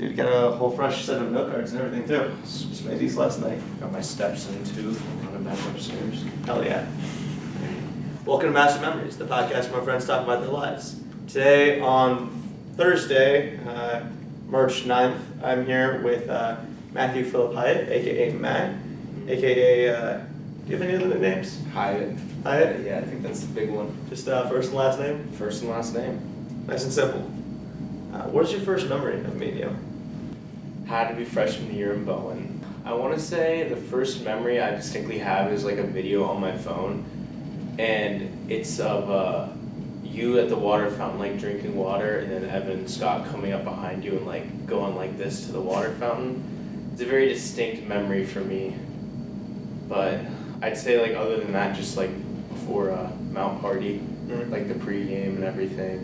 Dude, got a whole fresh set of note cards and everything too. Just made these last night. Got my steps in too, running back upstairs. Hell yeah. Welcome to Master Memories, the podcast where my friends talk about their lives. Today on Thursday, March 9th, I'm here with Matthew Philip Aight, aka Matt, aka, do you have any other names? Hyatt. Aight? Yeah, I think that's the big one. Just first and last name? First and last name. Nice and simple. What's your first memory of me and you? Had to be freshman year in Bowen. I want to say the first memory I distinctly have is like a video on my phone, and it's of you at the water fountain, like drinking water, and then Evan and Scott coming up behind you and like going like this to the water fountain. It's a very distinct memory for me, but I'd say like other than that, just like before Mount Party, like the pregame and everything,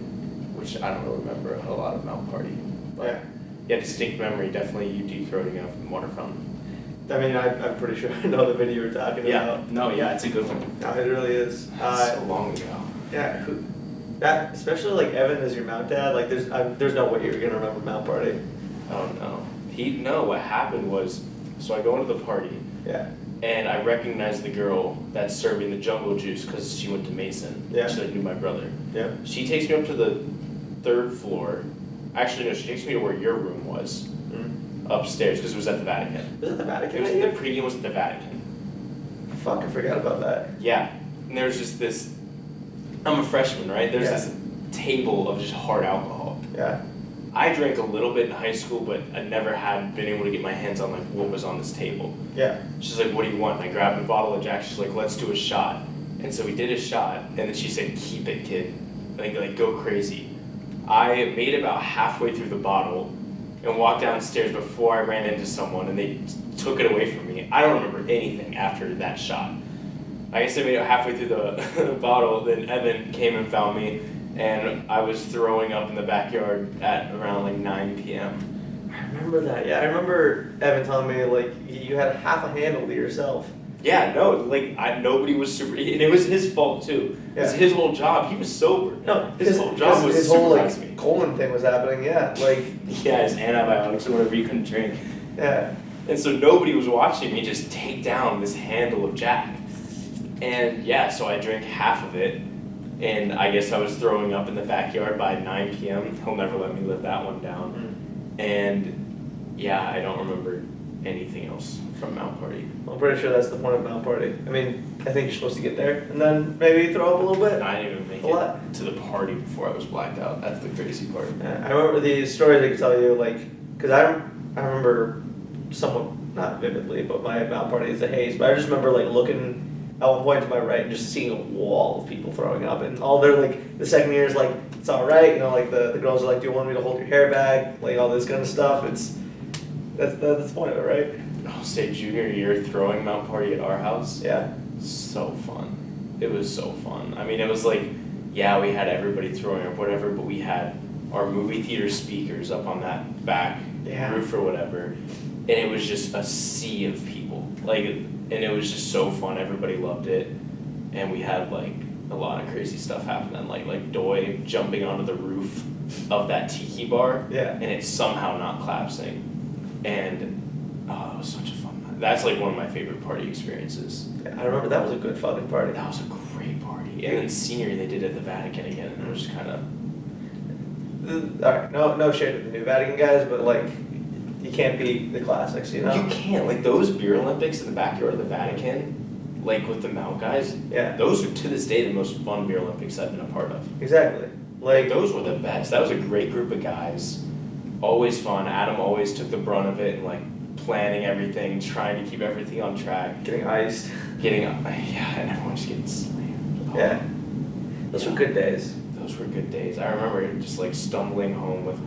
which I don't really remember a lot of Mount Party. But yeah, distinct memory, definitely you deep throating out from the water fountain. I mean, I'm pretty sure I know the video you're talking about. No, yeah, it's a good one. No, it really is. So long ago. Yeah, that especially like Evan as your Mount Dad. Like, there's no way you're gonna remember Mount Party. Oh no. What happened was, so I go into the party. Yeah. And I recognized the girl that's serving the jungle juice because she went to Mason. Yeah. She like knew my brother. Yeah. She takes me up to the third floor. Actually, no, she takes me to where your room was. Upstairs, because it was at the Vatican. Was it the Vatican? It was the pregame was at the Vatican. Fuck, I forgot about that. Yeah. And there was just this, I'm a freshman, right? There's this table of just hard alcohol. Yeah. I drank a little bit in high school, but I never had been able to get my hands on like what was on this table. Yeah. She's like, what do you want? And I grabbed a bottle of Jack. She's like, let's do a shot. And so we did a shot, and then she said, keep it, kid. Like go crazy. I made it about halfway through the bottle and walked downstairs before I ran into someone, and they took it away from me. I don't remember anything after that shot. I guess I made it halfway through the bottle, then Evan came and found me, and I was throwing up in the backyard at around like 9 p.m. I remember that. Yeah, I remember Evan telling me like you had half a handle to yourself. Yeah, no, like nobody was super, and it was his fault too. It was his whole job. He was sober. No, his whole job was his to whole supervise like me. colon thing was happening. Yeah, like Yeah, his antibiotics or whatever you couldn't drink. yeah. And so nobody was watching me just take down this handle of Jack. And yeah, so I drank half of it, and I guess I was throwing up in the backyard by 9 p.m. He'll never let me live that one down. And yeah, I don't remember anything else from Mount Party. I'm pretty sure that's the point of Mount Party. I mean, I think you're supposed to get there and then maybe throw up a little bit. I didn't even make it to the party before I was blacked out. That's the crazy part. Yeah, I remember these stories I could tell you, like, because I remember somewhat, not vividly, but my Mount Party is a haze, but I just remember, like, looking at one point to my right and just seeing a wall of people throwing up, and all their, like, the second years, like, it's alright, you know, like, the girls are like, do you want me to hold your hair back, like, all this kind of stuff. That's the point of it, right? I'll say junior year throwing Mount Party at our house. Yeah. So fun. It was so fun. I mean, it was like, yeah, we had everybody throwing up whatever, but we had our movie theater speakers up on that back roof or whatever, and it was just a sea of people. Like, and it was just so fun. Everybody loved it, and we had like a lot of crazy stuff happening, like Doi jumping onto the roof of that tiki bar, and it's somehow not collapsing, and oh, it was such a fun night. That's like one of my favorite party experiences. Yeah, I remember that was a good fucking party. That was a great party. And then senior, they did it at the Vatican again, and it was kind of... Alright, no shade of the new Vatican guys, but like, you can't beat the classics, you know? You can't. Like, those beer Olympics in the backyard of the Vatican, like with the Mount guys, those are to this day the most fun beer Olympics I've been a part of. Exactly. Like, those were the best. That was a great group of guys. Always fun. Adam always took the brunt of it and like planning everything, trying to keep everything on track. Getting iced. And everyone just getting slammed. Yeah. Those were good days. Those were good days. I remember just like stumbling home with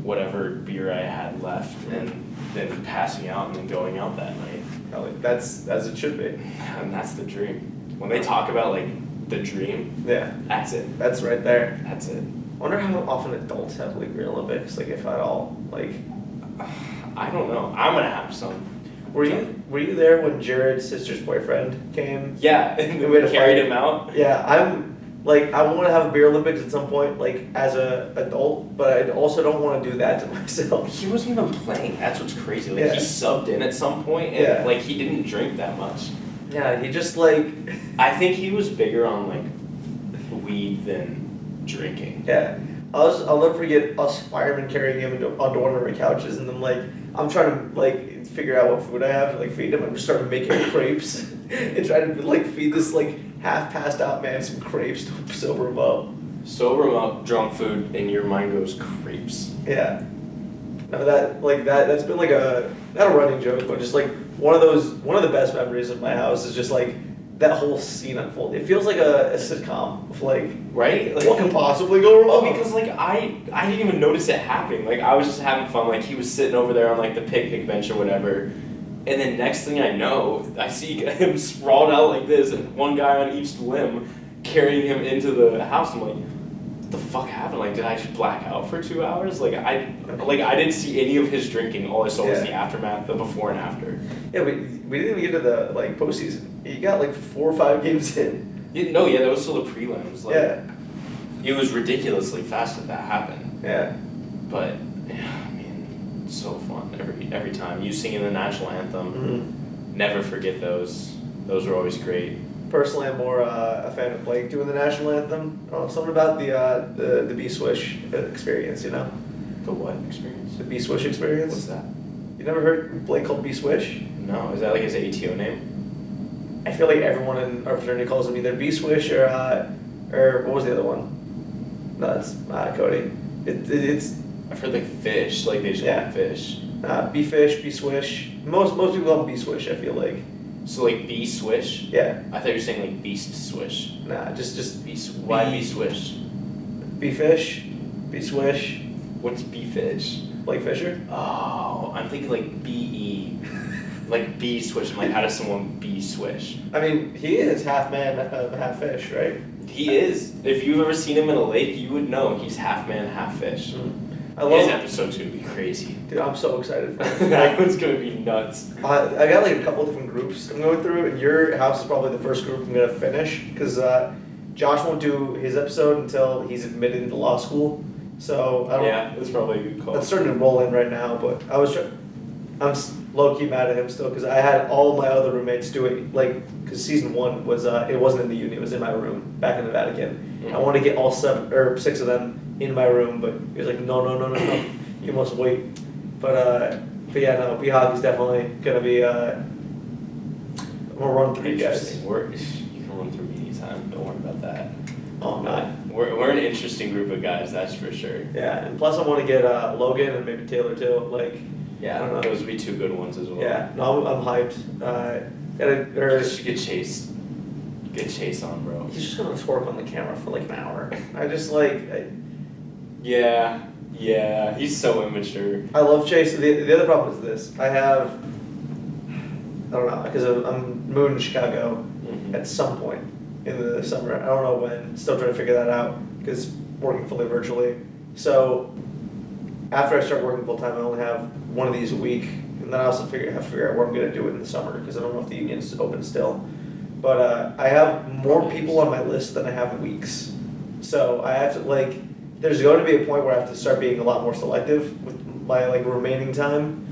whatever beer I had left and then passing out and then going out that night. That's as it should be. And that's the dream. When they talk about like the dream, that's it. That's right there. That's it. I wonder how often adults have like Beer Olympics, like if at all. Like, I don't know. I'm gonna have some. Were you there when Jared's sister's boyfriend came? Yeah, and we had carried him out. Yeah, like I want to have a beer Olympics at some point, like as a adult, but I also don't want to do that to myself. He wasn't even playing. That's what's crazy. Like Yeah. he subbed in at some point, and Yeah. like he didn't drink that much. Yeah, he just like, I think he was bigger on like weed than drinking. yeah. I'll never forget us firemen carrying him onto one of our couches, and then like I'm trying to like figure out what food I have to like feed him. I'm just starting making crepes and trying to like feed this like half passed out man some crepes to sober him up. Sober him up, drunk food, and your mind goes crepes. Yeah. No, that's been like not a running joke, but just like one of the best memories of my house is just like that whole scene unfold. It feels like a sitcom of like, Right? Like, what could possibly go wrong? well, because like I didn't even notice it happening. Like I was just having fun. Like he was sitting over there on like the picnic bench or whatever, and then next thing I know, I see him sprawled out like this, and one guy on each limb carrying him into the house. I'm like, what the fuck happened? Like, did I just black out for 2 hours? Like I didn't see any of his drinking. All I saw was Yeah. the aftermath, the before and after. Yeah, we didn't even get to the like postseason. He got like 4 or 5 games in. Yeah, that was still the prelims. Like, Yeah, it was ridiculously fast that happened. yeah. But yeah, I mean, so fun every time. You singing the national anthem, Mm-hmm. never forget those. Those are always great. Personally, I'm more a fan of Blake doing the national anthem. I don't know, something about the B Swish experience, you know? The what experience? The B Swish experience. What's that? You never heard Blake called B Swish? No, is that like his ATO name? I feel like everyone in our fraternity calls him either B Swish or what was the other one? No, it's Cody. It's I've heard like fish, like they just call Yeah. him fish. B Fish, B Swish. Most people call him B Swish. I feel like. So like bee swish? Yeah. I thought you were saying like beast swish. Nah, just Why bee swish? B Fish, B Swish, What's bee fish? Blake Fisher. Oh, I'm thinking like BE. Like bee swish. I'm like, how does someone bee swish? I mean, he is half man, half fish, right? He is. If you've ever seen him in a lake, you would know he's half man, half fish. I His love. episode's gonna be crazy. Dude, I'm so excited for it. That one's gonna be nuts. I got like a couple different groups I'm going through, and your house is probably the first group I'm gonna finish because Josh won't do his episode until he's admitted into law school. So I don't. Yeah, that's probably a good call. That's starting to roll in right now, but I'm low key mad at him still because I had all my other roommates do it like because season 1 was it wasn't in the uni, it was in my room back in the Vatican. Mhm. I wanted to get all 7 or 6 of them in my room, but he was like, no, you must wait. But yeah, no, B Hockey's definitely gonna be. I'm gonna run through you guys. Interesting. You can run through me anytime. Don't worry about that. Oh, I'm not. We're an interesting group of guys, that's for sure. Yeah, and plus I want to get Logan and maybe Taylor too. Like, I don't know. Those would be 2 good ones as well. Yeah, no, I'm hyped. Get Chase. Get Chase on, bro. He's just gonna twerk on the camera for like an hour. I just like. Yeah, he's so immature. I love Chase. The other problem is this. I don't know, because I'm moving to Chicago Mhm. at some point in the summer. I don't know when. Still trying to figure that out because working fully virtually. So after I start working full time, I only have one of these a week, and then I also have to figure out where I'm gonna do it in the summer because I don't know if the union's open still. But I have more people on my list than I have weeks, so I have to like. There's going to be a point where I have to start being a lot more selective with my like remaining time.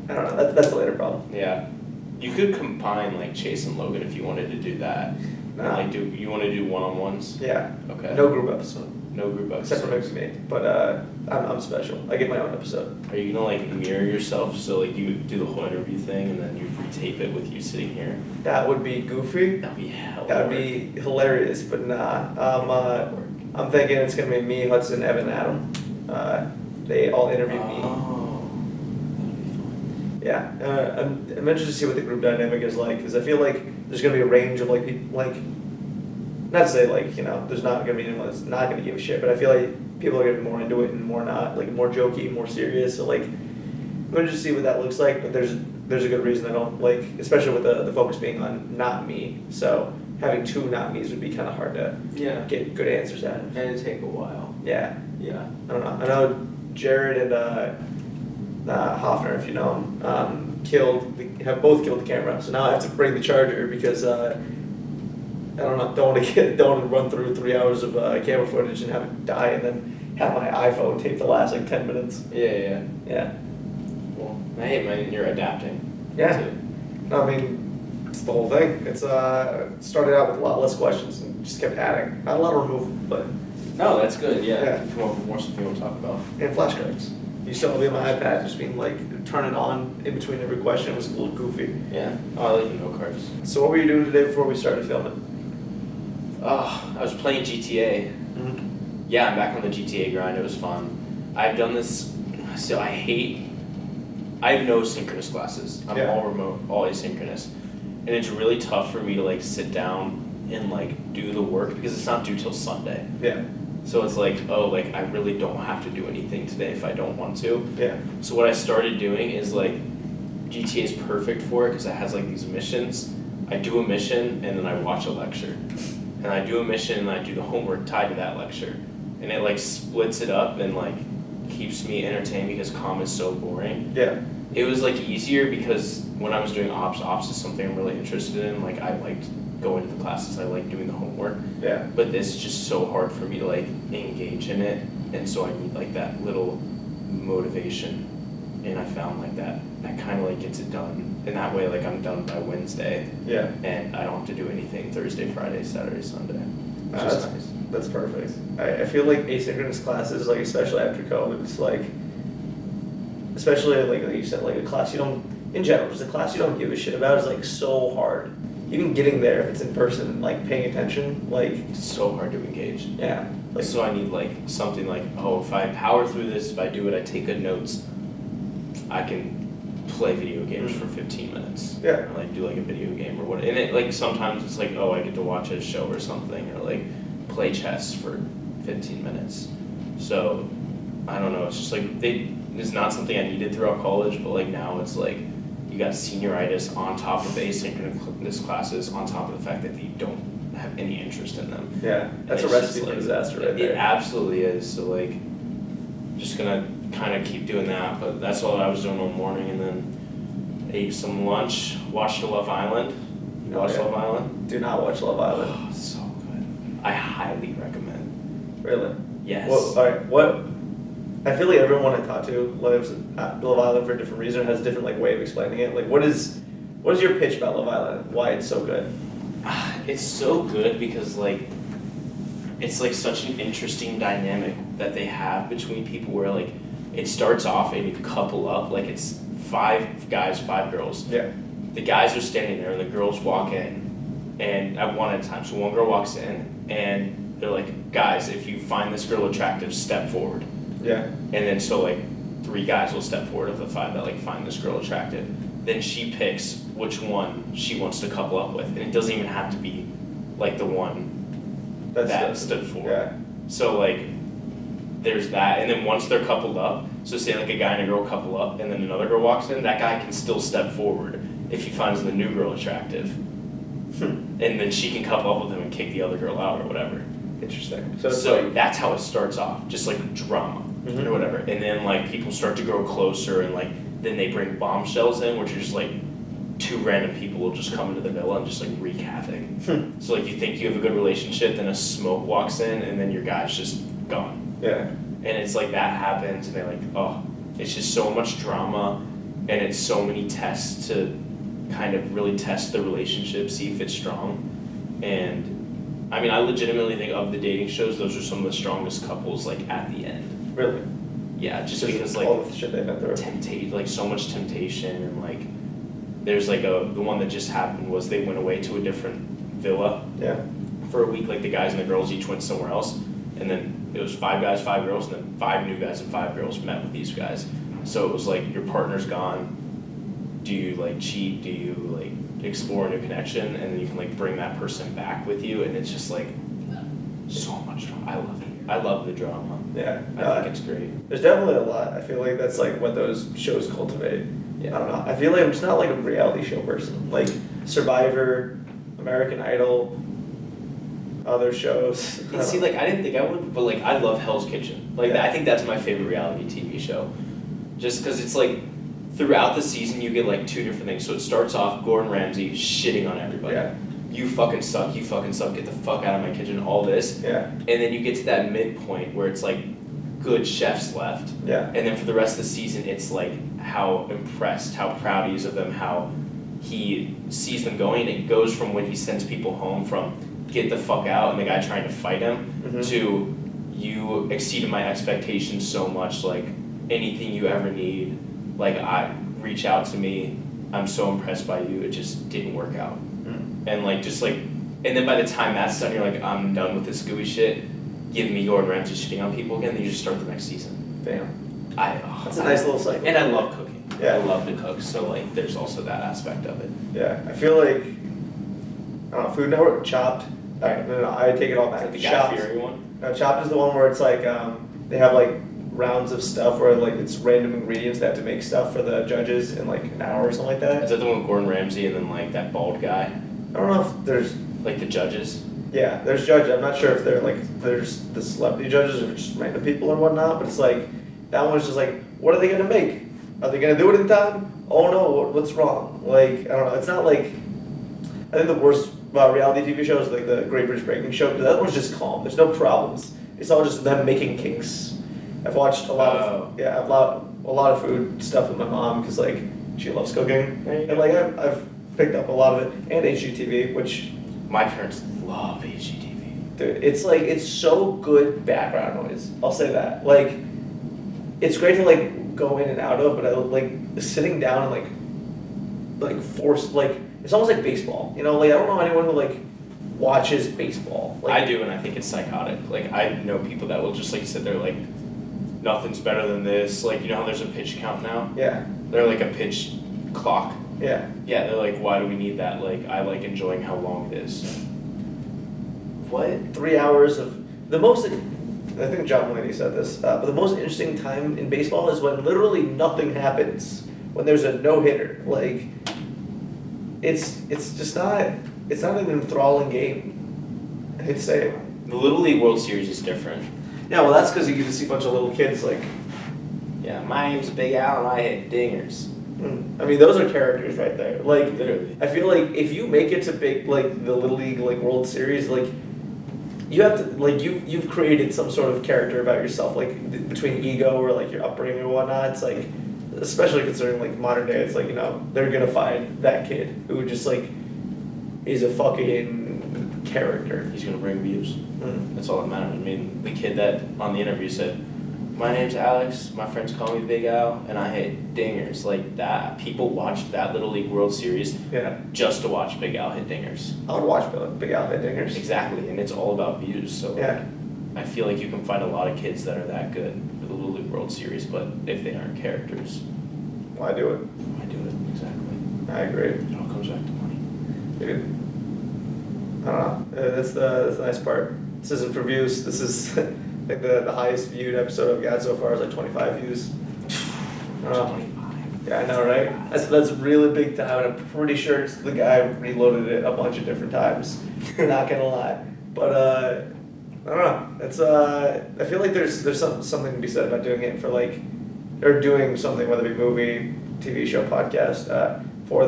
I don't know. That's the later problem. Yeah. You could combine like Chase and Logan if you wanted to do that. Nah. Like you want to do one-on-ones? Yeah. Okay. No group episode. No group Except for episodes. maybe me. But I'm special. I get my own episode. Are you gonna like mirror yourself so like you do the whole interview thing and then you retape it with you sitting here? That would be goofy. That'd be hell. That would be hilarious. But nah. I'm thinking it's gonna be me, Hudson, Evan, and Adam. They all interview me. Oh, that'd be fun. Yeah. I'm interested to see what the group dynamic is like because I feel like there's gonna be a range of like people like. Not to say like there's not gonna be anyone that's not gonna give a shit, but I feel like people are gonna be more into it and more not, like more jokey, more serious. So like, I'm gonna just see what that looks like. But there's a good reason I don't like, especially with the focus being on not me. So having 2 not me's would be kind of hard to get good answers at. And it'd take a while. Yeah. Yeah. I don't know. I know Jared and Hoffner, if you know him, have both killed the camera. So now I have to bring the charger because I don't know. Don't want to run through 3 hours of camera footage and have it die, and then have my iPhone tape the last like 10 minutes. Yeah. Yeah. Well, hey man, you're adapting. Yeah. To- No, I mean, it's the whole thing. It's started out with a lot less questions and just kept adding. Not a lot of removal, but No, that's good. Yeah. Yeah. Come up with more stuff you want to talk about. and flashcards. You saw me on my iPad just being like turn it on in between every question. It was a little goofy. Yeah. Oh, I like the note cards. So what were you doing today before we started filming? Oh, I was playing GTA. Mm-hmm. Yeah, I'm back on the GTA grind. It was fun. I've done this, so I have no synchronous classes. I'm Yeah. all remote, all asynchronous. And it's really tough for me to like sit down and like do the work because it's not due till Sunday. Yeah. So it's like, oh, like I really don't have to do anything today if I don't want to. Yeah. So what I started doing is like, GTA is perfect for it because it has like these missions. I do a mission and then I watch a lecture. And I do a mission and I do the homework tied to that lecture. And it like splits it up and like keeps me entertained because comm is so boring. Yeah. It was like easier because when I was doing ops is something I'm really interested in. Like I liked going to the classes, I liked doing the homework. Yeah. But this is just so hard for me to like engage in it. And so I need like that little motivation. And I found like that kind of like gets it done. And that way like I'm done by Wednesday. Yeah. And I don't have to do anything Thursday, Friday, Saturday, Sunday. Which is nice. That's perfect. I feel like asynchronous classes, like especially after COVID, it's like, especially like you said, like a class you don't, in general, just a class you don't give a shit about is like so hard. Even getting there if it's in person and like paying attention, like It's so hard to engage. yeah, like So I need like something like, oh, if I power through this, if I do it, I take good notes, I can play video games for 15 minutes. Yeah. Or like do like a video game or what. And it like sometimes it's like, oh, I get to watch a show or something or like play chess for 15 minutes. So I don't know, it's just like it's not something I needed throughout college, but like now it's like you got senioritis on top of the asynchronous classes, on top of the fact that you don't have any interest in them. yeah, that's a It's recipe just, for like, disaster right It there. absolutely is. So like, just gonna kind of keep doing that. But that's all I was doing all morning, and then ate some lunch, watched Love Island. You Oh, watched yeah. Love Island? Do not watch Love Island. Oh, so good. I highly recommend. Really? Yes. Well, all right. What? I feel like everyone I talk to lives at Love Island for a different reason, has a different like way of explaining it. Like, what is your pitch about Love Island? Why it's so good? It's so good because like, it's like such an interesting dynamic that they have between people where like, it starts off and you couple up, like it's 5 guys, 5 girls. Yeah. The guys are standing there and the girls walk in, and at one at a time. So one girl walks in and they're like, guys, if you find this girl attractive, step forward. Yeah. And then so like 3 guys will step forward of the 5 that like find this girl attractive. Then she picks which one she wants to couple up with, and it doesn't even have to be like the one that stood forward. Yeah. So like there's that, and then once they're coupled up, so say like a guy and a girl couple up, and then another girl walks in, that guy can still step forward if he finds the new girl attractive. And then she can couple up with him and kick the other girl out or whatever. Interesting. So it's So like, that's how it starts off, just like drama Mhm. or whatever. And then like people start to grow closer, and like then they bring bombshells in, which are just like 2 random people will just come into the villa and just like wreak havoc. So like you think you have a good relationship, then a smoke walks in, and then your guy's just gone. yeah. And it's like that happens, and they're like, oh, it's just so much drama, and it's so many tests to kind of really test the relationship, see if it's strong. And I mean, I legitimately think of the dating shows, those are some of the strongest couples like at the end. Really. Yeah, just because like all the shit they've been through. like so much temptation, and like there's like the one that just happened was they went away to a different villa Yeah. for a week, like the guys and the girls each went somewhere else, and then it was 5 guys, 5 girls, and then 5 new guys and 5 girls met with these guys. So it was like your partner's gone. Do you like cheat? Do you like explore a new connection? And then you can like bring that person back with you, and it's just like so much drama. I love it. I love the drama. Yeah. I think it's great. There's definitely a lot. I feel like that's like what those shows cultivate. Yeah. I don't know. I feel like I'm just not like a reality show person. Like Survivor, American Idol, other shows. And see, like I didn't think I would, but like I love Hell's Kitchen. Like Yeah. I think that's my favorite reality TV show, just because it's like throughout the season you get like 2 different things. So it starts off Gordon Ramsay shitting on everybody. Yeah. you fucking suck, get the fuck out of my kitchen, all this. Yeah. And then you get to that midpoint where it's like good chefs left. Yeah. And then for the rest of the season, it's like how impressed, how proud he is of them, how he sees them going. And it goes from when he sends people home from get the fuck out and the guy trying to fight him to you exceeded my expectations so much, like anything you ever need, like I reach out to me, I'm so impressed by you, it just didn't work out. And like just like, and then by the time that's done, you're like, I'm done with this gooey shit, give me Gordon Ramsay shitting on people again, then you just start the next season. Damn. That's a nice little cycle. And I love cooking. Yeah. I love to cook, so like there's also that aspect of it. Yeah, I feel like, I don't know, Food Network, Chopped. Alright, no, I take it all back. Like the Guy Chopped. Fieri one? No, Chopped is the one where it's like, they have like rounds of stuff where like it's random ingredients they have to make stuff for the judges in like an hour or something like that. Is that the one with Gordon Ramsay and then like that bald guy? I don't know if there's, Like the judges? yeah, there's judges. I'm not sure if they're like, there's the celebrity judges or just random people or whatnot, but it's like, that one's just like, what are they gonna make? Are they gonna do it in time? Oh no, what's wrong? Like, I don't know, it's not like, I think the worst about reality TV shows, like the Great British Baking Show, because that one's just calm. There's no problems. It's all just them making cakes. I've watched a lot of a lot of food stuff with my mom because like she loves cooking, and like I've picked up a lot of it, and HGTV, which My parents love HGTV. dude, it's so good background noise. I'll say that. Like, it's great to like go in and out of, but I like sitting down and like force like. It's almost like baseball, you know. Like I don't know anyone who like watches baseball. Like, I do, and I think it's psychotic. Like I know people that will just like sit there like, nothing's better than this. Like you know how there's a pitch count now? Yeah. They're like a pitch clock. Yeah. Yeah, they're like, why do we need that? Like I like enjoying how long it is. What? 3 hours of the most. I think John Mulaney said this, but the most interesting time in baseball is when literally nothing happens. When there's a no hitter, like. It's just not. It's not an enthralling game. I hate to say it. The Little League World Series is different. Yeah, well, that's because you get to see a bunch of little kids like. Yeah, my name's Big Al and I hit dingers. I mean, those are characters right there. Like, Literally. I feel like if you make it to big like the Little League like World Series, like you have to like you've created some sort of character about yourself, like between ego or like your upbringing or whatnot. It's like. Especially considering like modern day, it's like, you know, they're gonna find that kid who just like is a fucking character. He's gonna bring views. That's all that matters. I mean, the kid that on the interview said, my name's Alex, my friends call me Big Al, and I hit dingers. Like that, people watched that Little League World Series just to watch Big Al hit dingers. I would watch Big Al hit dingers. Exactly, and it's all about views. So yeah. I feel like you can find a lot of kids that are that good for the Little League World Series, but if they aren't characters, why do it? why do it? Exactly. I agree. It all comes back to money. Dude. I don't know. That's the nice part. This isn't for views. This is like the highest viewed episode I've got so far is like 25 views. I don't know. 25. Yeah, I know, right? That's really big time, and I'm pretty sure it's the guy reloaded it a bunch of different times. Not gonna lie, but I don't know. It's I feel like there's something to be said about doing it for like, or doing something, whether it be movie, TV show, podcast, for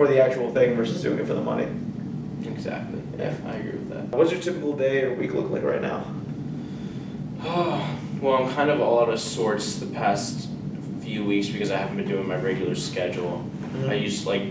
the actual thing versus doing it for the money. Exactly. Yeah. I agree with that. What's your typical day or week look like right now? Well, I'm kind of all out of sorts the past few weeks because I haven't been doing my regular schedule. I used like,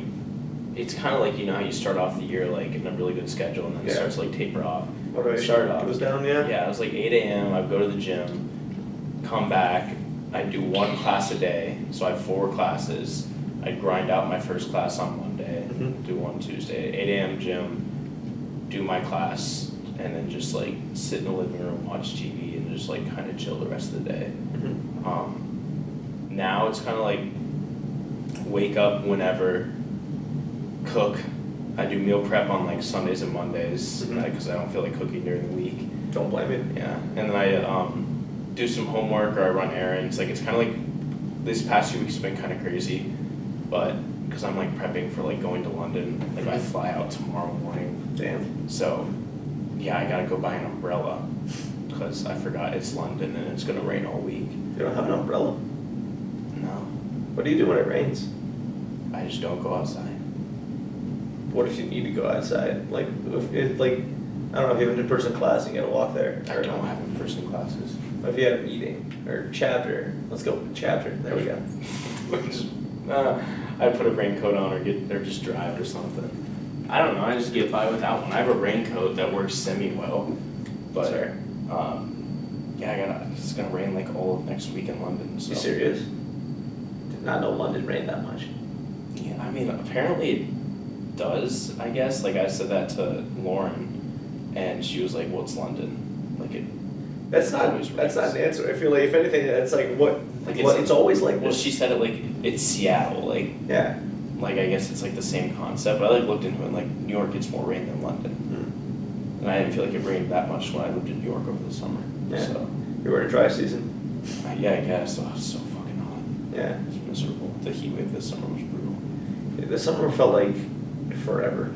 it's kind of like, you know how you start off the year like in a really good schedule and then it starts to like taper off. Motivation goes down, yeah? Yeah, it was like 8 a.m. I'd go to the gym, come back, I'd do 1 class a day, so I have 4 classes. I'd grind out my first class on Monday, do one Tuesday, 8 a.m. gym, do my class, and then just like sit in the living room, watch TV, and just like kind of chill the rest of the day. Now it's kind of like wake up whenever, cook. I do meal prep on like Sundays and Mondays because I don't feel like cooking during the week. Don't blame me. Yeah, and then I do some homework or I run errands. Like it's kind of like this past few weeks has been kind of crazy, but because I'm like prepping for like going to London. Like I fly out tomorrow morning. Damn. So yeah, I gotta go buy an umbrella because I forgot it's London and it's gonna rain all week. You don't have an umbrella? No, What do you do when it rains? I just don't go outside. what if you need to go outside? Like, if it, like, I don't know, if you have an in-person class, you gotta walk there. I don't have in-person classes. If you had a meeting or chapter, let's go with chapter. There we go. I'd put a raincoat on or just drive or something. I don't know, I just get by without one. I have a raincoat that works semi-well, but yeah, it's gonna rain like all of next week in London. So. You serious? Did not know London rained that much. Yeah, I mean, apparently it does, I guess. Like, I said that to Lauren, and she was like, well, it's London. Like, That's not an answer. I feel like, if anything, it's like, it's always like well, she said it like, it's Seattle, like. Yeah. Like, I guess it's like the same concept, but I like looked into it, like, New York gets more rain than London. And I didn't feel like it rained that much when I lived in New York over the summer. Yeah. So. You were in a dry season? Yeah, I guess. Oh, it's so fucking hot. Yeah. It's miserable. The heat wave this summer was brutal. Yeah, this summer felt like forever.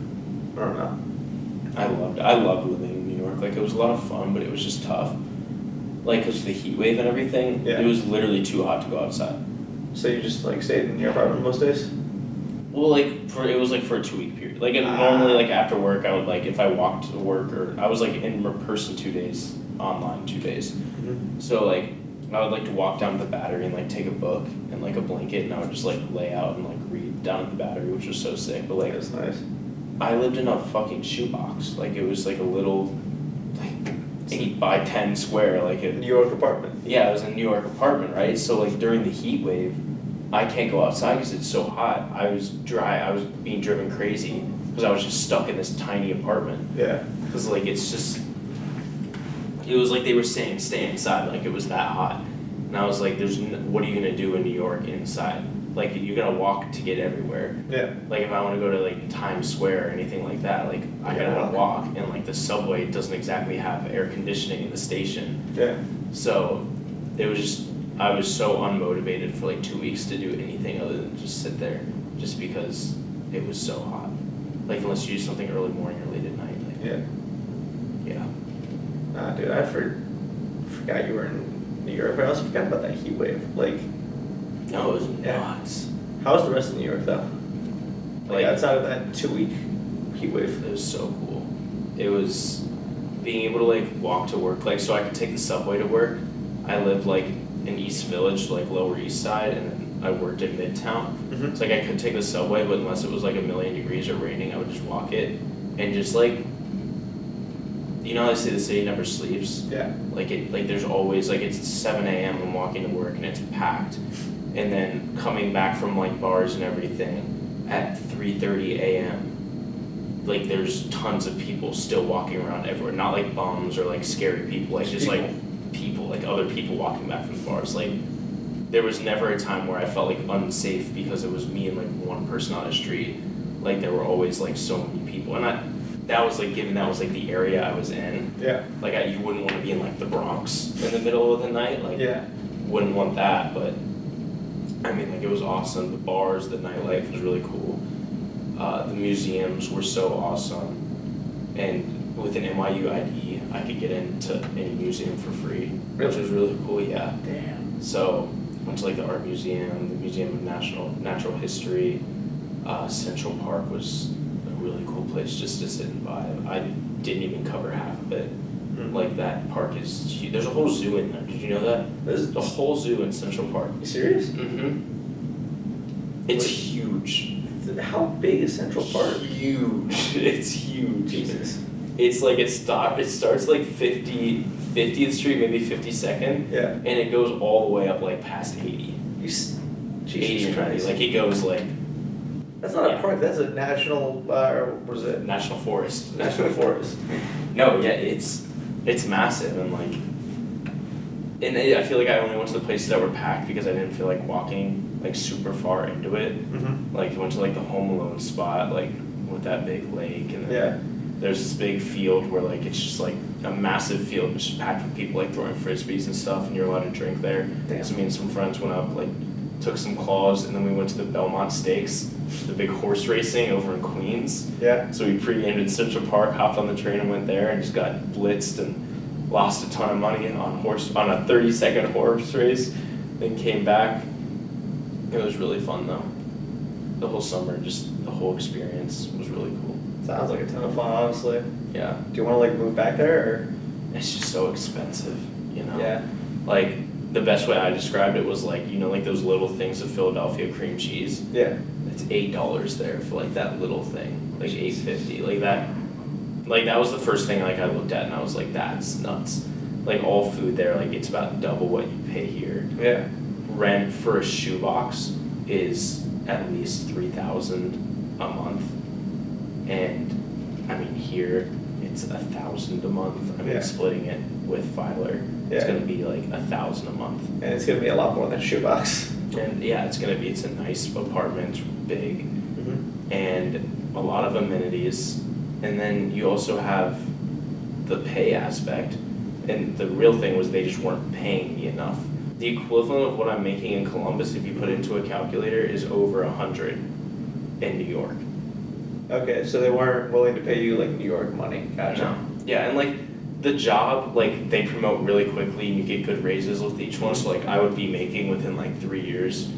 I don't know. I loved living in New York. Like, it was a lot of fun, but it was just tough. Like, because of the heat wave and everything, It was literally too hot to go outside. So you just, like, stayed in your apartment most days? Well, like, it was, like, for a 2-week period. Like, normally, like, after work, I would, like, if I walked to work, or I was, like, in person 2 days, online 2 days. Mm-hmm. So, like, I would like to walk down to the Battery and, like, take a book and, like, a blanket, and I would just, like, lay out and, like, read down at the Battery, which was so sick. But, like, that's nice. I lived in a fucking shoebox. Like, it was, like, a little, like, 8 by 10 square, like, New York apartment. Yeah, it was a New York apartment, right? So, like, during the heat wave, I can't go outside because it's so hot. I was dry. I was being driven crazy because I was just stuck in this tiny apartment. Yeah. Because, like, it was like they were saying stay inside, like it was that hot. And I was like, what are you going to do in New York inside? Like, you're going to walk to get everywhere. Yeah. Like, if I want to go to, like, Times Square or anything like that, like, I got to walk. And, like, the subway doesn't exactly have air conditioning in the station. Yeah. So, it was just, I was so unmotivated for, like, 2 weeks to do anything other than just sit there. Just because it was so hot. Like, unless you do something early morning or late at night. Like, Yeah. Yeah. Nah, dude, I forgot you were in New York, but I also forgot about that heat wave. Like, No, it was nuts. How was the rest of New York, though? Like, outside of that 2-week heat wave? It was so cool. It was being able to, like, walk to work. Like, so I could take the subway to work. I lived, like, in East Village, like, Lower East Side, and then I worked in Midtown. Mm-hmm. So, like, I could take the subway, but unless it was, like, 1,000,000 degrees or raining, I would just walk it. And just, like, you know how they say the city never sleeps? Yeah. Like, there's always, like, it's 7 a.m. I'm walking to work and it's packed. And then coming back from, like, bars and everything at 3:30 a.m. Like, there's tons of people still walking around everywhere. Not, like, bums or, like, scary people. Like, just, like, people, like, other people walking back from the bars. Like, there was never a time where I felt, like, unsafe because it was me and, like, one person on the street. Like, there were always, like, so many people. And that was, like, given that was, like, the area I was in. Yeah. Like, you wouldn't want to be in, like, the Bronx in the middle of the night. Like, yeah. Wouldn't want that, but I mean, like, it was awesome. The bars, the nightlife was really cool. The museums were so awesome. And with an NYU ID, I could get into any museum for free, which was really cool, yeah. Damn. So, went to, like, the Art Museum, the Museum of Natural History. Central Park was a really cool place just to sit and vibe. I didn't even cover half of it. Mm-hmm. Like, that park is huge. There's a whole zoo in there. Did you know that? There's the whole zoo in Central Park. You serious? Mm-hmm. It's huge. How big is Central Park? Huge. It's huge. Jesus. It's like it starts like 50th Street, maybe 52nd. Yeah. And it goes all the way up, like, past 80. Jesus 80 or 90. Christ. Like, it goes, like, that's not a park, that's a national, what was it? National Forest. National Forest. No, yeah, it's massive, and, like, and I feel like I only went to the places that were packed because I didn't feel like walking, like, super far into it. Mm-hmm. Like, I went to, like, the Home Alone spot, like, with that big lake, and then there's this big field where, like, it's just, like, a massive field, it's just packed with people, like, throwing frisbees and stuff, and you're allowed to drink there. Damn. So me and some friends went up, like, took some claws, and then we went to the Belmont Stakes, the big horse racing over in Queens. Yeah. So we pre-gamed in Central Park, hopped on the train and went there, and just got blitzed and lost a ton of money on a 30-second horse race. Then came back. It was really fun though. the whole summer, just the whole experience was really cool. Sounds like a ton of fun, honestly. Yeah. Do you want to like move back there or? It's just so expensive, you know? Yeah. Like, the best way I described it was like, you know, like those little things of Philadelphia cream cheese? Yeah. It's $8 there for like that little thing, like $8.50, like that. Like that was the first thing like I looked at and I was like, that's nuts. Like all food there, like it's about double what you pay here. Yeah. Rent for a shoebox is at least $3,000 a month, and I mean here it's $1,000 a month. I mean Yeah. splitting it with Filer, it's Yeah. gonna be like $1,000 a month. And it's gonna be a lot more than a shoebox. And yeah, it's a nice apartment, big, Mm-hmm. and a lot of amenities. And then you also have the pay aspect. And the real thing was they just weren't paying me enough. The equivalent of what I'm making in Columbus, if you put it into a calculator, is over 100 in New York. Okay, so they weren't willing to pay you like New York money. Gotcha. No. Yeah, and like the job, like they promote really quickly and you get good raises with each one. So like I would be making within like 3 years,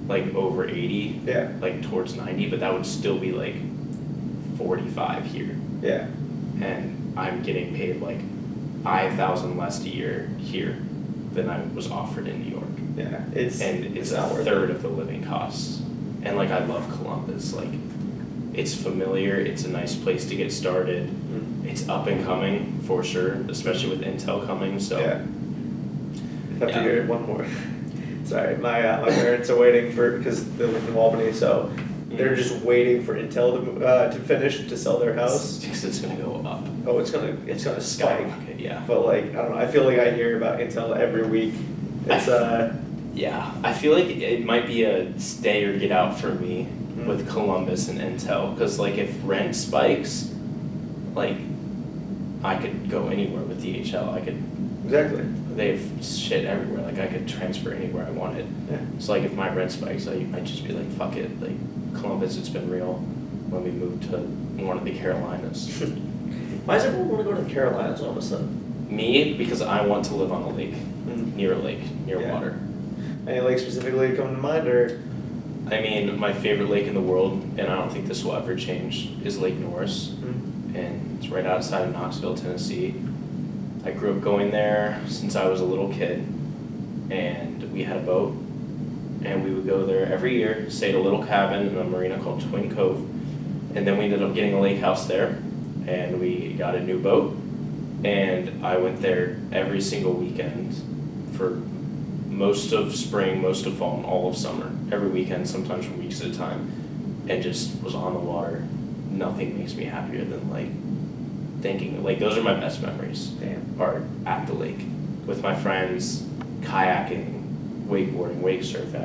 like over 80, Yeah. like towards 90, but that would still be like 45 here. Yeah. And I'm getting paid like $5,000 less a year here than I was offered in New York. Yeah. It's not a worth third of the living costs. And like I love Columbus, like it's familiar, it's a nice place to get started. Mm. It's up and coming for sure, especially with Intel coming, so. Yeah. I have to Yeah. hear one more. Sorry, my parents are waiting because they live in Albany, so they're just waiting for Intel to finish to sell their house. Because it's gonna go up. Oh, it's gonna spike. Skyrocket, yeah. But like I don't know, I feel like I hear about Intel every week. It's Yeah, I feel like it might be a stay or get out for me with Columbus and Intel, because like if rent spikes, like I could go anywhere with DHL. exactly. They have shit everywhere. Like I could transfer anywhere I wanted. Yeah. So like if my rent spikes, I might just be like, fuck it. Like Columbus, it's been real. Let me move to one of the Carolinas. Why does everyone want to go to the Carolinas all of a sudden? Me, because I want to live on a lake, near a lake, near Yeah. water. Any lake specifically come to mind, or? I mean, my favorite lake in the world, and I don't think this will ever change, is Lake Norris. And it's right outside of Knoxville, Tennessee. I grew up going there since I was a little kid, and we had a boat, and we would go there every year, stay at a little cabin in a marina called Twin Cove, and then we ended up getting a lake house there, and we got a new boat, and I went there every single weekend for most of spring, most of fall, and all of summer, every weekend, sometimes for weeks at a time, and just was on the water. Nothing makes me happier than like thinking, like those are my best memories. Damn. Are at the lake with my friends, kayaking, wakeboarding, wake surfing.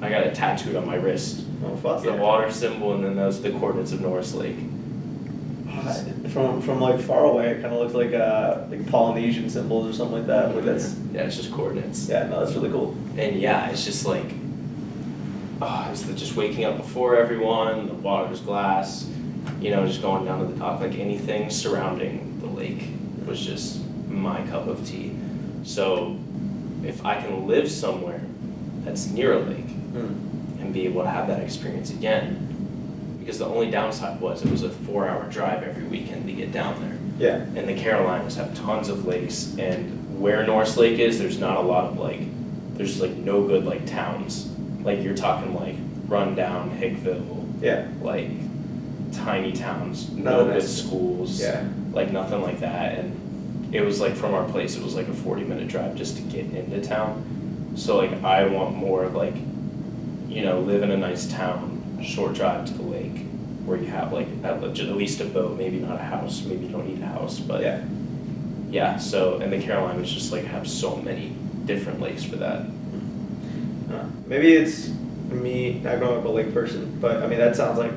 I got it tattooed on my wrist. Oh fuck The yeah. water symbol, and then those the coordinates of Norris Lake. From like far away, it kind of looks like Polynesian symbols or something like that. Like that's Yeah, it's just coordinates. yeah, no, that's really cool. And yeah, it's just like, it's just waking up before everyone, the water's glass, you know, just going down to the dock, like anything surrounding the lake was just my cup of tea. So if I can live somewhere that's near a lake and be able to have that experience again, because the only downside was it was a 4-hour drive every weekend to get down there. Yeah. And the Carolinas have tons of lakes, and where Norris Lake is, there's not a lot of there's like no good like towns. Like you're talking like rundown Hickville, Yeah. like tiny towns, No, no good that's- schools, Yeah. like nothing like that. And it was like from our place, it was like a 40-minute drive just to get into town. So like I want more of like, you know, live in a nice town, short drive to the lake, where you have like at least a boat, maybe not a house, maybe you don't need a house, but yeah. So and the Carolinas just like have so many different lakes for that. Maybe it's me not growing up a lake person, but I mean that sounds like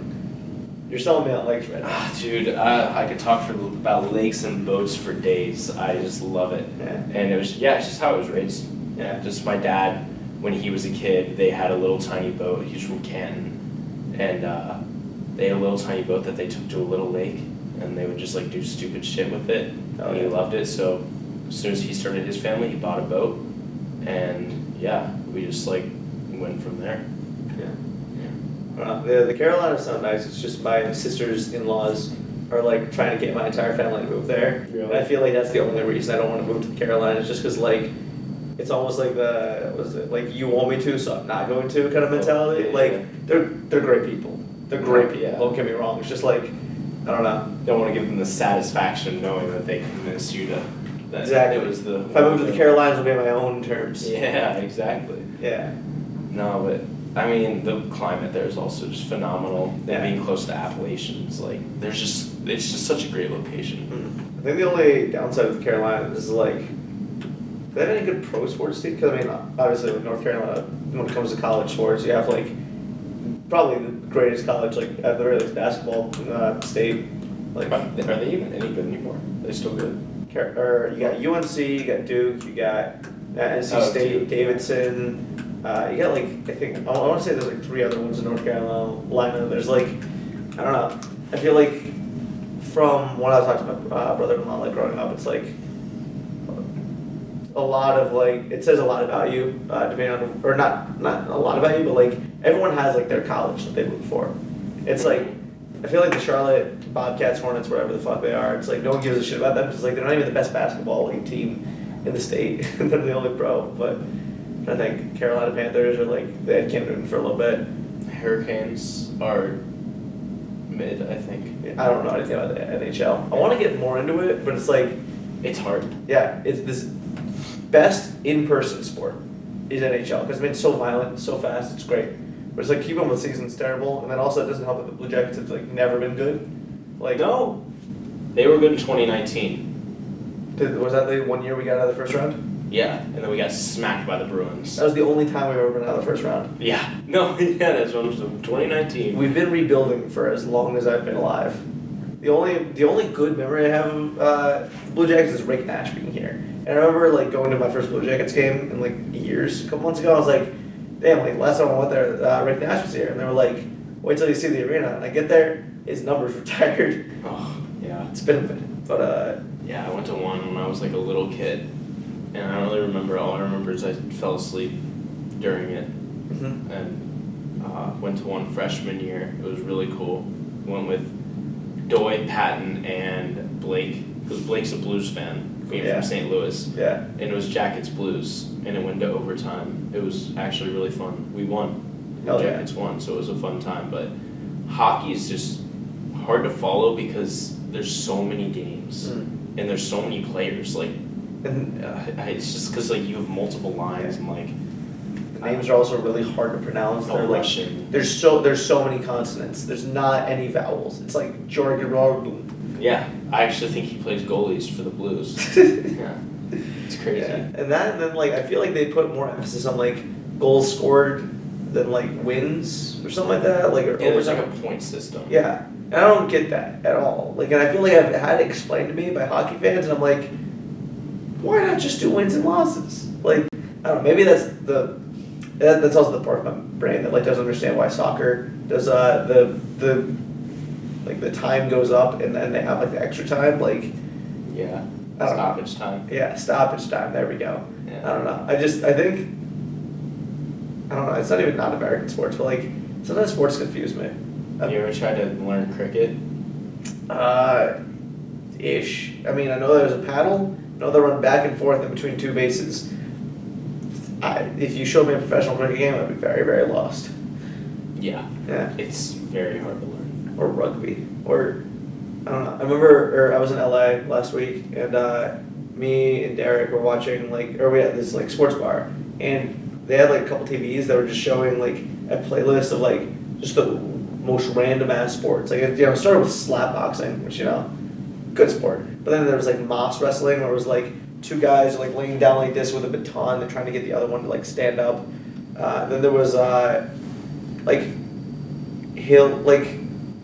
you're selling me on lakes right now. Dude, I could talk about lakes and boats for days. I just love it. Yeah. And it's just how I was raised. Yeah. Just my dad, when he was a kid, they had a little tiny boat. He's from Canton, and they had a little tiny boat that they took to a little lake, and they would just like do stupid shit with it. Oh, And he yeah. loved it. So as soon as he started his family, he bought a boat, and yeah, we just like went from there. Yeah. I don't know. The Carolinas sound nice. It's just my sister's in-laws are like trying to get my entire family to move there. Really? And I feel like that's the only reason I don't want to move to the Carolinas, just because like it's almost like like you want me to, so I'm not going to kind of mentality. Yeah, like yeah. they're great people. They're great people. Yeah. Don't get me wrong. It's just like I don't know. Don't want to give them the satisfaction knowing that they convinced you to. That Exactly. It was the. If I move to the Carolinas, it'll be on my own terms. Yeah, exactly. Yeah. No, but I mean the climate there is also just phenomenal. Yeah. And being close to Appalachians, like it's just such a great location. I think the only downside of the Carolinas is like, do they have any good pro sports teams? Because I mean, obviously with North Carolina, when it comes to college sports, you have like probably the greatest college like at the very least basketball state. Like, Are they even any good anymore? Are they still good? Or you got UNC, you got Duke, you got NC State, Duke. Davidson. You got like I think I want to say there's like 3 other ones in North Carolina. There's like I don't know. I feel like from when I was talking to my brother-in-law like growing up, it's like a lot of like it says a lot about you depending on or not a lot about you, but like everyone has like their college that they root for. It's like I feel like the Charlotte Bobcats, Hornets, whatever the fuck they are, it's like no one gives a shit about them because like they're not even the best basketball league team in the state. They're the only pro. But I think Carolina Panthers are like they had Cam Newton for a little bit. Hurricanes are mid, I think. I don't know anything about the NHL. I want to get more into it, but it's like It's hard. yeah, it's this best in-person sport is NHL because I mean it's so violent, so fast, it's great. But it's like keep on the season's terrible, and then also it doesn't help that the Blue Jackets have like never been good. Like No. They were good in 2019. was that the 1 year we got out of the first round? Yeah, and then we got smacked by the Bruins. That was the only time we've ever been out of the first round. Yeah. No, yeah, that's what I'm saying. 2019. We've been rebuilding for as long as I've been alive. The only good memory I have of the Blue Jackets is Rick Nash being here. And I remember like going to my first Blue Jackets game in like years, a couple months ago. I was like, damn, like last time I went there, Rick Nash was here, and they were like, wait till you see the arena. And I get there, his number's retired. Oh, yeah. It's been a minute, but Yeah, I went to one when I was like a little kid, and I don't really remember. All I remember is I fell asleep during it, mhm. and went to one freshman year. It was really cool. Went with Doy, Patton, and Blake, because Blake's a Blues fan, being Yeah. from St. Louis, Yeah. and it was Jackets Blues, and it went to overtime. It was actually really fun. We won. Hell yeah. Jackets won, so it was a fun time. But hockey is just hard to follow because there's so many games Mm. and there's so many players. Like, And it's just because like you have multiple lines and like the names are also really hard to pronounce. They're like Russian. there's so many consonants. There's not any vowels. It's like Jorgen. Yeah, I actually think he plays goalies for the Blues. Yeah, it's crazy. Yeah. And then like I feel like they put more emphasis on like goals scored than like wins or something like that. Like or Yeah, there's like overtime. a point system. Yeah, and I don't get that at all. Like, and I feel like I've had it explained to me by hockey fans, and I'm like, why not just do wins and losses? Like, I don't know. Maybe that's also the part of my brain that like doesn't understand why soccer does the time goes up and then they have like the extra time. Like, Yeah. I don't know. Stoppage time. yeah, stoppage time. There we go. Yeah. I don't know. I think. I don't know. It's not even non-American sports, but like sometimes sports confuse me. You ever tried to learn cricket? Ish. I mean, I know there's a paddle. I know they run back and forth in between 2 bases. If you showed me a professional cricket game, I'd be very, very lost. Yeah. Yeah. It's very hard to learn. Or rugby. Or, I don't know. I remember, I was in LA last week, and me and Derek were watching, we had this, sports bar, and they had, a couple TVs that were just showing, a playlist of, just the most random ass sports. It started with slap boxing, which, good sport. But then there was, moss wrestling, where it was, 2 guys laying down like this with a baton and trying to get the other one to stand up. Then there was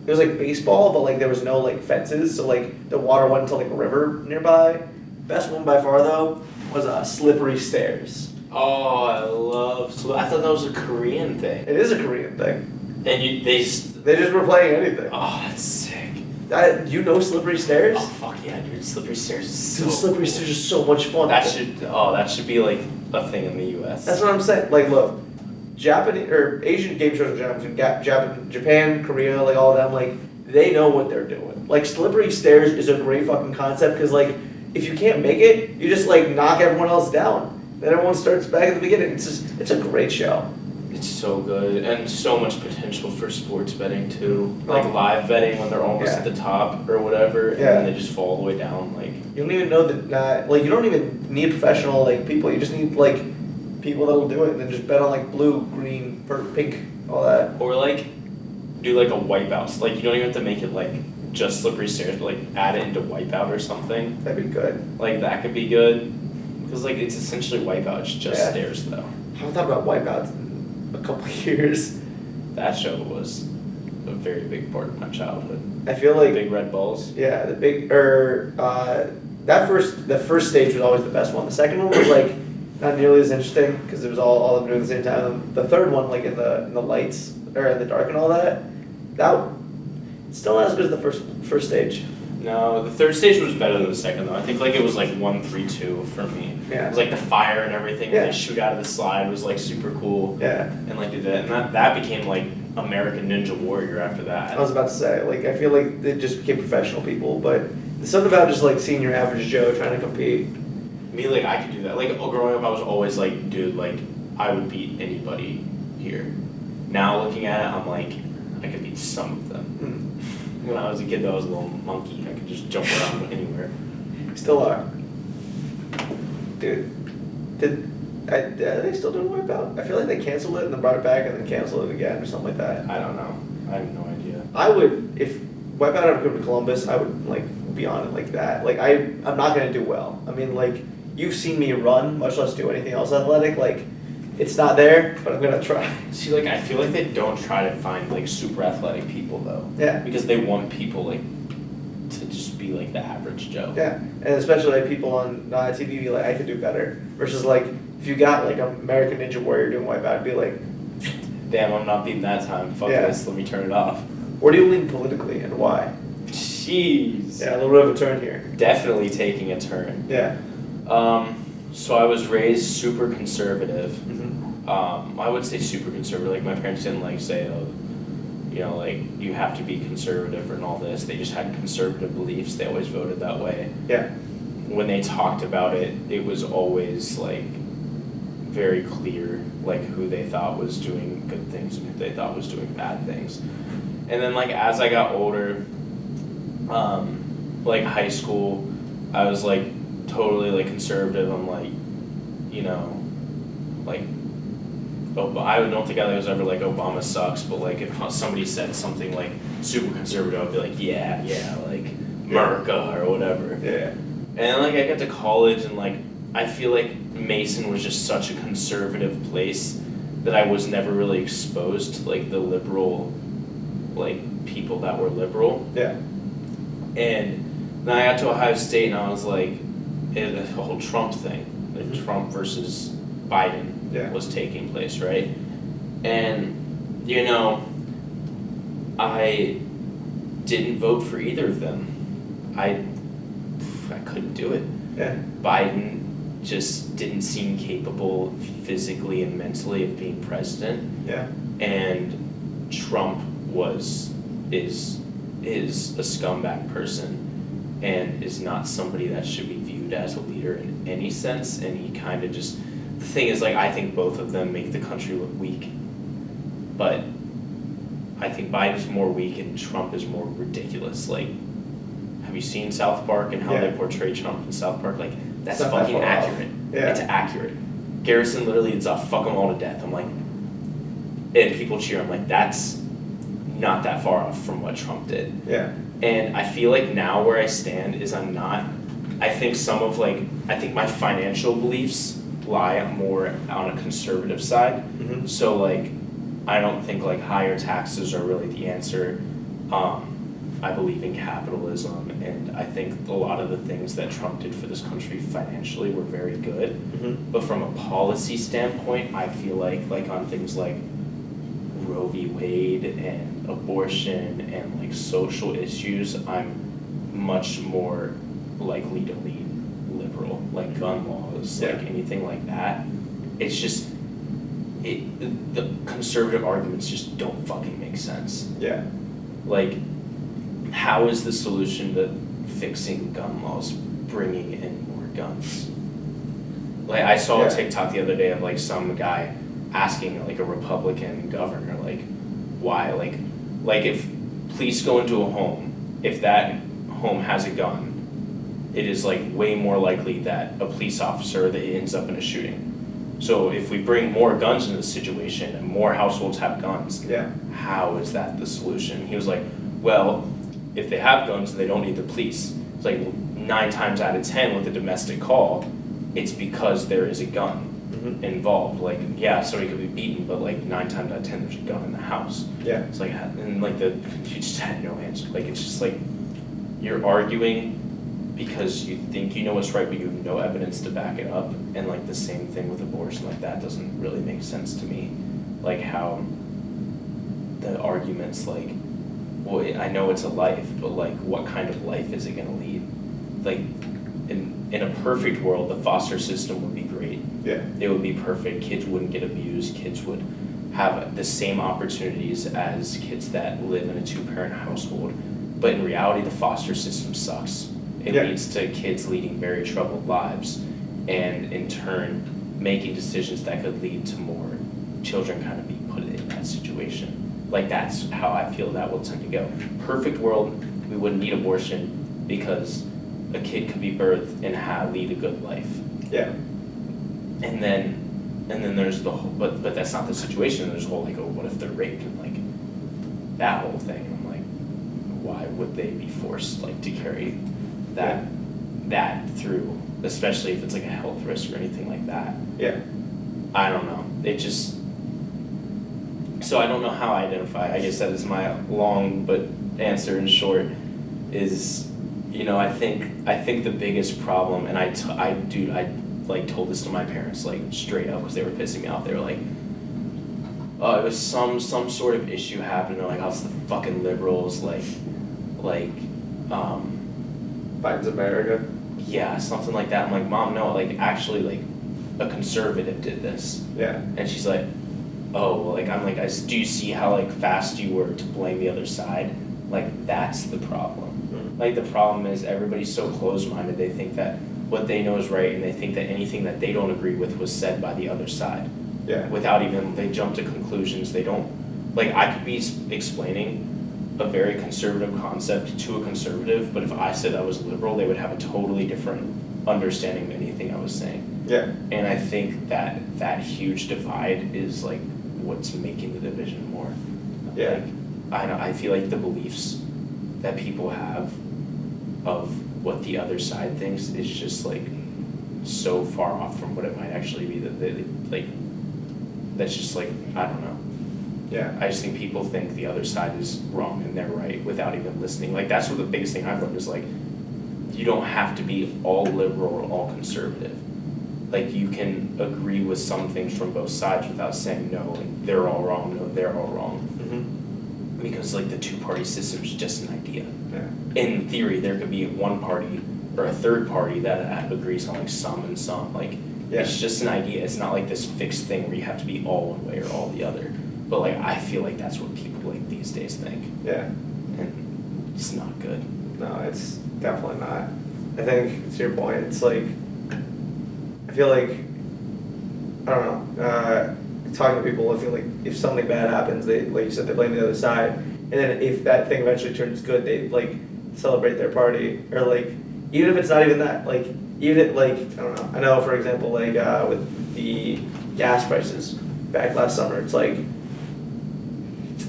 it was baseball, but there was no fences, so the water went into a river nearby. Best one by far though was slippery stairs. Oh, I thought that was a Korean thing. It is a Korean thing. And they just. They just were playing anything. Oh, that's sick. You know slippery stairs? Oh fuck yeah, dude! Slippery stairs is Dude, so slippery cool. stairs are so much fun. That should be a thing in the U.S. That's what I'm saying. Look, Japanese or Asian game shows in general, Japan, Korea, like all of them, like they know what they're doing. Like slippery stairs is a great fucking concept because like if you can't make it, you just like knock everyone else down. Then everyone starts back at the beginning. It's a great show. It's so good and so much potential for sports betting too. Like live betting when they're almost at the top or whatever, and then they just fall all the way down. Like you don't even know that. Like you don't even need professional like people. You just need like people that'll do it, and then just bet on like blue, green, pink, all that. Or like do like a wipeout. Like you don't even have to make it like just slippery stairs, but like add it into wipeout or something. That'd be good. Like that could be good because like it's essentially wipeout. It's just stairs though. I haven't thought about wipeouts in a couple of years. That show was a very big part of my childhood. I feel like Big Red Balls. Yeah, the first stage was always the best one. The second one was like not nearly as interesting because it was all of them doing at the same time. The third one, like in the lights or in the dark and all that still not as good as the first stage. No, the third stage was better than the second though. I think like it was like 1, 3, 2 for me. Yeah. It was like the fire and everything when they shoot out of the slide was like super cool. Yeah. And like did that, and that became like American Ninja Warrior after that. I was about to say, like, I feel like they just became professional people, but there's something about just like seeing your average Joe trying to compete. Me, like I could do that. Like growing up, I was always like, dude, like I would beat anybody here. Now looking at it, I'm like, I could beat some of them. When I was a kid, though, I was a little monkey. I could just jump around anywhere. Still are. Dude, are they still doing Wipeout? I feel like they canceled it and then brought it back and then canceled it again or something like that. I don't know. I have no idea. I would, if Wipeout ever come to Columbus, I would like be on it like that. Like I'm not gonna do well. I mean, like you've seen me run, much less do anything else athletic. Like it's not there, but I'm gonna try. See, like I feel like they don't try to find like super athletic people though. Yeah. Because they want people like to just be like the average Joe. Yeah, and especially like people on TV be like, I could do better. Versus like if you got like an American Ninja Warrior doing Wipeout, I'd be like, damn, I'm not beating that time. Fuck this. Let me turn it off. Where do you lean politically and why? Jeez. Yeah, a little bit of a turn here. Definitely taking a turn. Yeah. So I was raised super conservative. Mm-hmm. I would say super conservative. Like my parents didn't like say, oh, you know, like you have to be conservative and all this. They just had conservative beliefs. They always voted that way. Yeah. When they talked about it, it was always like very clear, like who they thought was doing good things and who they thought was doing bad things. And then like as I got older, like high school, I was like totally like conservative. I'm like, you know, like I don't think I was ever like Obama sucks, but like if somebody said something like super conservative, I'd be like, yeah, like America or whatever. Yeah. And then like I got to college and like I feel like Mason was just such a conservative place that I was never really exposed to like the liberal, like people that were liberal. Yeah. And then I got to Ohio State and I was like, the whole Trump thing, like Trump versus Biden was taking place, right? And, you know, I didn't vote for either of them. I couldn't do it. Yeah. Biden just didn't seem capable physically and mentally of being president. Yeah. And Trump is a scumbag person and is not somebody that should be viewed as a leader in any sense. And he kind of just, the thing is, like, I think both of them make the country look weak. But I think Biden's more weak and Trump is more ridiculous. Like, have you seen South Park and how they portray Trump in South Park? Like, that's fucking accurate. Yeah. It's accurate. Garrison literally is fuck them all to death. I'm like, and people cheer. I'm like, that's not that far off from what Trump did. Yeah. And I feel like now where I stand is I think my financial beliefs lie more on a conservative side. Mm-hmm. So like, I don't think like higher taxes are really the answer. I believe in capitalism, and I think a lot of the things that Trump did for this country financially were very good. Mm-hmm. But from a policy standpoint, I feel like on things like Roe v. Wade and abortion and like social issues, I'm much more likely to lean liberal, like gun laws, like anything like that. It's just, the conservative arguments just don't fucking make sense. Yeah. Like, how is the solution to fixing gun laws bringing in more guns? Like, I saw a TikTok the other day of like some guy asking like a Republican governor like why like if police go into a home, if that home has a gun, it is like way more likely that a police officer that ends up in a shooting. So if we bring more guns into the situation and more households have guns, how is that the solution? He was like, well, if they have guns, they don't need the police. It's like 9 times out of 10 with a domestic call, it's because there is a gun involved. Like, yeah, somebody could be beaten, but like 9 times out of 10, there's a gun in the house. Yeah. It's like, and like you just had no answer. Like, it's just like you're arguing because you think you know what's right, but you have no evidence to back it up. And like the same thing with abortion, like that doesn't really make sense to me. Like how the arguments like, well, I know it's a life, but like what kind of life is it gonna lead? Like in a perfect world, the foster system would be great. Yeah. It would be perfect. Kids wouldn't get abused. Kids would have the same opportunities as kids that live in a 2-parent household. But in reality, the foster system sucks. It leads to kids leading very troubled lives, and in turn, making decisions that could lead to more children kind of being put in that situation. Like, that's how I feel that will tend to go. Perfect world, we wouldn't need abortion because a kid could be birthed and lead a good life. Yeah. And then there's the whole, but that's not the situation. There's the whole like, oh, what if they're raped, and like that whole thing. I'm like, why would they be forced like to carry that through, especially if it's like a health risk or anything like that? Yeah. I don't know. It just, so I don't know how I identify. I guess that is my long but answer in short is, you know, I think the biggest problem, and I like told this to my parents like straight up because they were pissing me off. They were like, oh, it was some sort of issue happening. They're like, oh, it's the fucking liberals, Biden's America. Yeah, something like that. I'm like, Mom, no, like actually like a conservative did this. Yeah. And she's like, oh, well, like I'm like, do you see how like fast you were to blame the other side? Like that's the problem. Mm-hmm. Like the problem is everybody's so closed-minded. They think that what they know is right, and they think that anything that they don't agree with was said by the other side. Yeah. Without even, they jump to conclusions. They don't, like I could be explaining a very conservative concept to a conservative, but if I said I was liberal, they would have a totally different understanding of anything I was saying. Yeah. And I think that huge divide is like what's making the division more. Yeah. Like, I feel like the beliefs that people have of what the other side thinks is just like so far off from what it might actually be that they like, that's just like, I don't know. Yeah. I just think people think the other side is wrong and they're right without even listening. Like that's what the biggest thing I've learned is like, you don't have to be all liberal or all conservative. Like you can agree with some things from both sides without saying no, like they're all wrong, no, they're all wrong. Mm-hmm. Because like the 2-party system is just an idea. Yeah. In theory, there could be one party or a third party that agrees on like some and some. Like it's just an idea. It's not like this fixed thing where you have to be all one way or all the other. But like I feel like that's what people like these days think. Yeah. And it's not good. No, it's definitely not. I think to your point, it's like I feel like I don't know. Talking to people, I feel like if something bad happens, they, like you said, they blame the other side, and then if that thing eventually turns good, they like celebrate their party, or like even if it's not even that, like even if, like I don't know. I know, for example, like with the gas prices back last summer, it's like,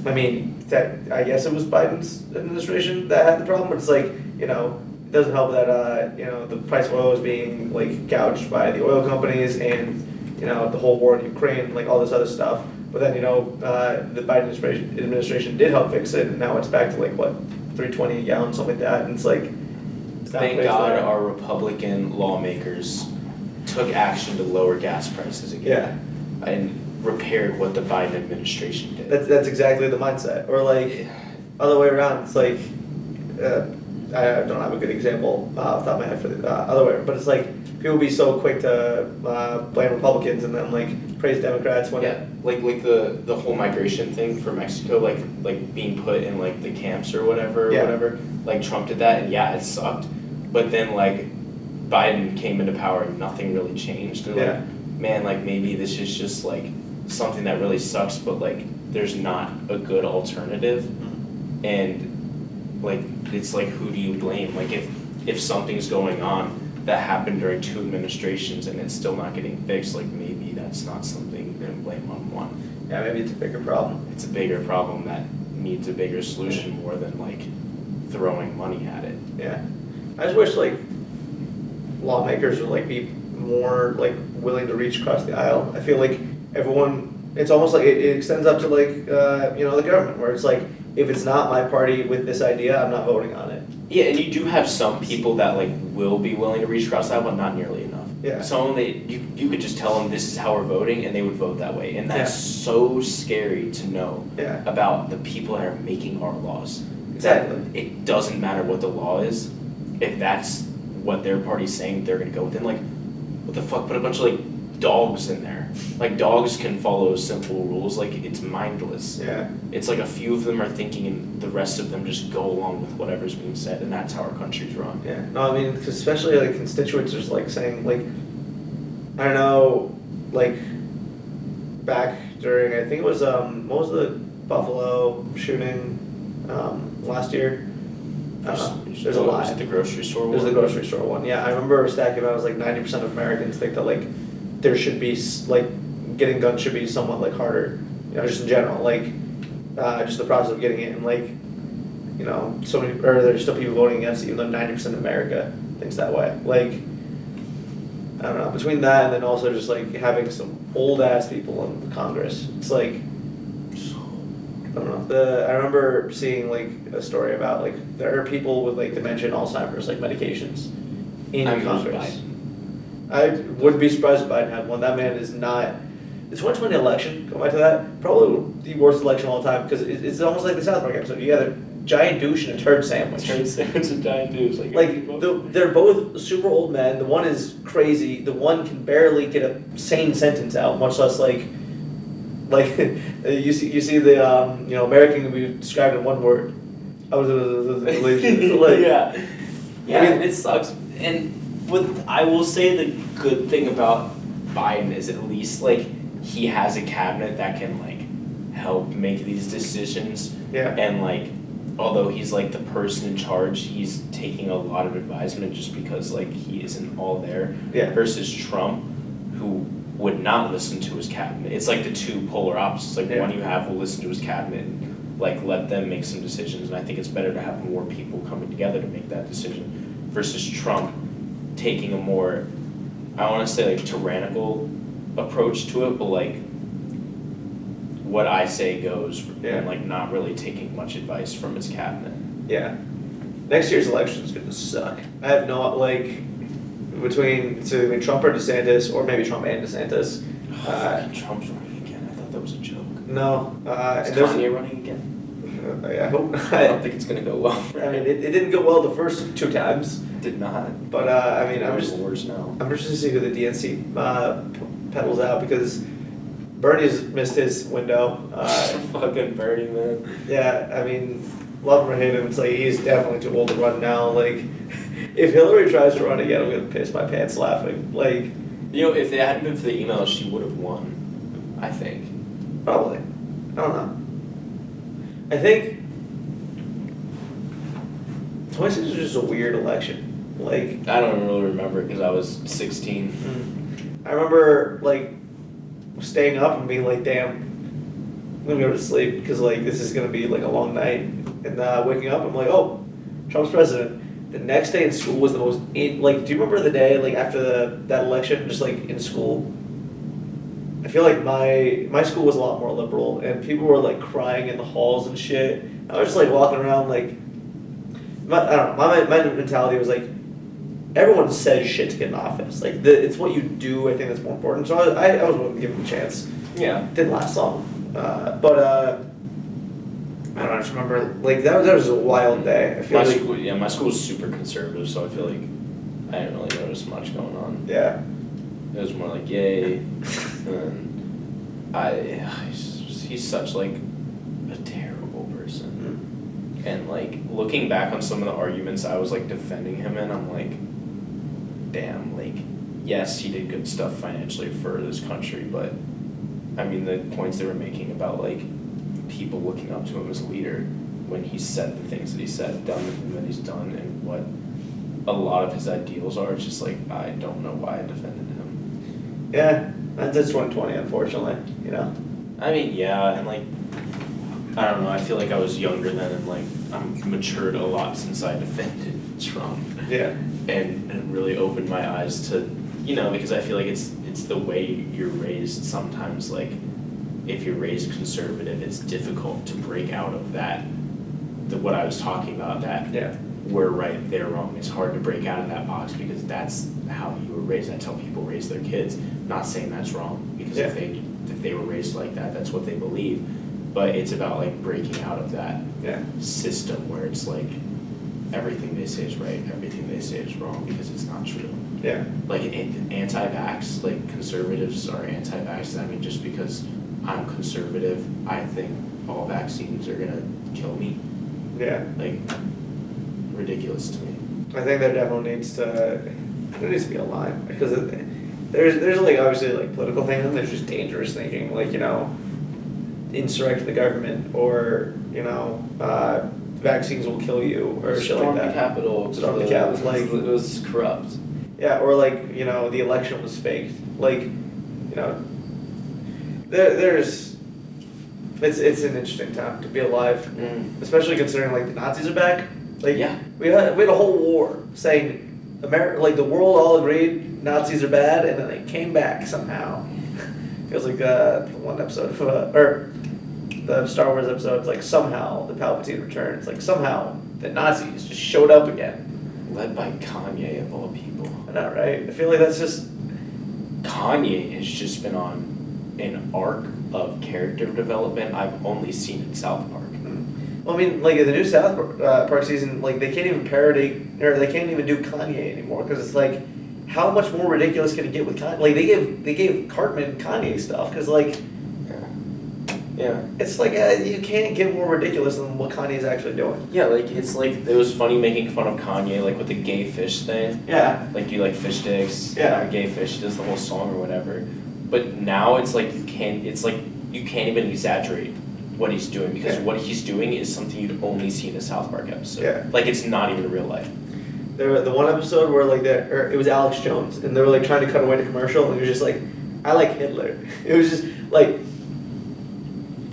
I mean, that I guess it was Biden's administration that had the problem, but it's like, you know, it doesn't help that you know, the price of oil is being like gouged by the oil companies, and you know, the whole war in Ukraine, like all this other stuff. But then, you know, the Biden administration did help fix it, and now it's back to like what, $3.20 a gallon, something like that. And it's like, thank God our Republican lawmakers took action to lower gas prices again. Yeah. And repaired what the Biden administration did. That's exactly the mindset. Or like, other way around. It's like, I don't have a good example off the top of my head for the other way, but it's like people be so quick to blame Republicans, and then like praise Democrats when Yeah, like the whole migration thing for Mexico, like being put in like the camps or whatever, Yeah. Like Trump did that, and yeah, it sucked. But then like Biden came into power and nothing really changed. And Yeah. like, man, like maybe this is just like something that really sucks, but like there's not a good alternative. And like it's like, who do you blame? Like if something's going on that happened during 2 administrations and it's still not getting fixed, like maybe that's not something you're gonna blame on one. Yeah, maybe it's a bigger problem. It's a bigger problem that needs a bigger solution more than like throwing money at it. Yeah. I just wish like lawmakers would like be more like willing to reach across the aisle. I feel like everyone, it's almost like it extends up to like the government, where it's like, if it's not my party with this idea, I'm not voting on it. Yeah, and you do have some people that like will be willing to reach across the aisle, but not nearly enough. Yeah. Someone you could just tell them this is how we're voting, and they would vote that way, and that's so scary to know about the people that are making our laws. Exactly. That it doesn't matter what the law is, if that's what their party's saying they're gonna go with. Then like, what the fuck? Put a bunch of like dogs in there. Like dogs can follow simple rules. Like it's mindless. Yeah. It's like a few of them are thinking, and the rest of them just go along with whatever's being said, and that's how our country's run. Yeah. No, I mean, 'cause especially like constituents are like saying like, I don't know, like back during, I think it was what was the Buffalo shooting last year? There's a lot. Was it the grocery store one? There's the grocery store one. Yeah, I remember a stat came out. It was like 90% of Americans think that like there should be like getting guns should be somewhat like harder, just in general, like just the process of getting it, and like so many, or there's still people voting against it, even though 90% of America thinks that way. Like I don't know, between that and then also just like having some old ass people in Congress, it's like I don't know. I remember seeing like a story about like there are people with like dementia and Alzheimer's like medications in Congress. I wouldn't be surprised if Biden had one. That man is not. The 2020 election, go back to that, probably the worst election of all time, because it's almost like the South Park episode. You got a giant douche and a turd sandwich. Turd sandwich and giant douche. They're both super old men. The one is crazy. The one can barely get a sane sentence out, much less like you see the American can be described in one word. Yeah, I mean, it sucks. And I will say the good thing about Biden is at least like he has a cabinet that can like help make these decisions. Yeah. And like, although he's like the person in charge, he's taking a lot of advisement just because like he isn't all there. Yeah. Versus Trump, who would not listen to his cabinet. It's like the two polar opposites. Like one you have will listen to his cabinet and like let them make some decisions. And I think it's better to have more people coming together to make that decision versus Trump taking a more, I want to say like tyrannical approach to it, but like what I say goes, and like not really taking much advice from his cabinet. Yeah. Next year's election is gonna suck. I have no between Trump or DeSantis, or maybe Trump and DeSantis. Trump's running again. I thought that was a joke. No. Is Kanye running again? I hope not. I don't think it's gonna go well. I mean, it didn't go well the first 2 times. It did not. But I mean, I'm just worse now. I'm just to see who the DNC pedals out, because Bernie's missed his window. Fucking Bernie, man. Yeah, I mean, love him or hate him, it's like he's definitely too old to run now. Like, if Hillary tries to run again, I'm gonna piss my pants laughing. Like, if they hadn't been for the emails, she would have won. I think. Probably. I don't know. I think 2016 was just a weird election. Like, I don't really remember because I was 16. I remember like staying up and being like, "Damn, I'm gonna go to sleep because like this is gonna be like a long night." And waking up, I'm like, "Oh, Trump's president." The next day in school was the most do you remember the day like after that election, just like in school? I feel like my school was a lot more liberal, and people were like crying in the halls and shit. I was just like walking around like, I don't know, my mentality was like, everyone says shit to get in office. Like it's what you do, I think, that's more important. So I was willing to give him a chance. Yeah. Didn't last long, but I don't know. I just remember like that was a wild day. I feel my school was super conservative, so I feel like I didn't really notice much going on. Yeah. It was more like yay, and he's such like a terrible person. And like looking back on some of the arguments I was like defending him in, I'm like, damn, like yes, he did good stuff financially for this country, but I mean the points they were making about like people looking up to him as a leader when he said the things that he said, done the things that he's done, and what a lot of his ideals are, it's just like I don't know why I defended him. Yeah, that's 2020, unfortunately. You know. I mean, yeah, and like I don't know. I feel like I was younger then, and like I'm matured a lot since I defended Trump. Yeah. And really opened my eyes to, because I feel like it's the way you're raised. Sometimes like if you're raised conservative, it's difficult to break out of that. What I was talking about, that we're right, they're wrong. It's hard to break out of that box because that's how you were raised. That's how people raise their kids. Not saying that's wrong, because if they were raised like that, that's what they believe. But it's about like breaking out of that system where it's like everything they say is right, everything they say is wrong, because it's not true. Yeah. Like anti-vax, like conservatives are anti-vax. I mean, just because I'm conservative, I think all vaccines are gonna kill me. Yeah. Like, ridiculous to me. I think there definitely needs to be a line, because there's like obviously like political things, and there's just dangerous thinking, like insurrect the government, or vaccines will kill you, or shit like that. Storm the Capitol, like it was corrupt. Yeah, or like the election was faked. Like there's it's an interesting time to be alive, especially considering like the Nazis are back. Like we had a whole war saying like the world all agreed Nazis are bad, and then they came back somehow. It was like one episode of or the Star Wars episode. It's like somehow the Palpatine returns. Like somehow the Nazis just showed up again. Led by Kanye of all people. I know, right? I feel like that's just Kanye has just been on an arc of character development I've only seen in South Park. Well, I mean, like in the new South Park season, like they can't even parody, or they can't even do Kanye anymore, because it's like, how much more ridiculous can it get with Kanye? Like they gave Cartman Kanye stuff, because like, it's like you can't get more ridiculous than what Kanye's actually doing. Yeah, like it's like it was funny making fun of Kanye, like with the gay fish thing. Yeah. Like, do you like fish sticks? Yeah. Gay fish. He does the whole song or whatever. But now it's like you can't even exaggerate what he's doing, because what he's doing is something you'd only see in a South Park episode. Yeah. Like it's not even real life. The one episode where like it was Alex Jones, and they were like trying to cut away to commercial, and he was just like, I like Hitler. It was just like,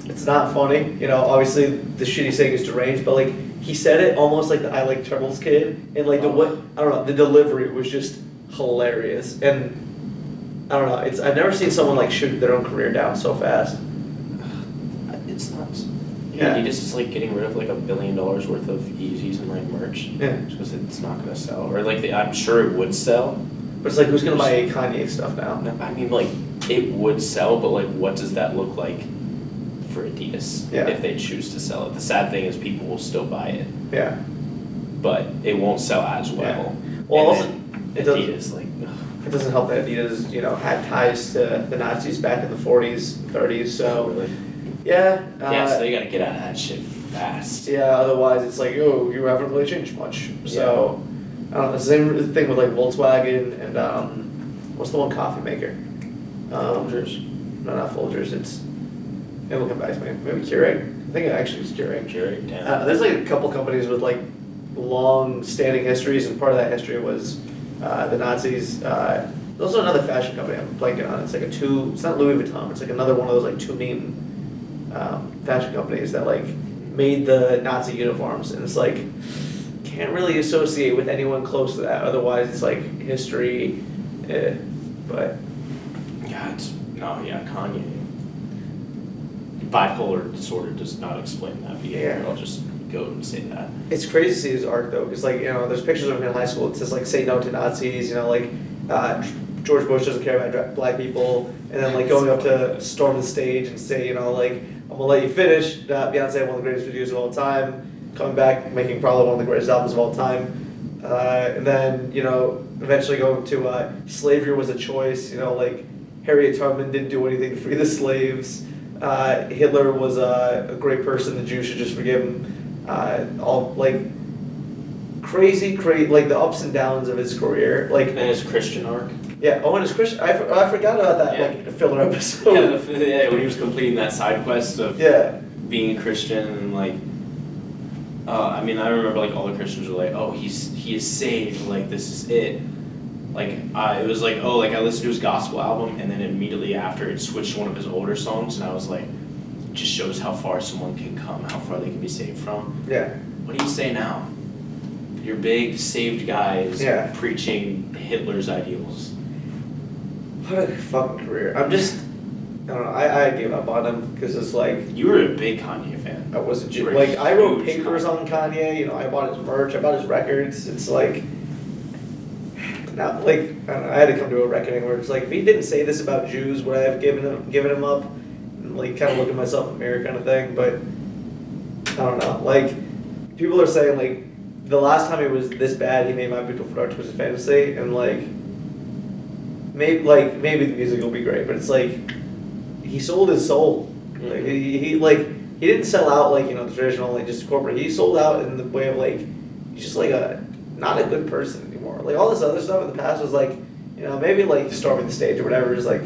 it's not funny, obviously the shit he's saying is deranged, but like he said it almost like the I Like Turtles kid, and like the delivery was just hilarious, and I don't know, I've never seen someone like shoot their own career down so fast. It's nuts. Yeah. He just is like getting rid of like $1 billion worth of Yeezys and like merch. Yeah. Just because it's not gonna sell, or like I'm sure it would sell. But it's like, who's gonna buy Kanye stuff now? No, I mean, like it would sell, but like what does that look like for Adidas if they choose to sell it? The sad thing is people will still buy it. Yeah. But it won't sell as well. Yeah. Well, also Adidas, like it doesn't help that Adidas, had ties to the Nazis back in the 40s, 30s. So really. Yeah. So they gotta get out of that shit fast. Yeah. Otherwise, it's like, oh, you haven't really changed much. So I don't know. The same thing with like Volkswagen and what's the one coffee maker? Folgers. No, not Folgers. It'll come back to me. Maybe Keurig. I think it actually was Keurig. Keurig, damn. There's like a couple companies with like long-standing histories, and part of that history was the Nazis. There's also another fashion company I'm blanking on. It's like it's not Louis Vuitton. It's like another one of those like two meme fashion companies that like made the Nazi uniforms, and it's like can't really associate with anyone close to that. Otherwise, it's like history. But Kanye. Bipolar disorder does not explain that behavior. Yeah. I'll just go and say that. It's crazy to see his art though, because like there's pictures of him in high school. It says like "Say no to Nazis," George Bush doesn't care about black people, and then like going up to storm the stage and say like I'm gonna let you finish. Beyonce, one of the greatest videos of all time, coming back making probably one of the greatest albums of all time, and then eventually going to slavery was a choice. Harriet Tubman didn't do anything to free the slaves. Hitler was a great person. The Jews should just forgive him. All like crazy, like the ups and downs of his career. Like And his Christian arc. yeah. Oh, and his Christian. I forgot about that. Yeah. Like filler episode. Yeah, when he was completing that side quest of Yeah. being a Christian and like. I mean, I remember like all the Christians were like, "Oh, he is saved. Like this is it." Like it was like, oh, like I listened to his gospel album, and then immediately after it switched to one of his older songs, and I was like, it just shows how far someone can come, how far they can be saved from. Yeah. What do you say now? Your big saved guy is preaching Hitler's ideals. What a fucking career. I don't know. I gave up on him because it's like. You were a big Kanye fan. I wasn't. You were Like I wrote huge papers Kanye. on Kanye. You know, I bought his merch. I bought his records. It's like. Now, like I don't know, I had to come to a reckoning where it's like if he didn't say this about Jews, would I have given him up? And like kind of look at myself in the mirror kind of thing. But I don't know. Like people are saying like the last time he was this bad, he made My Beautiful Dark Twisted Fantasy, and like maybe the music will be great, but it's like he sold his soul. Like he didn't sell out like the traditional like just corporate. He sold out in the way of like he's just like not a good person anymore. Like all this other stuff in the past was like, maybe like storming the stage or whatever is like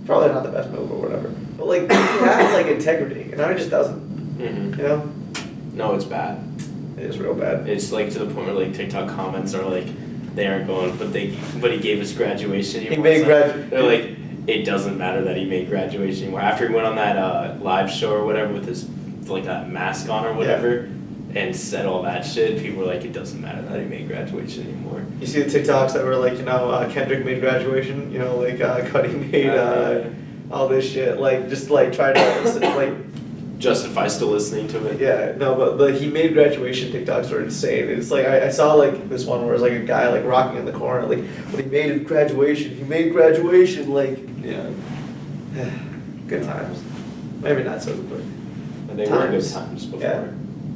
probably not the best move or whatever. But like he had like integrity, and now he just doesn't. Mm-hmm. No, it's bad. It is real bad. It's like to the point where like TikTok comments are like, they aren't going, but he gave us graduation. He made graduation. They're like, it doesn't matter that he made graduation anymore. After he went on that live show or whatever with his like that mask on or whatever. Yeah. And said all that shit, people were like, it doesn't matter that he made graduation anymore. You see the TikToks that were like, Kendrick made graduation, like Cudi made all this shit, like just like try to like justify still listening to it. Yeah, no, but he made graduation TikToks were insane. It's like I saw like this one where it's like a guy like rocking in the corner, like when he made graduation, like yeah, good times. Maybe not so good. But they were good times before. Yeah.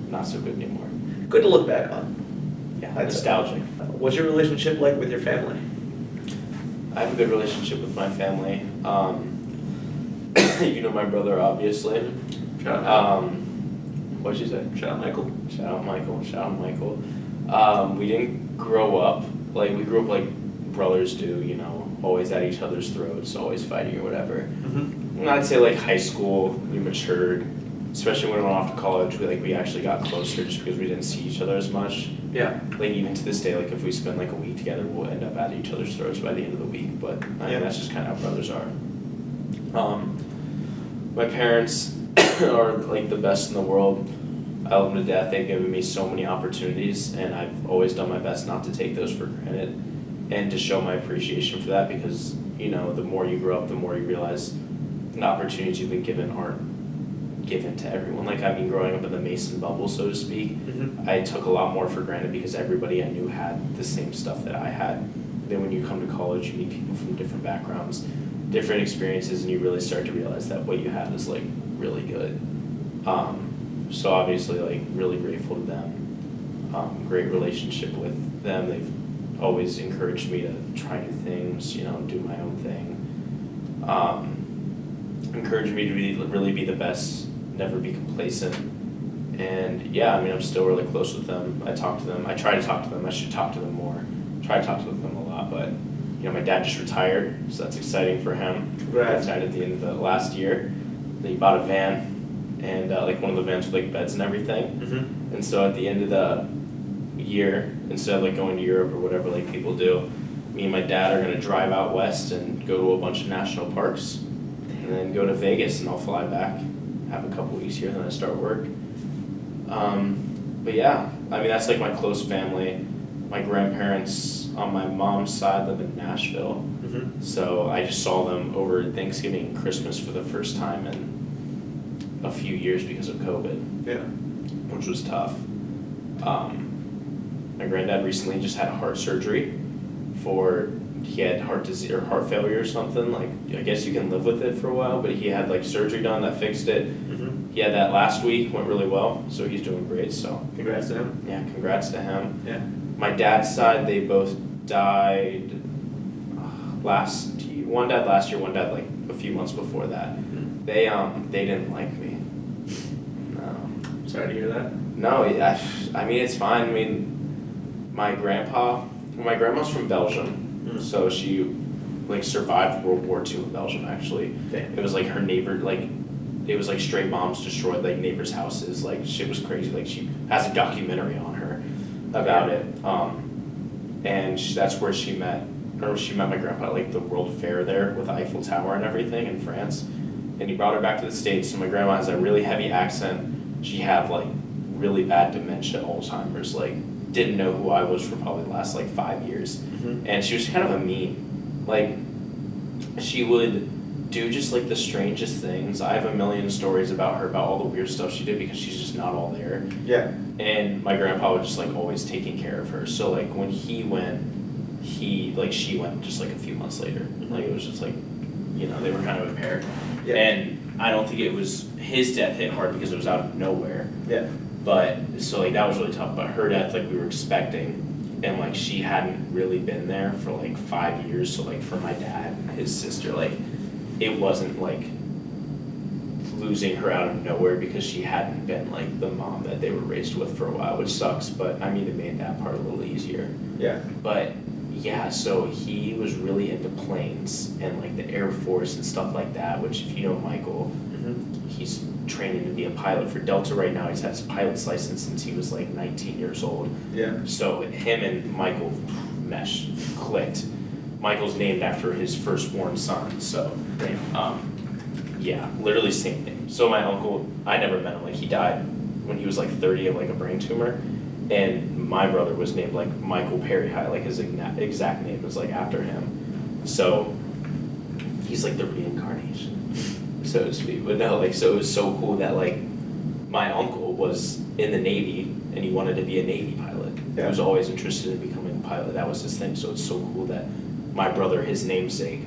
Not so good anymore. Good to look back on. Yeah, nostalgic. What's your relationship like with your family? I have a good relationship with my family. You know my brother, obviously. Shout out. What'd you say? Shout out Michael. Shout out Michael. We didn't grow up like we grew up like brothers do. Always at each other's throats, always fighting or whatever. Mm-hmm. And I'd say like high school, we matured. Especially when we went off to college, we actually got closer just because we didn't see each other as much. Yeah. Like even to this day, like if we spend like a week together, we'll end up at each other's throats by the end of the week. But I mean, that's just kind of how brothers are. My parents are like the best in the world. I love them to death. They've given me so many opportunities, and I've always done my best not to take those for granted, and to show my appreciation for that because the more you grow up, the more you realize the opportunities you've been given aren't given to everyone. Like, I mean, growing up in the Mason bubble, so to speak, I took a lot more for granted because everybody I knew had the same stuff that I had. Then when you come to college, you meet people from different backgrounds, different experiences, and you really start to realize that what you have is, like, really good. So obviously, like, really grateful to them. Great relationship with them. They've always encouraged me to try new things, do my own thing. Encouraged me to really be the best, never be complacent. And yeah, I mean, I'm still really close with them. I talk to them. I try to talk to them. I should talk to them more. Try to talk to them a lot, but my dad just retired, so that's exciting for him. Congrats. He retired at the end of the last year. Then he bought a van, and like one of the vans with like beds and everything. Mm-hmm. And so at the end of the year, instead of like going to Europe or whatever like people do, me and my dad are gonna drive out west and go to a bunch of national parks, and then go to Vegas, and I'll fly back, have a couple weeks here, then I start work. But yeah, I mean, that's like my close family. My grandparents on my mom's side live in Nashville. Mm-hmm. So I just saw them over Thanksgiving and Christmas for the first time in a few years because of COVID. Yeah. Which was tough. My granddad recently just had heart surgery he had heart disease or heart failure or something. Like, I guess you can live with it for a while, but he had like surgery done that fixed it. Mm-hmm. He had that last week, went really well, so he's doing great. So Congrats to him. yeah, congrats to him. Yeah. My dad's side, they both died last year. One died last year, one died like a few months before that. They didn't like me. No. Sorry to hear that. No, I mean it's fine. I mean, my grandma's from Belgium, so she like survived World War II in Belgium. Actually, Damn. it was like her neighbor, like it was like stray bombs destroyed like neighbors' houses. Like shit was crazy. Like she has a documentary on her about it. And that's where she met my grandpa at like the World Fair there with the Eiffel Tower and everything in France. And he brought her back to the States. So my grandma has a really heavy accent. She had like really bad dementia, Alzheimer's, like didn't know who I was for probably the last like 5 years. And she was kind of a meme. Like she would do just like the strangest things. I have a million stories about her, about all the weird stuff she did because she's just not all there. Yeah. And my grandpa was just like always taking care of her. So like when she went just like a few months later. Like it was just like, you know, they were kind of a pair. Yeah. And I don't think it was his death hit hard because it was out of nowhere. Yeah. But so like that was really tough. But her death, like we were expecting, and like she hadn't really been there for like 5 years. So like for my dad and his sister, like it wasn't like losing her out of nowhere because she hadn't been like the mom that they were raised with for a while, which sucks. But I mean, it made that part a little easier. Yeah. But yeah, so he was really into planes and like the Air Force and stuff like that. Which if you know Michael, he's training to be a pilot for Delta right now. He's had his pilot's license since he was like 19 years old. Yeah. So him and Michael clicked. Michael's named after his firstborn son. So yeah, literally same name. So my uncle, I never met him. Like he died when he was like 30 of like a brain tumor, and my brother was named like Michael Perry High, like his exact name was like after him. So he's like the reincarnation, so to speak. But no, like so it was so cool that like my uncle was in the Navy and he wanted to be a Navy pilot. Yeah. He was always interested in becoming a pilot. That was his thing. So it's so cool that my brother, his namesake,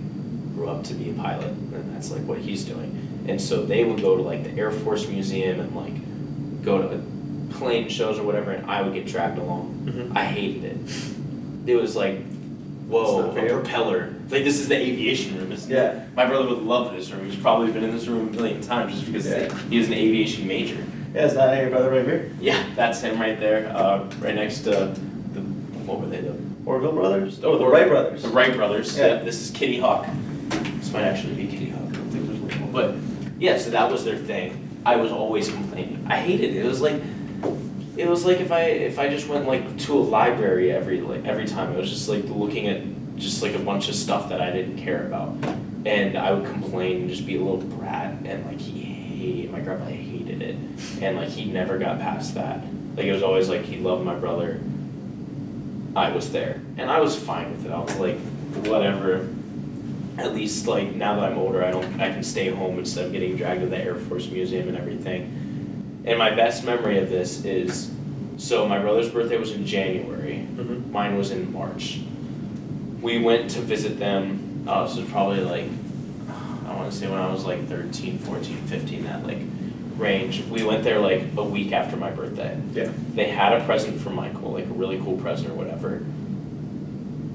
grew up to be a pilot, and that's like what he's doing. And so they would go to like the Air Force Museum and like go to plane shows or whatever, and I would get dragged along. I hated it. It was like, whoa, a propeller. Like this is the aviation room, isn't it? My brother would love this room. He's probably been in this room a million times just because he is an aviation major. Yeah, is that your brother right here? Yeah, that's him right there, right next to what were they, the Orville brothers? Oh, the Wright brothers. The Wright brothers. Yeah. This is Kitty Hawk. This might actually be Kitty Hawk. I don't think there's one. But yeah, so that was their thing. I was always complaining. I hated it. It was like if I just went like to a library every time. It was just like looking at just like a bunch of stuff that I didn't care about, and I would complain and just be a little brat. And like my grandpa hated it, and like he never got past that. Like it was always like he loved my brother. I was there, and I was fine with it. I was like, whatever. At least like now that I'm older, I can stay home instead of getting dragged to the Air Force Museum and everything. And my best memory of this is, so my brother's birthday was in January. Mine was in March. We went to visit them. This was probably like, I want to say when I was like 13, 14, 15, that like range. We went there like a week after my birthday. Yeah. They had a present for Michael, like a really cool present or whatever.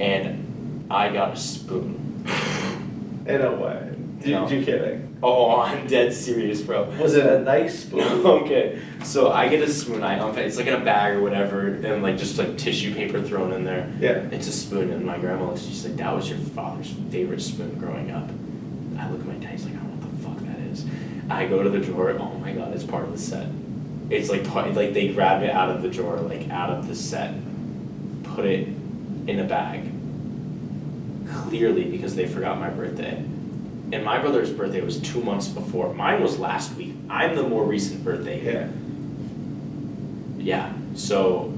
And I got a spoon. In a way. No. You kidding? Oh, I'm dead serious, bro. Was it a nice spoon? Okay, so I get a spoon. It's like in a bag or whatever, and like just like tissue paper thrown in there. Yeah. It's a spoon, and my grandma looks. She's like, "That was your father's favorite spoon growing up." I look at my dad. He's like, "I don't know what the fuck that is." I go to the drawer. Oh my god, it's part of the set. It's like they grabbed it out of the drawer, like out of the set, put it in a bag. Clearly because they forgot my birthday. And my brother's birthday was 2 months before. Mine was last week. I'm the more recent birthday here. Yeah. So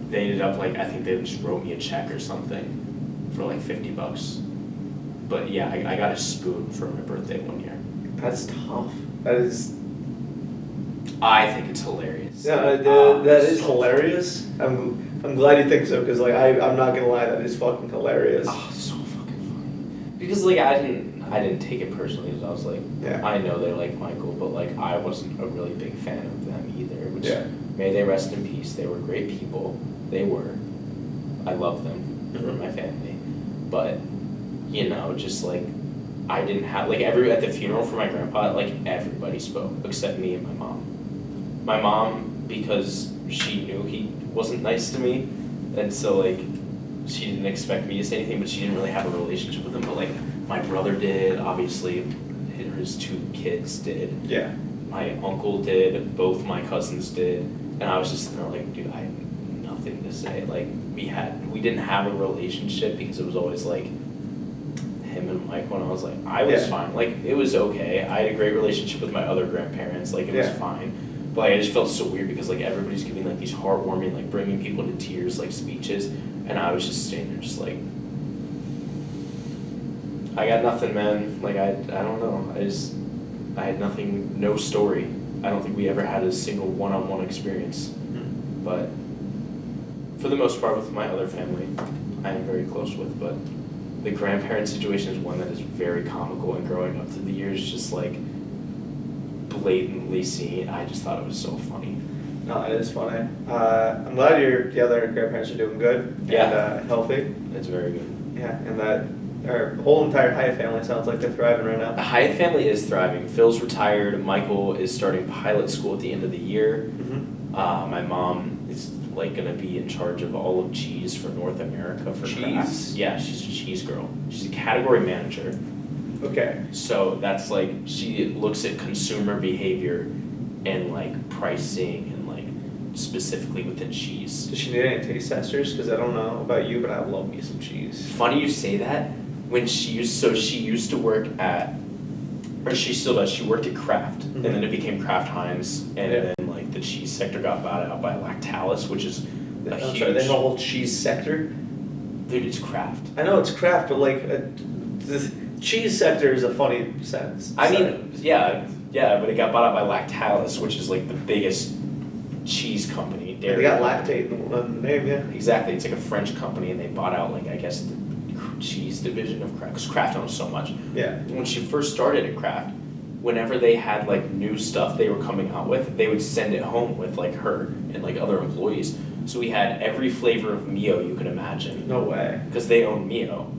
they ended up like, I think they just wrote me a check or something for like $50. But yeah, I got a spoon for my birthday one year. That's tough. That is. I think it's hilarious. Yeah, that is hilarious. I'm glad you think so, because like I'm not gonna lie, that is fucking hilarious. Oh, so fucking funny. Because like I didn't take it personally, because I was like, I know they like Michael, but like I wasn't a really big fan of them either. Which may they rest in peace. They were great people. They were. I love them. They were my family. But you know, just like I didn't have like at the funeral for my grandpa, like everybody spoke except me and my mom. My mom, because she knew he wasn't nice to me, and so like she didn't expect me to say anything, but she didn't really have a relationship with him. But like my brother did, obviously, his 2 kids did. Yeah. My uncle did, both my cousins did, and I was just sitting there like, dude, I have nothing to say. Like we didn't have a relationship because it was always like him and Mike when I was like, I was fine. Like it was okay. I had a great relationship with my other grandparents. Like it was fine. But like, I just felt so weird because like everybody's giving like these heartwarming, like bringing people to tears, like speeches, and I was just standing there just like, I got nothing, man. Like I don't know. I had nothing, no story. I don't think we ever had a single one-on-one experience. Mm-hmm. But for the most part with my other family, I am very close with, but the grandparent situation is one that is very comical, and growing up through the years, just like blatantly seeing it, I just thought it was so funny. No, it is funny. I'm glad the other grandparents are doing good and healthy. It's very good. Yeah, and that our whole entire Hyatt family sounds like they're thriving right now. The Hyatt family is thriving. Phil's retired. Michael is starting pilot school at the end of the year. Mm-hmm. My mom is like gonna be in charge of all of cheese for North America for Cheese? crafts. Yeah, she's a cheese girl. She's a category manager. Okay. So that's like she looks at consumer behavior and like pricing and like specifically within cheese. Does she need any taste testers? Because I don't know about you, but I love me some cheese. Funny you say that. When she used to work at, or she still does. She worked at Kraft, Mm-hmm. and then it became Kraft Heinz, and then like the cheese sector got bought out by Lactalis, which is a huge. Sorry, they have a whole cheese sector. Dude, it's Kraft. I know it's Kraft, but like the cheese sector is a funny sentence. I mean, yeah, but it got bought out by Lactalis, which is like the biggest cheese company. They got lactate in the name, yeah. Exactly, it's like a French company, and they bought out like I guess the cheese division of Kraft, because Kraft owns so much. Yeah. When she first started at Kraft, whenever they had like new stuff they were coming out with, they would send it home with like her and like other employees. So we had every flavor of Mio you can imagine. No way. Because they own Mio.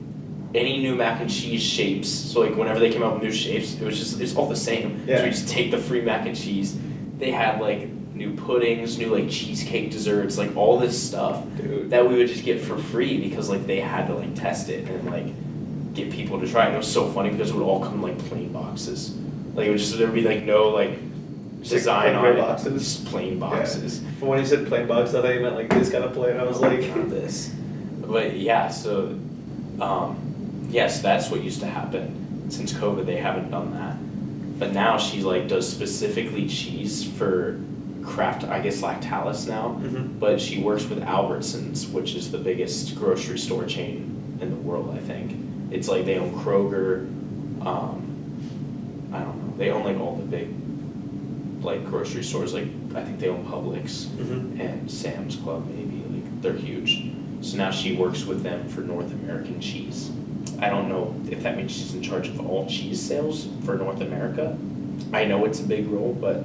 Any new mac and cheese shapes, so like whenever they came out with new shapes, it's all the same. Yeah. So we just take the free mac and cheese. They had like new puddings, new like cheesecake desserts, like all this stuff. Dude. That we would just get for free because like they had to like test it and like get people to try it. And it was so funny because it would all come in like plain boxes. Like it would just, there would be like no like design on it. Boxes. Just plain boxes. Yeah. But when you said plain box, I thought you meant like this kind of plain. I was like, not this. But yeah, so yes, that's what used to happen. Since COVID, they haven't done that. But now she like does specifically cheese for Kraft, I guess Lactalis now. Mm-hmm. But she works with Albertsons, which is the biggest grocery store chain in the world, I think. It's like they own Kroger. I don't know. They own like all the big like grocery stores. Like I think they own Publix Mm-hmm. and Sam's Club maybe. Like they're huge. So now she works with them for North American cheese. I don't know if that means she's in charge of all cheese sales for North America. I know it's a big role, but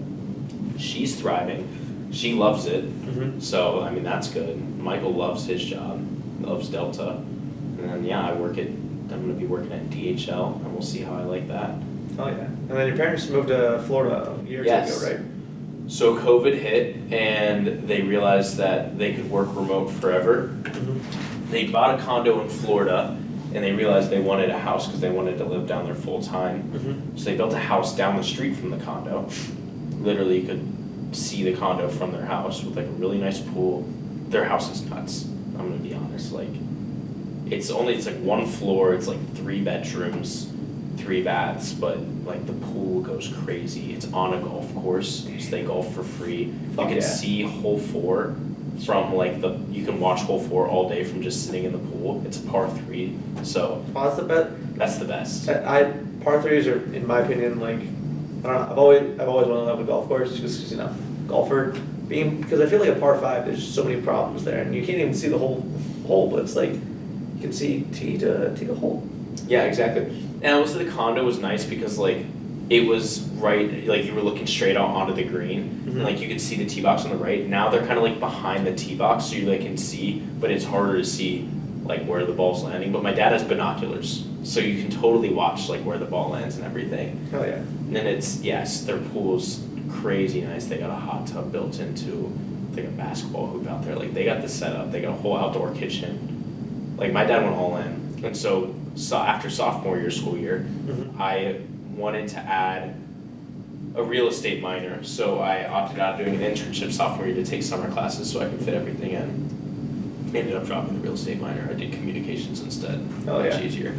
she's thriving. She loves it. Mm-hmm. So, I mean, that's good. Michael loves his job, loves Delta. And then, yeah, I'm going to be working at DHL, and we'll see how I like that. Oh, yeah. And then your parents moved to Florida a year or two Yes. ago, right? So COVID hit, and they realized that they could work remote forever. Mm-hmm. They bought a condo in Florida, and they realized they wanted a house because they wanted to live down there full time. Mm-hmm. So they built a house down the street from the condo. Literally, you could see the condo from their house with like a really nice pool. Their house is nuts. I'm gonna be honest. Like, it's like 1 floor. It's like 3 bedrooms, 3 baths, but like the pool goes crazy. It's on a golf course, so they golf for free. Fuck You can yeah. see hole 4 from like you can watch hole 4 all day from just sitting in the pool. It's a par 3, so Oh, that's the best. that's the best. Par threes are, in my opinion, like, I don't know. I've always wanted to have a golf course just because, you know, golfer because I feel like a par 5, there's so many problems there, and you can't even see the whole hole, but it's like you can see tee to hole. Yeah, exactly. And also the condo was nice because like it was right, like you were looking straight out onto the green, Mhm. and like you could see the tee box on the right. Now they're kind of like behind the tee box, so you like can see, but it's harder to see like where the ball's landing. But my dad has binoculars, so you can totally watch like where the ball lands and everything. Oh yeah. And then their pool's crazy nice. They got a hot tub built into like a basketball hoop out there. Like they got the setup. They got a whole outdoor kitchen. Like my dad went all in. And so after sophomore year school year, I wanted to add a real estate minor. So I opted out of doing an internship sophomore year to take summer classes so I could fit everything in. Ended up dropping the real estate minor. I did communications instead. Much easier.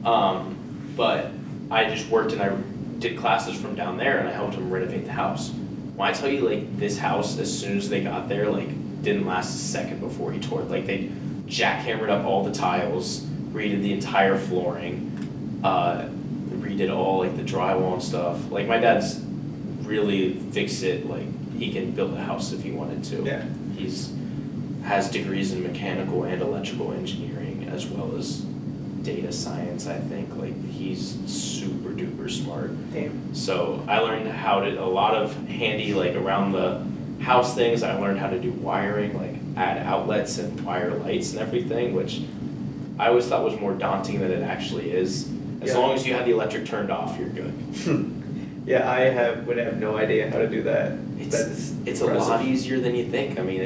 But I just worked and I did classes from down there and I helped him renovate the house. When I tell you like this house, as soon as they got there, like didn't last a second before he tore it. Like they jackhammered up all the tiles, redid the entire flooring, redid all like the drywall and stuff. Like my dad's really fixed it. Like he can build a house if he wanted to. Yeah. Has degrees in mechanical and electrical engineering as well as data science, I think. Like he's super duper smart. Damn. So I learned a lot of handy like around the house things. I learned how to do wiring, like add outlets and wire lights and everything, which I always thought was more daunting than it actually is. As long as you have the electric turned off, you're good. Yeah, I would have no idea how to do that. It's a lot easier than you think. I mean,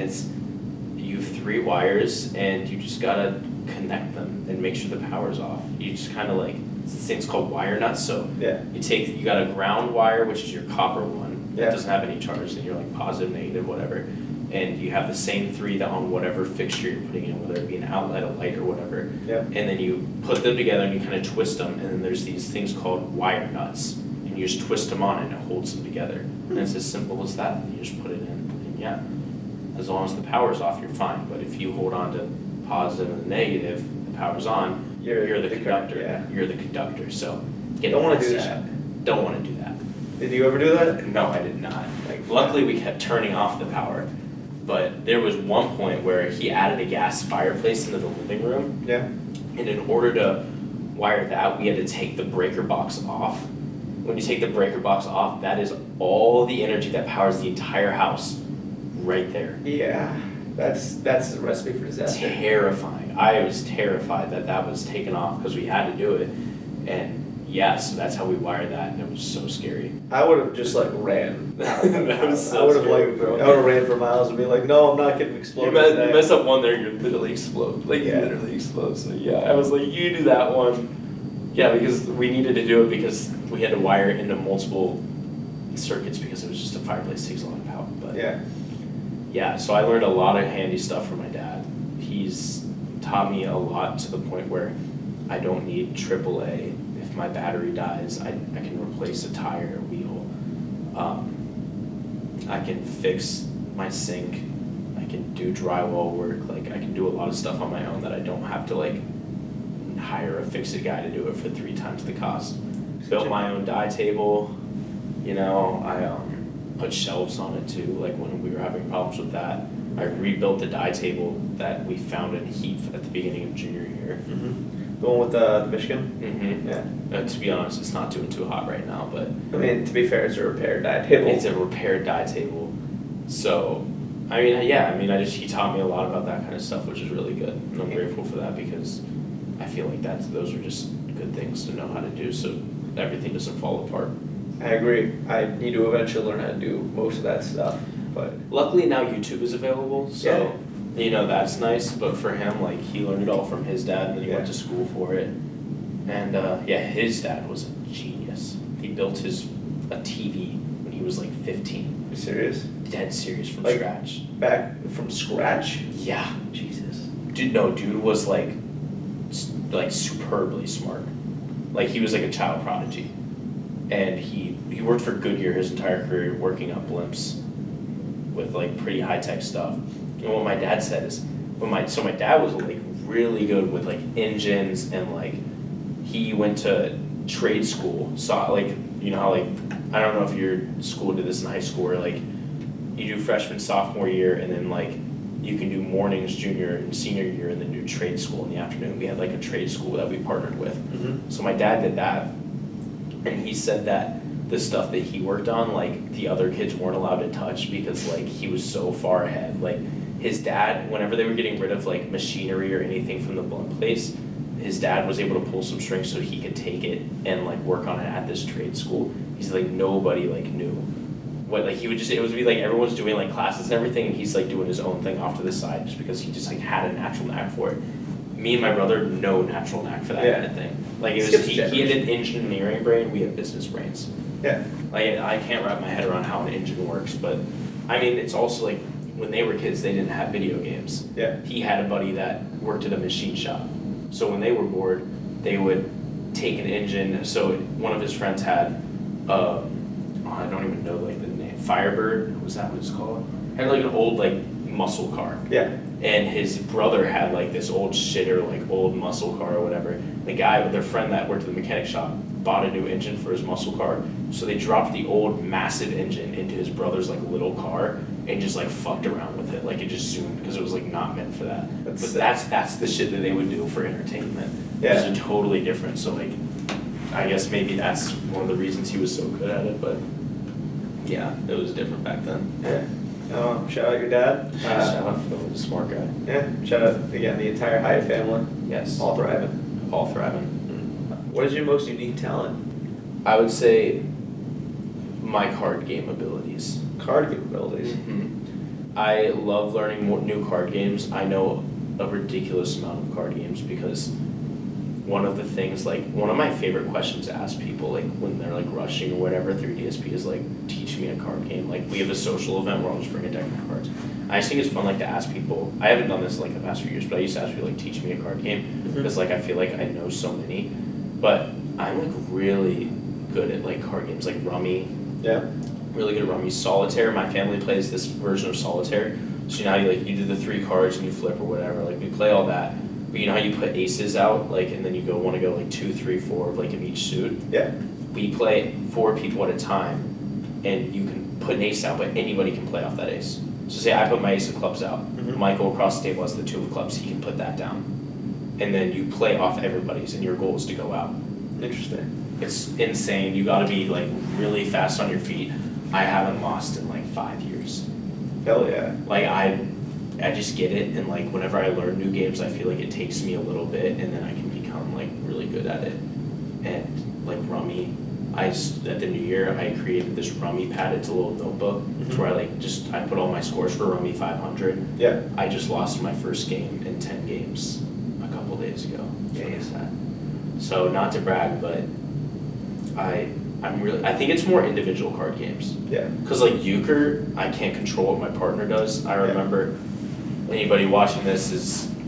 you have 3 wires and you just gotta connect them and make sure the power's off. You just kind of like, this thing's called wire nuts. So you got a ground wire, which is your copper one that doesn't have any charge, and you're like positive, negative, whatever. And you have the same 3 that on whatever fixture you're putting in, whether it be an outlet, a light, or whatever. And then you put them together and you kind of twist them, and then there's these things called wire nuts, and you just twist them on and it holds them together. And it's as simple as that. And you just put it in, and as long as the power's off, you're fine. But if you hold on to positive and negative, the power's on, you're the conductor. You're the conductor. So don't want to do that. Don't want to do that. Did you ever do that? No, I did not. Luckily, we kept turning off the power. But there was one point where he added a gas fireplace into the living room. Yeah. And in order to wire that, we had to take the breaker box off. When you take the breaker box off, that is all the energy that powers the entire house right there. Yeah. That's a recipe for disaster. Terrifying. I was terrified that was taken off because we had to do it. And so that's how we wired that, and it was so scary. I would have just like ran. That was so I would have scary, bro. I would have ran for miles and be like, no, I'm not getting exploded. You mess up one there, you literally explode. Like you literally explode. So I was like, you do that one. Yeah, because we needed to do it because we had to wire it into multiple circuits because it was just a fireplace, takes a lot of power. But so I learned a lot of handy stuff from my dad. He's taught me a lot to the point where I don't need AAA. If my battery dies, I can replace a tire, a wheel. I can fix my sink. I can do drywall work. Like I can do a lot of stuff on my own that I don't have to like hire a fix-it guy to do it for 3 times the cost. Built my own dye table. I put shelves on it too. Like when we were having problems with that, I rebuilt the dye table that we found in Heath at the beginning of junior year. The one with the Michigan? Yeah. To be honest, it's not doing too hot right now, but I mean, to be fair, it's a repaired dye table. It's a repaired dye table. So, he taught me a lot about that kind of stuff, which is really good. And I'm grateful for that because I feel like those are just good things to know how to do so everything doesn't fall apart. I agree. I need to eventually learn how to do most of that stuff. But luckily now YouTube is available, so that's nice. But for him, like he learned it all from his dad, and then he went to school for it. And his dad was a genius. He built a TV when he was like 15. You serious? Dead serious from scratch. Back from scratch? Yeah. Jesus. Dude was like superbly smart. Like he was like a child prodigy. And he worked for Goodyear his entire career, working on blimps with like pretty high tech stuff. And what my dad said is, my dad was like really good with like engines, and like he went to trade school. So like how like I don't know if your school did this in high school, where like you do freshman, sophomore year, and then like you can do mornings junior and senior year, and then do trade school in the afternoon. We had like a trade school that we partnered with. So my dad did that. And he said that the stuff that he worked on, like the other kids weren't allowed to touch because like he was so far ahead. Like his dad, whenever they were getting rid of like machinery or anything from the blimp place, his dad was able to pull some strings so he could take it and like work on it at this trade school. He's like nobody like knew what like he would just it would be like everyone's doing like classes and everything, and he's like doing his own thing off to the side just because he just like had a natural knack for it. Me and my brother, no natural knack for that kind of thing. Like it was he had an engineering brain, we have business brains. Yeah. Like I can't wrap my head around how an engine works, but I mean it's also like when they were kids they didn't have video games. Yeah. He had a buddy that worked at a machine shop. So when they were bored, they would take an engine. So one of his friends had I don't even know like the name. Firebird, was that what it's called? Had like an old like muscle car. Yeah. And his brother had like this old shitter, like old muscle car or whatever. The guy with their friend that worked at the mechanic shop bought a new engine for his muscle car. So they dropped the old massive engine into his brother's like little car and just like fucked around with it. Like it just zoomed because it was like not meant for that. But that's the shit that they would do for entertainment. Yeah. It's totally different. So like I guess maybe that's one of the reasons he was so good at it, but yeah, it was different back then. Yeah. Shout out your dad. Shout out Phil, he's a smart guy. Yeah. Shout out again the entire Hyatt family. Yes. All thriving. All thriving. What is your most unique talent? I would say my card game abilities. Card game abilities. Mm-hmm. I love learning more new card games. I know a ridiculous amount of card games because one of the things, like, one of my favorite questions to ask people, like, when they're, like, rushing or whatever through DSP is, like, teach me a card game. Like, we have a social event where I'll just bring a deck of cards. I just think it's fun, like, to ask people. I haven't done this, like, the past few years, but I used to ask people, like, teach me a card game. Because, like, I feel like I know so many. But I'm, like, really good at, like, card games, like Rummy. Yeah. Really good at Rummy. Solitaire, my family plays this version of Solitaire. So, you know how you, like, you do the 3 cards and you flip or whatever. Like, we play all that. But you know how you put aces out, like, and then you want to go like 2, 3, 4 of like in each suit? Yeah. We play 4 people at a time, and you can put an ace out, but anybody can play off that ace. So say I put my ace of clubs out, Michael across the table has the 2 of clubs, he can put that down. And then you play off everybody's, and your goal is to go out. Interesting. It's insane, you gotta be like really fast on your feet. I haven't lost in like 5 years. Hell yeah. Like I just get it, and like whenever I learn new games, I feel like it takes me a little bit, and then I can become like really good at it. And like Rummy, at the new year I created this Rummy pad. It's a little notebook. It's where I put all my scores for Rummy 500. Yeah. I just lost my first game in 10 games a couple days ago. Yeah. So not to brag, but I think it's more individual card games. Yeah. Because like euchre, I can't control what my partner does. I remember anybody watching this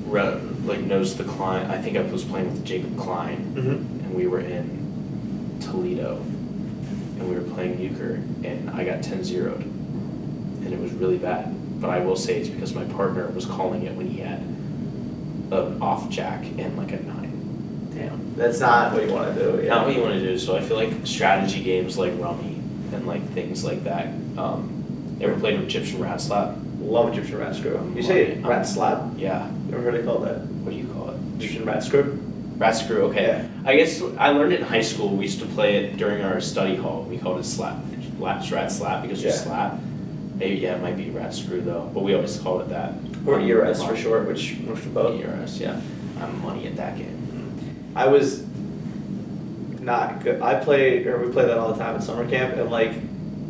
knows the Klein. I think I was playing with Jacob Klein, and we were in Toledo, and we were playing euchre, and I got 10-0'd, and it was really bad. But I will say it's because my partner was calling it when he had an off jack and like a 9. Damn. That's not what you want to do. Yeah. Not what you want to do. So I feel like strategy games like Rummy and like things like that. Ever played Egyptian Rat Slap? Love Egyptian Rat Screw. You say Rat Slap? Yeah. Never heard it called that. What do you call it? Egyptian Rat Screw? Rat Screw, okay. Yeah. I guess I learned it in high school. We used to play it during our study hall. We called it slap. Rat Slap because you slap. Maybe, yeah, it might be Rat Screw though, but we always called it that. Or ERS for short, which most of both. ERS, yeah. I'm money at that game. I was not good. We play that all the time at summer camp, and like,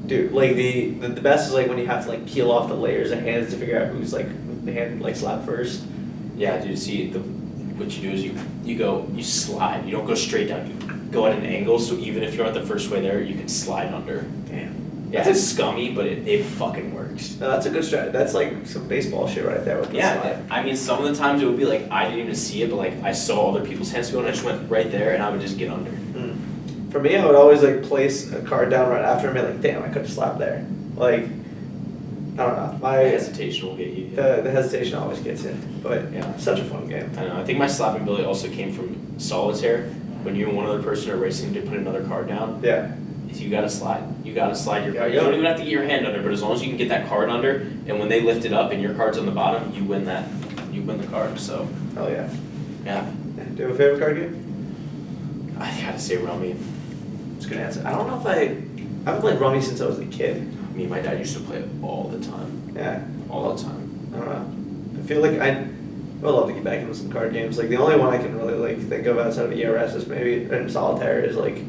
dude, like the best is like when you have to like peel off the layers of hands to figure out who's like the hand like slap first. Yeah, dude. See, what you do is you slide. You don't go straight down. You go at an angle, so even if you're not the first way there, you can slide under. Damn. Yeah, it's scummy, but it fucking works. No, that's a good strategy. That's like some baseball shit right there with the slide. I mean, some of the times it would be like I didn't even see it, but like I saw other people's hands go, and I just went right there, and I would just get under. For me, I would always like place a card down right after and be like, damn, I could have slapped there. Like, I don't know. My hesitation will get you. Yeah. The hesitation always gets in, but yeah, such a fun game. I know. I think my slapping ability also came from Solitaire. When you and one other person are racing to put another card down. Yeah. You gotta slide. You gotta slide your card. You don't even have to get your hand under, but as long as you can get that card under, and when they lift it up and your card's on the bottom, you win that. You win the card. So. Hell yeah. Yeah. Do you have a favorite card game? I gotta say Rummy. It's a good answer. I don't know if I haven't played Rummy since I was a kid. Me and my dad used to play it all the time. Yeah. All the time. I don't know. I feel like I would love to get back into some card games. Like the only one I can really like think of outside of ERS is maybe in solitaire is like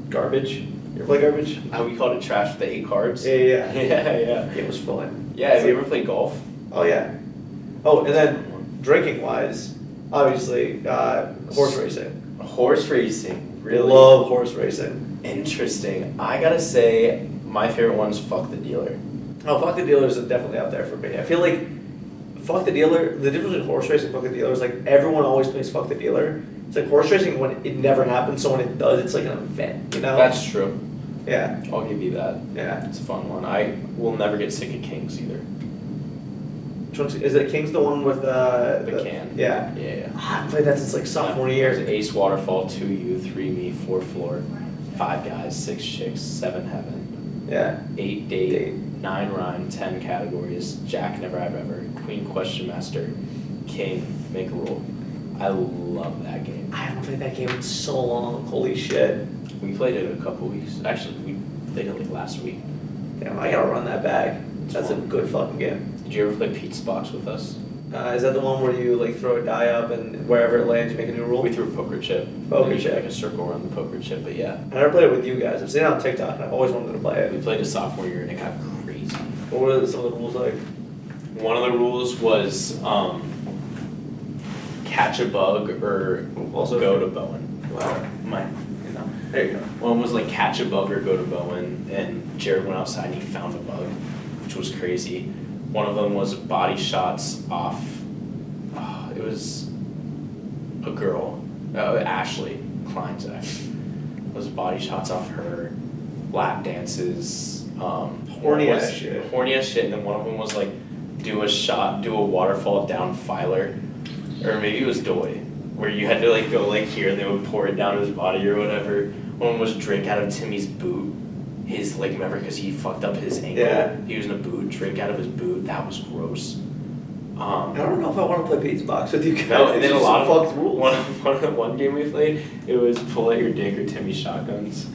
garbage. You ever play garbage? We called it trash with the 8 cards. Yeah, yeah. Yeah. It was fun. Yeah, have you ever played golf? Oh yeah. Oh, and then drinking wise, obviously horse racing. Horse racing, really? Love horse racing. Interesting. I gotta say, my favorite one's Fuck the Dealer. Oh, Fuck the Dealer is definitely up there for me. I feel like Fuck the Dealer, the difference between horse racing and Fuck the Dealer is like everyone always plays Fuck the Dealer. It's like horse racing when it never happens, so when it does, it's like an event, you know? That's true. Yeah. I'll give you that. Yeah. It's a fun one. I will never get sick of Kings either. Which one's, is it King's the one with The can. Yeah. Yeah. I've played that since like sophomore There's year. Ace Waterfall, 2 you, 3 me, 4 floor, 5 guys, 6 chicks, 7 heaven, Yeah. 8 date, 9 rhyme, 10 categories, Jack never have ever, Queen question master, King make a rule. I love that game. I haven't played that game in so long. Holy shit. We played it a couple weeks. Actually, we played it like last week. Damn, I gotta run that back. That's a fun. good fucking game. Did you ever play Pizza Box with us? Is that the one where you like throw a die up and wherever it lands you make a new rule? We threw a poker chip. Poker And you chip. Like a circle around the poker chip, but yeah. I never played it with you guys. I've seen it on TikTok and I've always wanted to play We it. played a sophomore year and it got crazy. What were some of the rules like? One of the rules was catch a bug or Also- go to Bowen. Wow. There you go. One was like catch a bug or go to Bowen, and Jared went outside and he found a bug, which was crazy. One of them was body shots off. It was a girl, Ashley Klein's ex. It was body shots off her, lap dances. Horny one was- ass shit. Horny ass shit, and then one of them was like do a waterfall down Filer, or maybe it was Doy, where you had to like go like here and they would pour it down his body or whatever. One was drink out of Timmy's boot. His like remember because he fucked up his ankle. Yeah. He was in a boot. Drink out of his boot. That was gross. I don't know if I want to play Pizza Box with you guys. No, and then a These lot are of fucked rules. one game we played, it was pull out your dick or Timmy's shotguns,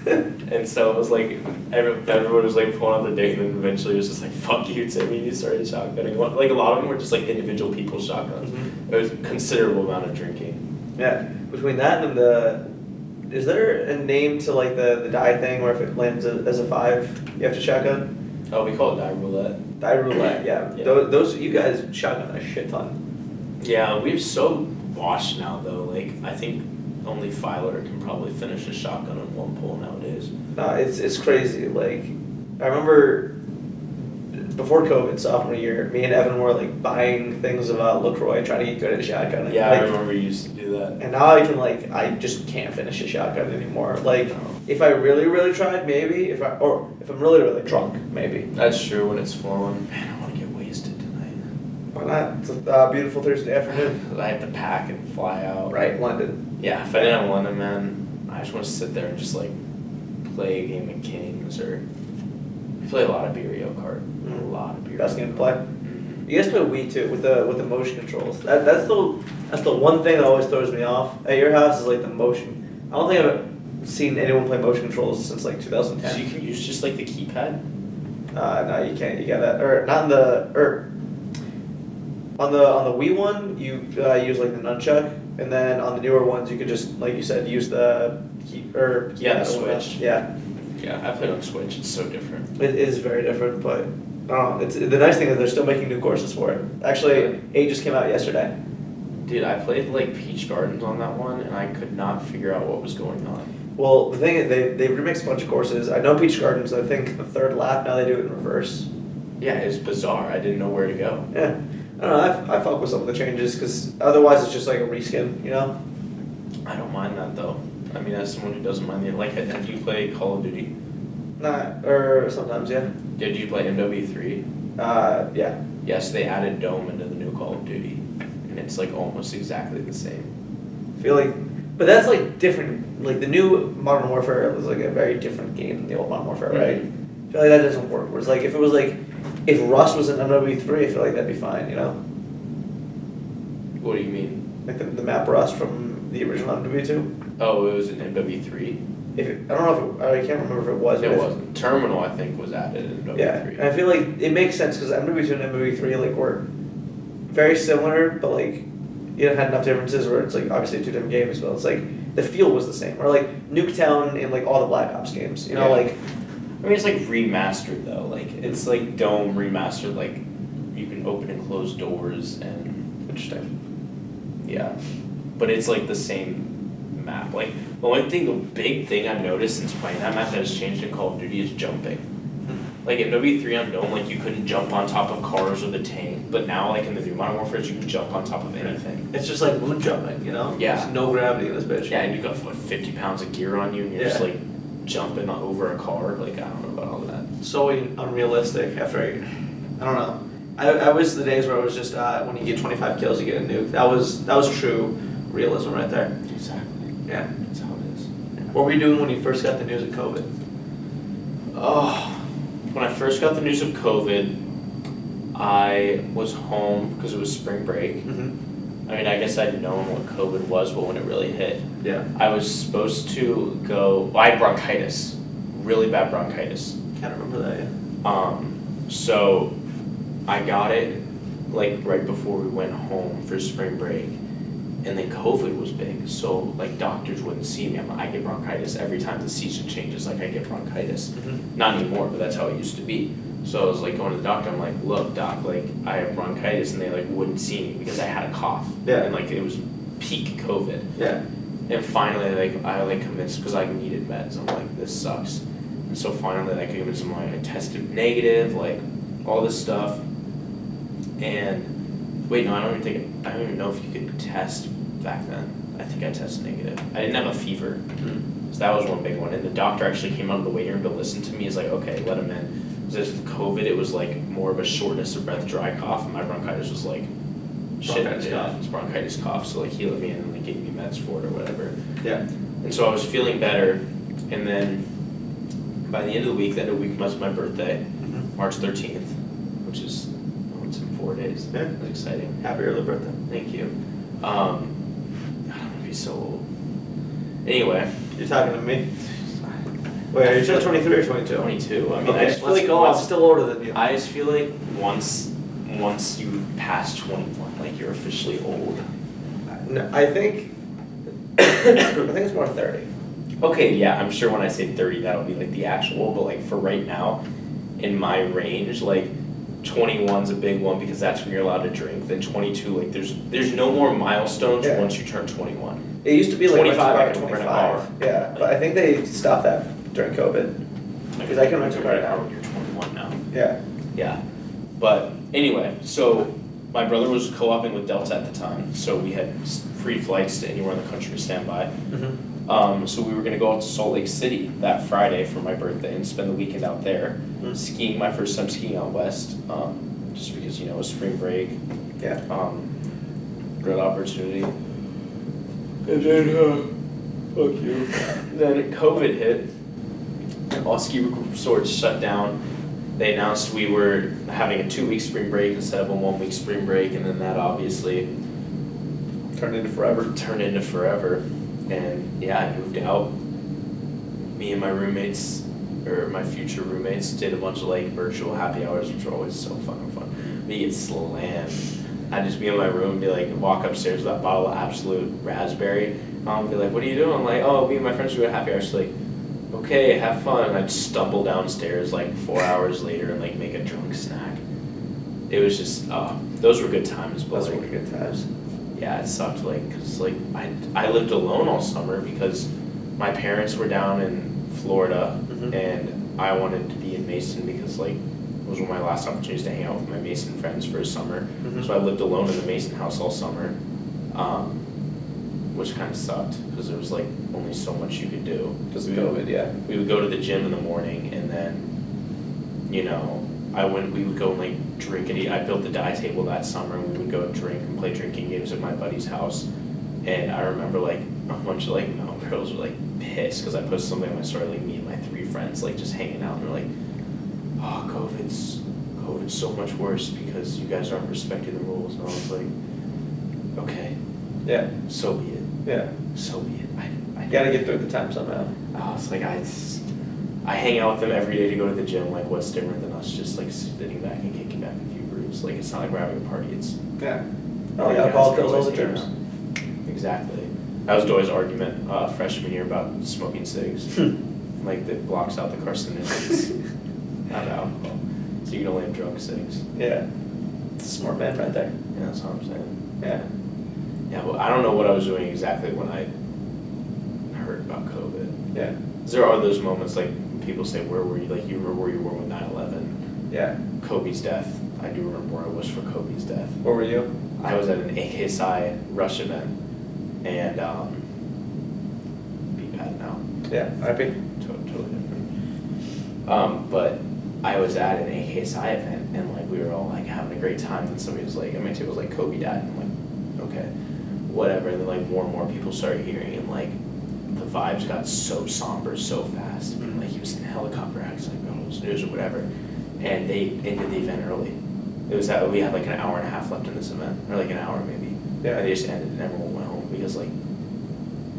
and so it was like everyone was like pulling out the dick, and then eventually it was just like fuck you, Timmy. You started shotgunning. Like a lot of them were just like individual people's shotguns. Mhm. It was a considerable amount of drinking. Yeah, between that and is there a name to like the die thing where if it lands as a 5, you have to shotgun? Oh, we call it die roulette. Die roulette, yeah. Yeah. Those you guys shotgun a shit ton. Yeah, we're so washed now though. Like I think only Filer can probably finish a shotgun in one pull nowadays. It's crazy. Like I remember before COVID, sophomore year, me and Evan were like buying things of LaCroix, trying to get good at shotgunning. Yeah, like, I remember you used to do that. And now I just can't finish a shotgun anymore. Like if I really really tried, maybe if I'm really really drunk, maybe. That's true when it's flowing. Man, I want to get wasted tonight. Why not? It's a beautiful Thursday afternoon. I have to pack and fly out. Right, London. Yeah, if I didn't have London, man, I just want to sit there and just like play a game of Kings or we play a lot of Beerio kart. A lot of Beerio. Best game to play. Mhm. You guys play Wii too with the motion controls. That's the one thing that always throws me off at your house is like the motion. I don't think I've seen anyone play motion controls since like 2010. So you can use just like the keypad? No, you can't. You got that, or not in on the Wii one. You use like the nunchuck, and then on the newer ones, you could just like you said, use the keypad Yeah, the Switch. Yeah, Yeah, I played on Switch. It's so different. it is very different, but it's the nice thing is they're still making new courses for it. Actually, Aight just came out yesterday. Dude, I played like Peach Gardens on that one, and I could not figure out what was going on. Well, the thing is, they remixed a bunch of courses. I know Peach Gardens. I think the third lap now they do it in reverse. Yeah, it's bizarre. I didn't know where to go. Yeah, I don't know. I fuck with some of the changes because otherwise it's just like a reskin, you know. I don't mind that though. I mean, as someone who doesn't mind the like, did you play Call of Duty? Nah, or sometimes yeah. Did you play MW3? Yeah. Yes, they added Dome into the new Call of Duty, and it's like almost exactly the same. I feel like, but that's like different. Like the new Modern Warfare was like a very different game than the old Modern Warfare, right? I feel like that doesn't work. Whereas like if it was like if Rust was in MW3, I feel like that'd be fine, you know. What do you mean? Like the map Rust from the original MW2. Oh, it was in MW3. If it, I don't know if I can't remember if it was. It but if- wasn't. Terminal, I think, was added in MW3. Yeah, and I feel like it makes sense because MW2 and MW3 like were very similar, but like it had enough differences where it's like obviously 2 different games, but it's like the feel was the same. Or like Nuketown in like all the Black Ops games, you know, Yeah. like I mean, it's like remastered though. Like it's like Dome remastered. Like you can open and close doors and interesting. yeah, but it's like the same map. Like the only thing, the big thing I've noticed since playing that map that has changed in Call of Duty is jumping. Like in W3 on Dome, like you couldn't jump on top of cars or the tank, but now like in the new Modern Warfare, you can jump on top of anything. It's just like moon jumping, you know? Yeah. There's no gravity in this bitch. Yeah, and you got what 50 pounds of gear on you, and you're just Yeah. like jumping over a car. Like I don't know about all that. So unrealistic after I don't know. I was the days where it was just when you get 25 kills, you get a nuke. That was true realism right there. Exactly. Yeah. That's how it is. What were you doing when you first got the news of COVID? Oh, when I first got the news of COVID, I was home because it was spring break. Mm-hmm. I mean, I guess I'd known what COVID was, but when it really hit, Yeah. I was supposed to go. Well, I had bronchitis, really bad bronchitis. Can't remember that yet. So I got it like right before we went home for spring break, and then COVID was big. So like doctors wouldn't see me. I get bronchitis every time the season changes. Like I get bronchitis. Mm-hmm. Not anymore, but that's how it used to be. So I was like going to the doctor. I'm like, look, doc, like I have bronchitis, and they like wouldn't see me because I had a cough. Yeah. And like it was peak COVID. Yeah. And finally, like I like convinced because I needed meds. I'm like, this sucks. And so finally, like I convinced them, like I tested negative, like all this stuff. And wait, no, I don't even know if you could test back then. I think I tested negative. I didn't have a fever, so that was one big one. And the doctor actually came out of the waiting room to listen to me. He's like, okay, let him in. Because with COVID, it was like more of a shortness of breath, dry cough, and my bronchitis was like shit. Bronchitis cough. It's bronchitis cough. So like he let me in and like gave me meds for it or whatever. Yeah. And so I was feeling better, and then by the end of the week, that week was my birthday, Mm-hmm. March 13th, which is it's in 4 days. Yeah. It was exciting. Happy early birthday. Thank you. I'm gonna be so old. Anyway, You're talking to me. Wait, are you still 23 or 22? 22. I mean, Okay, I just feel let's like go. I'm still older than you. I just feel like once you pass 21, like you're officially old. No, I think it's more 30. Okay, yeah, I'm sure when I say 30, that'll be like the actual, but like for right now, in my range, like 21's a big one because that's when you're allowed to drink. Then 22, like there's no more milestones Yeah. once you turn 21. It used to be like 25, I rent a can car rent a 25. Yeah, but I think they stopped that during COVID. Because I can rent a car now. when you're 21 now. Yeah. Yeah, but anyway, so my brother was co-oping with Delta at the time, so we had free flights to anywhere in the country to stand by. Mm-hmm. So we were gonna go out to Salt Lake City that Friday for my birthday and spend the weekend out there, Mm. skiing, my first time skiing out west, just because, you know, it was spring break, Yeah. great opportunity. And then, fuck you. Then COVID hit, all ski resorts shut down. They announced we were having a 2-week spring break instead of a 1-week spring break, and then that obviously Turned into forever. turned into forever. And yeah, I moved out. Me and my roommates, or my future roommates, did a bunch of like virtual happy hours, which were always so fucking fun. We get slammed. I'd just be in my room, be like, walk upstairs with that bottle of Absolute Raspberry. Mom would be like, what are you doing? I'm like, oh, me and my friends are doing happy hour. She's like, okay, have fun. And I'd stumble downstairs like 4 hours later and like make a drunk snack. It was just, those were good times. But Those were like, good times. yeah, it sucked, like, cause like I lived alone all summer because my parents were down in Florida, Mhm. and I wanted to be in Mason because like it was one of my last opportunities to hang out with my Mason friends for a summer. Mhm. So I lived alone in the Mason house all summer, which kind of sucked because there was like only so much you could do. Because of COVID, yeah. We would go to the gym in the morning, and then, you know, we would go and like drink and eat. I built the die table that summer, and we would go drink and play drinking games at my buddy's house. And I remember like a bunch of like mountain girls were like pissed because I posted something on my story, like me and my 3 friends like just hanging out, and they're like, oh, COVID's so much worse because you guys aren't respecting the rules. And I was like, okay, Yeah. so be it. Yeah. So be it. I You gotta get through the time somehow. I was like, I hang out with them every day to go to the gym. Like, what's different than us just like sitting back and kicking back a few brews? germs. Like, it's not like we're having a party. It's Yeah. Oh, yeah, alcohol kills all the germs. Exactly. That was Doy's argument freshman year about smoking cigs. Like, that blocks out the carcinogens out of alcohol. So you can only have drunk cigs. Yeah. It's a smart man right there. Yeah, that's what I'm saying. Yeah. Yeah, well, I don't know what I was doing exactly when I heard about COVID. Yeah. There are those moments, like, people say, where were you? Like, you remember where you were with 9/11. Yeah. Kobe's death. I do remember where I was for Kobe's death. Where were you? I was at an AKSI Rush event, and be bad now. Yeah, RIP. Totally different. But I was at an AKSI event, and like we were all like having a great time. And somebody was like, my table was like, Kobe died. And I'm like, okay, whatever. And then like more and more people started hearing, and like the vibes got so somber so fast. And like he was in a helicopter accident, got all this news or whatever, and they ended the event early. It was that we had like an hour and a half left in this event, or like an hour maybe. Yeah. And they just ended, and everyone went home because like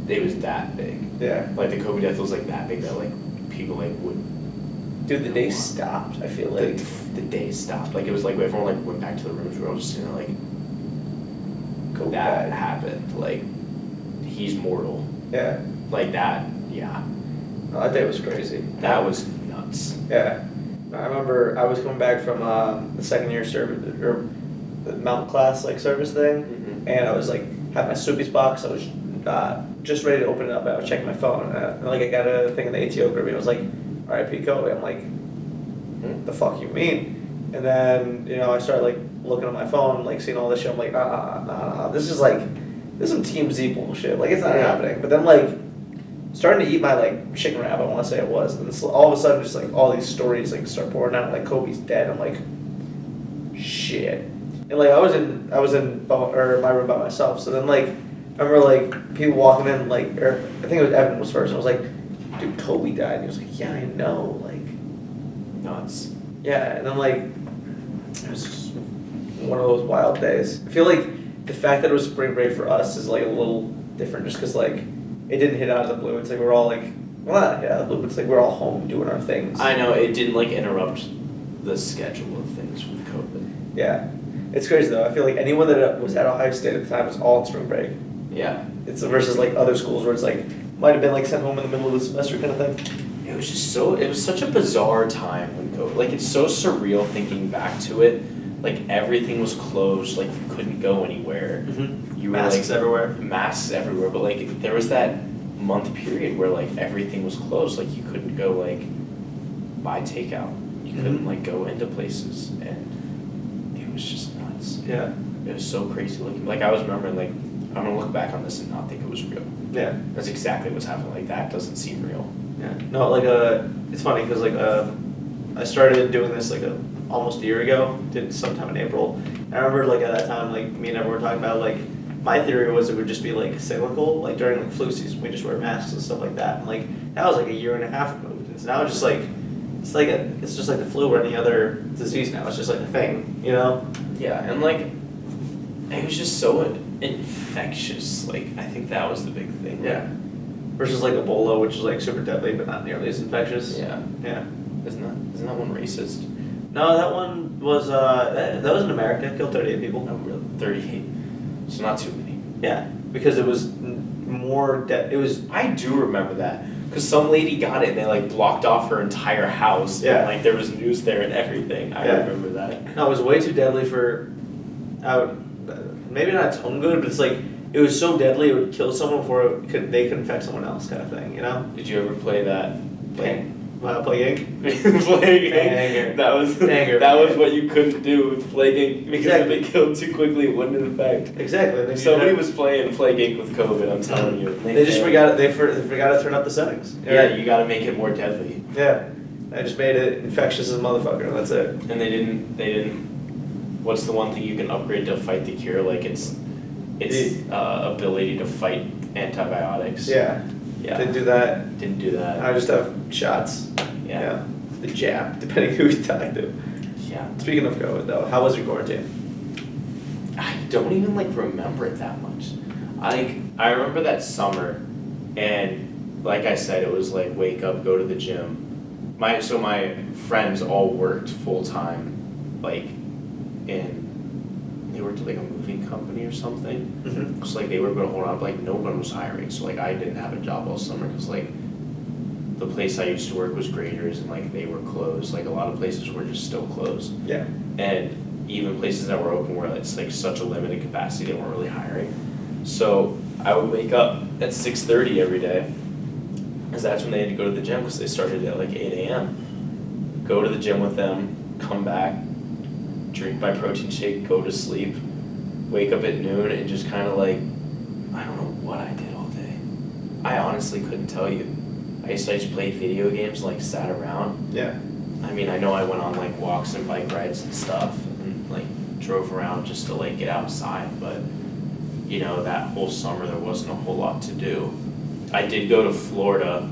it was that big. Yeah. Like the Kobe death was like that big that like people like would. Dude, the day stopped, I feel like. The day stopped. Like it was like everyone like went back to the rooms. We were all just sitting there like, Kobe that died. happened. Like he's mortal. Yeah. Like that. Yeah. No, that day was crazy. That was nuts. Yeah. I remember I was coming back from the second year service, or the mountain class like service thing, and I was like, had my Soupy's box. I was just ready to open it up. I was checking my phone, and like I got a thing in the ATO group, and it was like, R.I.P. Kobe. I'm like, the fuck you mean? And then, you know, I started like looking at my phone, like seeing all this shit. I'm like, nah. This is some Team Z bullshit. Like, it's not happening. But then like, starting to eat my like chicken wrap, I want to say it was, and it's all of a sudden just like all these stories like start pouring out. Like Kobe's dead. I'm like, shit. And like I was in my room by myself. So then like I remember like people walking in, like, or I think it was Evan was first. And I was like, dude, Kobe died. And he was like, yeah, I know. Like, Nuts. yeah. And then like it was just one of those wild days. I feel like the fact that it was spring break for us is like a little different, just because like it didn't hit out of the blue. It's like we're all like, well, not hit out of the blue, but it's like we're all home doing our things. I know it didn't like interrupt the schedule of things with COVID. Yeah. It's crazy though. I feel like anyone that was at Ohio State at the time was all on spring break. Yeah. It's versus like other schools where it's like might have been like sent home in the middle of the semester kind of thing. It was just it was such a bizarre time when COVID, like it's so surreal thinking back to it. Like everything was closed, like you couldn't go anywhere. Mm-hmm. You were Masks like, everywhere. Masks everywhere, but like there was that month period where like everything was closed, like you couldn't go like buy takeout. You couldn't like go into places, and it was just nuts. Yeah. It was so crazy looking. Like I was remembering, like I'm gonna look back on this and not think it was real. Yeah. That's exactly what's happening. Like that doesn't seem real. Yeah. No, like it's funny because like I started doing this like almost a year ago. Did sometime in April. I remember like at that time, like me and everyone were talking about like my theory was it would just be like cyclical, like during like flu season we just wear masks and stuff like that. And like that was like a year and a half ago. It's now just like it's just like the flu or any other disease now. It's just like a thing, you know? Yeah, and like it was just so infectious. Like I think that was the big thing. Yeah. Versus like Ebola, which is like super deadly but not nearly as infectious. Yeah. Yeah. Isn't that one racist? No, that one was that was in America. It killed 38 people. No, really. 38. So not too many. Yeah, because it was more it was. I do remember that. Because some lady got it and they like blocked off her entire house. Yeah. And like there was news there and everything. I remember that. No, it was way too deadly for. Maybe not its own good, but it's like it was so deadly it would kill someone before they could infect someone else, kind of thing. You know? Did you ever play that? Play Ink? Plague Banger. Ink. That was Banger. that was what you couldn't do with Plague Ink because Exactly. if it killed too quickly, it wouldn't infect. Exactly. If somebody was playing Plague Ink with COVID, I'm telling you. They just forgot. They forgot to turn up the settings. Yeah, you got to make it more deadly. Yeah. I just made it infectious as a motherfucker. And that's it. And they didn't. What's the one thing you can upgrade to fight the cure? Like its ability to fight antibiotics. Yeah. Yeah. Didn't do that. Didn't do that. I just have shots. Yeah. The jab, depending who you talk to. Yeah. Speaking of COVID though, how was your quarantine? I don't even like remember it that much. I remember that summer, and like I said, it was like wake up, go to the gym. My friends all worked full time, like and they worked at like a moving company or something. Mm-hmm. So like they were able to hold on, but like no one was hiring. So like I didn't have a job all summer because like the place I used to work was Graders and like they were closed. Like a lot of places were just still closed. Yeah. And even places that were open where it's like such a limited capacity, they weren't really hiring. So I would wake up at 6:30 every day, because that's when they had to go to the gym because they started at like 8 a.m. Go to the gym with them, come back, drink my protein shake, go to sleep, wake up at noon, and just kind of like, I don't know what I did all day. I honestly couldn't tell you. I just played video games and like sat around. Yeah. I mean, I know I went on like walks and bike rides and stuff and like drove around just to like get outside, but you know, that whole summer there wasn't a whole lot to do. I did go to Florida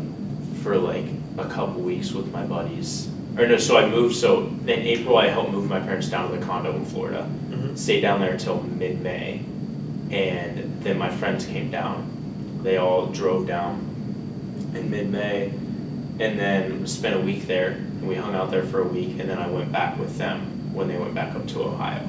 for like a couple weeks with my buddies. Or no, so I moved, so in April I helped move my parents down to the condo in Florida. Mm-hmm. Stayed down there until mid-May, and then my friends came down. They all drove down in mid-May, and then spent a week there, and we hung out there for a week, and then I went back with them when they went back up to Ohio.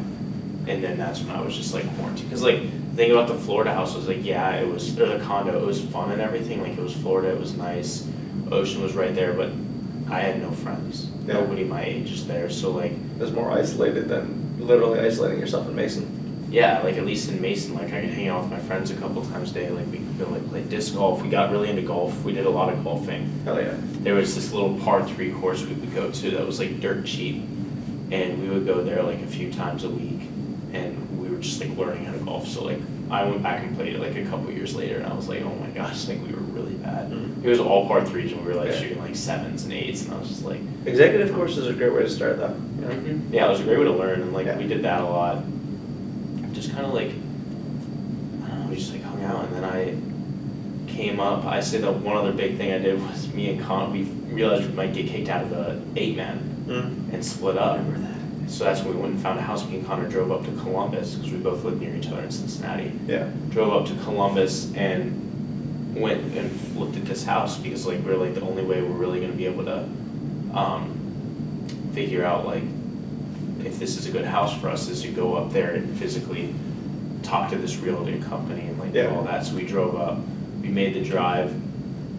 And then that's when I was just like quarantined. Because like, the thing about the Florida house was like, yeah, it was, or the condo, it was fun and everything, like it was Florida, it was nice, ocean was right there, but I had no friends. Yeah. Nobody my age is there, so like, It was more isolated than literally isolating yourself in Mason. yeah, like at least in Mason, like I could hang out with my friends a couple times a day, like we could go like play disc golf, we got really into golf, we did a lot of golfing. Hell yeah. There was this little par 3 course we would go to that was like dirt cheap, and we would go there like a few times a week, and we were just like learning how to golf, so like I went back and played it like a couple years later, and I was like, oh my gosh, like we were really bad. Mm. It was all par 3s, and we were like Yeah. shooting like 7s and 8s, and I was just like, Executive courses are a great way to start though. You know? yeah, it was a great way to learn, and like Yeah. we did that a lot. Just kind of like, I don't know, we just like hung out, and then I came up. I say that one other big thing I did was me and Con, we realized we might get kicked out of the 8-man Mm. and split up. I remember that. So that's when we went and found a house. Me and Connor drove up to Columbus because we both lived near each other in Cincinnati. Yeah. Drove up to Columbus and went and looked at this house because like we're like the only way we're really going to be able to figure out like if this is a good house for us is to go up there and physically talk to this realty company and like do Yeah. all that. So we drove up, we made the drive,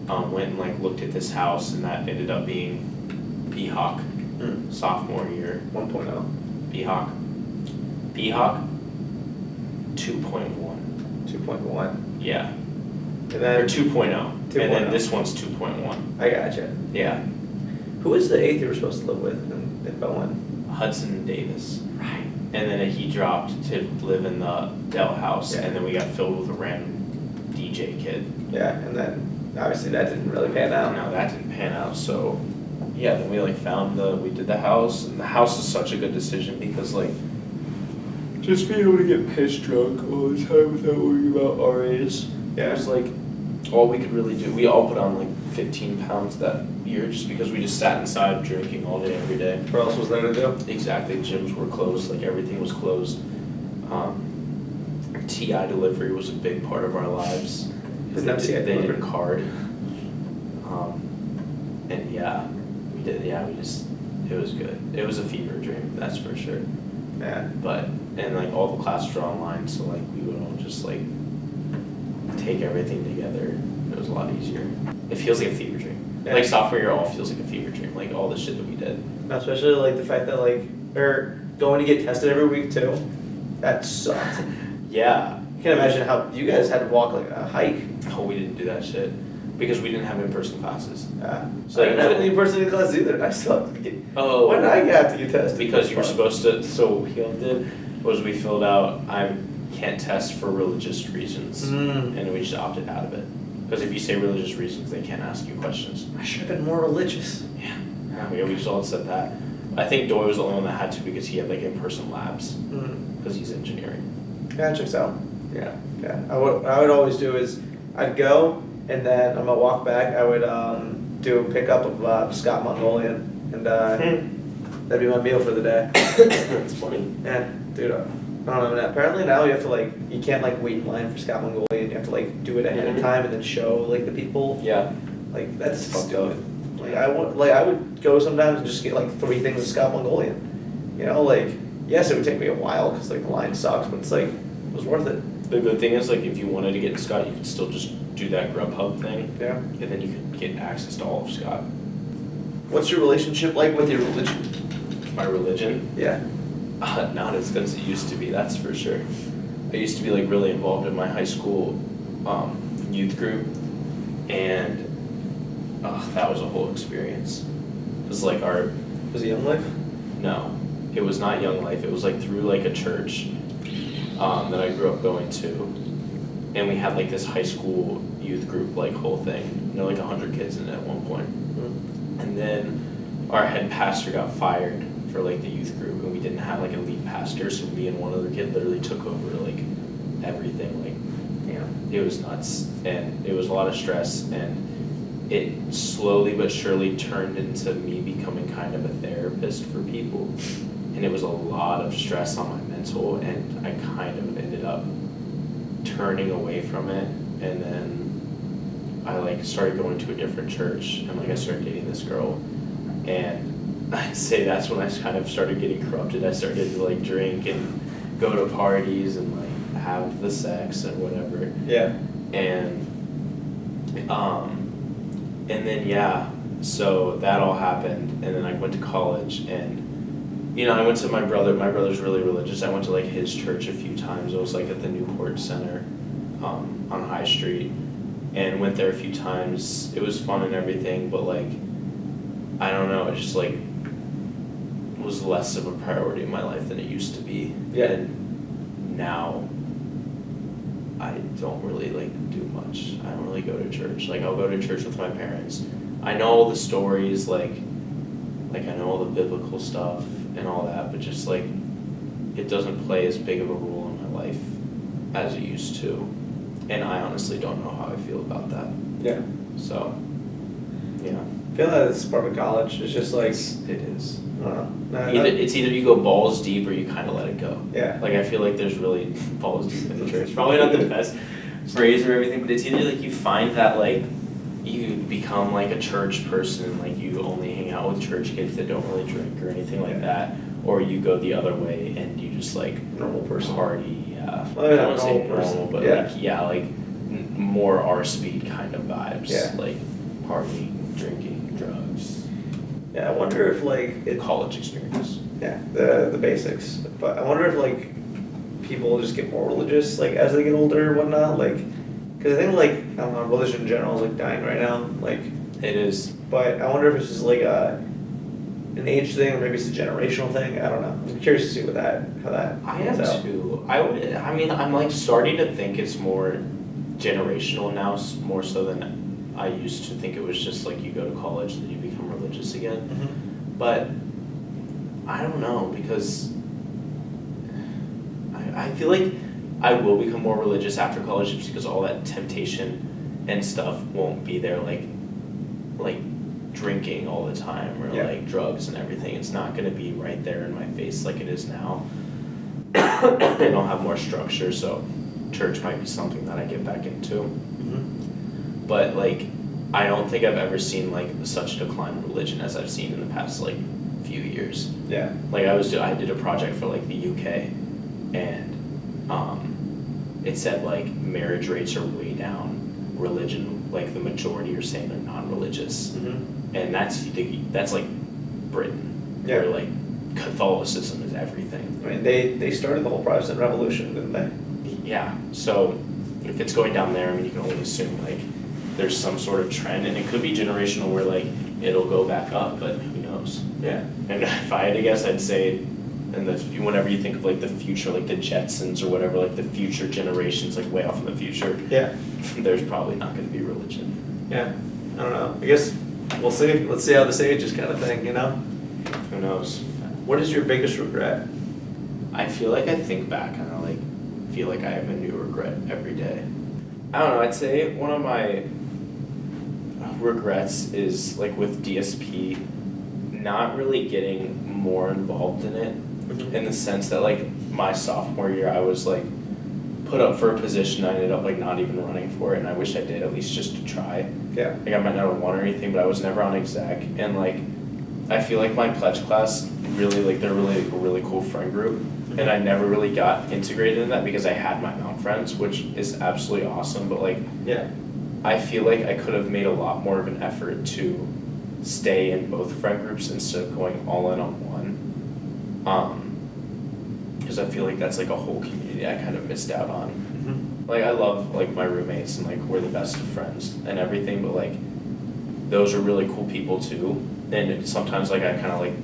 went and like looked at this house, and that ended up being B-Hawk, Mm. sophomore year. 1.0. B-Hawk 2.1. 2.1. Yeah. And Or then 2.0. And 2.0. then this one's 2.1. I gotcha. Yeah. Who was the 8th you were supposed to live with in Bowen? Hudson Davis. Right. And then he dropped to live in the Dell house, Yeah. and then we got filled with a random DJ kid. Yeah, and then obviously that didn't really pan out. No, that didn't pan out, so yeah, then we like we did the house, and the house is such a good decision because like just being able to get piss drunk all the time without worrying about RAs. Yeah. It was like all we could really do. We all put on like 15 pounds that year just because we just sat inside drinking all day, every day. What else was there to do? Exactly, gyms were closed, like everything was closed. TI delivery was a big part of our lives. Isn't that TI They did delivery? card. And yeah, it was good. It was a fever dream, that's for sure. Yeah. But, and like all the classes were online, so like we would all just like take everything together. It was a lot easier. It feels like a fever dream. Yeah. Like sophomore year all feels like a fever dream, like all the shit that we did. Especially like the fact that like, or going to get tested every week too. That sucked. Yeah. I can't imagine how you guys had to walk like a hike. Oh, we didn't do that shit because we didn't have in-person classes. So I didn't have any person in class either. I still have to get. Oh. Why did I have to get tested? Because you were supposed to, so what we all did was we filled out, I can't test for religious reasons, Mm. and we just opted out of it. Because if you say religious reasons, they can't ask you questions. I should have been more religious. Yeah, we just all said that. I think Doy was the only one that had to because he had like in-person labs, Mm. because he's engineering. Yeah, it checks out. Yeah. Yeah. What I would always do is I'd go and then on my walk back I would do a pickup of Scott Mongolian and that'd be my meal for the day. That's funny. Yeah, dude. I don't know. Apparently now you have to like you can't like wait in line for Scott Mongolian. You have to like do it ahead of time and then show like the people. Yeah. Like that's fucked up. Like I would go sometimes and just get like 3 things of Scott Mongolian. You know, like yes, it would take me a while because like the line sucks, but it's like it was worth it. The good thing is, like, if you wanted to get in Scott, you could still just do that Grubhub thing, Yeah. and then you could get access to all of Scott. What's your relationship like with your religion? My religion, Yeah. not as good as it used to be, that's for sure. I used to be like really involved in my high school youth group, and that was a whole experience. It was like Was it Young Life? no, it was not Young Life. It was like through like a church that I grew up going to, and we had like this high school youth group like whole thing. You know, like 100 kids in it at one point. Mm-hmm. And then our head pastor got fired for like the youth group, and we didn't have like a lead pastor, so me and one other kid literally took over like everything. Like, it was nuts, and it was a lot of stress, and it slowly but surely turned into me becoming kind of a therapist for people, and it was a lot of stress on my mental, and I kind of ended up turning away from it, and then I like started going to a different church, and like I started dating this girl, and I'd say that's when I kind of started getting corrupted. I started to like drink and go to parties and like have the sex and whatever. Yeah. And then yeah, so that all happened, and then I went to college, and I went to my brother's really religious. I went to like his church a few times. It was like at the Newport Center on High Street, and went there a few times. It was fun and everything, but like I don't know, it just like was less of a priority in my life than it used to be. Yeah. And now I don't really like do much. I don't really go to church. Like I'll go to church with my parents. I know all the stories, like I know all the biblical stuff and all that, but just like it doesn't play as big of a role in my life as it used to. And I honestly don't know how I feel about that. Yeah. So, yeah. I feel that it's part of college. It's just like It is. I don't know. It's either you go balls deep or you kind of let it go. Yeah. Like I feel like there's really balls deep in the church. Probably not the best phrase or everything, but it's either like you find that like you become like a church person, like you only hang out with church kids that don't really drink or anything like that, or you go the other way and you just like Normal person. party. Yeah. Well, they're I not don't say normal person. normal, but Yeah. like like more our speed kind of vibes. Yeah. Like partying, drinking, drugs. Yeah, I wonder if like College experience. yeah, the basics. But I wonder if like people just get more religious like as they get older or whatnot. Like, because I think like I don't know, religion in general is like dying right now. Like, It is. but I wonder if it's just like an age thing or maybe it's a generational thing. I don't know. I'm curious to see how that I pans am out. too. I mean, I'm like starting to think it's more generational now, more so than I used to think it was just like you go to college and then you become religious again. Mm-hmm. But I don't know, because I feel like I will become more religious after college just because all that temptation and stuff won't be there, like drinking all the time or Yeah. like drugs and everything. It's not going to be right there in my face like it is now. And I'll have more structure, so church might be something that I get back into. Mm-hmm. But like I don't think I've ever seen like such a decline in religion as I've seen in the past like few years. Yeah. Like I did a project for like the UK, and it said like marriage rates are way down. Religion, like the majority are saying they're non-religious, Mm-hmm. and that's like Britain, Yeah. where like Catholicism is everything. I mean, they started the whole Protestant Revolution, didn't they? Yeah. So if it's going down there, I mean, you can only assume like there's some sort of trend, and it could be generational where like it'll go back up, but who knows? Yeah. And if I had to guess, I'd say, whenever you think of like the future, like the Jetsons or whatever, like the future generations, like way off in the future, Yeah. there's probably not going to be religion. Yeah. I don't know. I guess we'll see. Let's see how this ages kind of thing, you know? Who knows? What is your biggest regret? I feel like I think back and I like feel like I have a new regret every day. I don't know. I'd say one of my regrets is like with DSP, not really getting more involved in it. Mm-hmm. In the sense that like my sophomore year I was like put up for a position, I ended up like not even running for it, and I wish I did, at least just to try. Yeah. Like I might not have won or anything, but I was never on exec, and like I feel like my pledge class really, like, they're really like a really cool friend group. And I never really got integrated in that because I had my Mount friends, which is absolutely awesome, but like, Yeah. I feel like I could have made a lot more of an effort to stay in both friend groups instead of going all in on one. Because I feel like that's like a whole community I kind of missed out on. Mm-hmm. Like I love like my roommates and like we're the best of friends and everything, but like those are really cool people too. And sometimes like I kind of like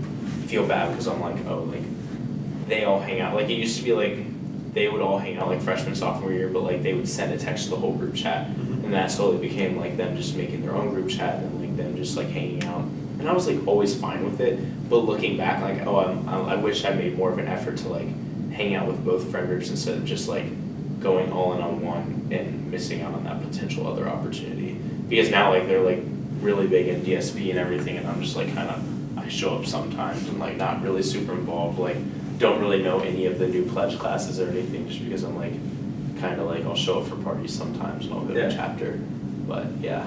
feel bad because I'm like, oh, like they all hang out. Like it used to be like they would all hang out like freshman, sophomore year, but like they would send a text to the whole group chat. Mm-hmm. And that slowly became like them just making their own group chat and like them just like hanging out. And I was like always fine with it, but looking back, like I wish I made more of an effort to like hang out with both friend groups instead of just like going all in on one and missing out on that potential other opportunity. Because now like they're like really big in DSP and everything, and I'm just like kind of I show up sometimes and like not really super involved, like don't really know any of the new pledge classes or anything, just because I'm like kind of like I'll show up for parties sometimes and I'll go to a chapter, but yeah,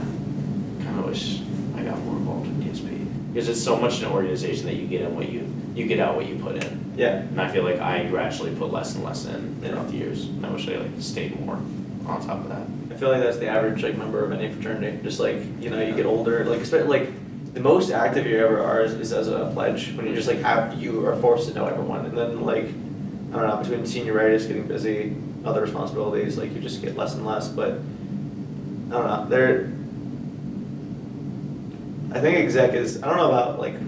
kind of wish I got more involved in DSP because it's so much an organization that you get in what you get out what you put in. Yeah. And I feel like I gradually put less and less in throughout the years, and I wish I like stayed more on top of that. I feel like that's the average like member of any fraternity. Just like, you know, you get older, like especially like the most active you ever are is as a pledge, when you just like you are forced to know everyone, and then like I don't know, between senioritis, getting busy, other responsibilities, like you just get less and less. But I don't know, I think exec is, I don't know about like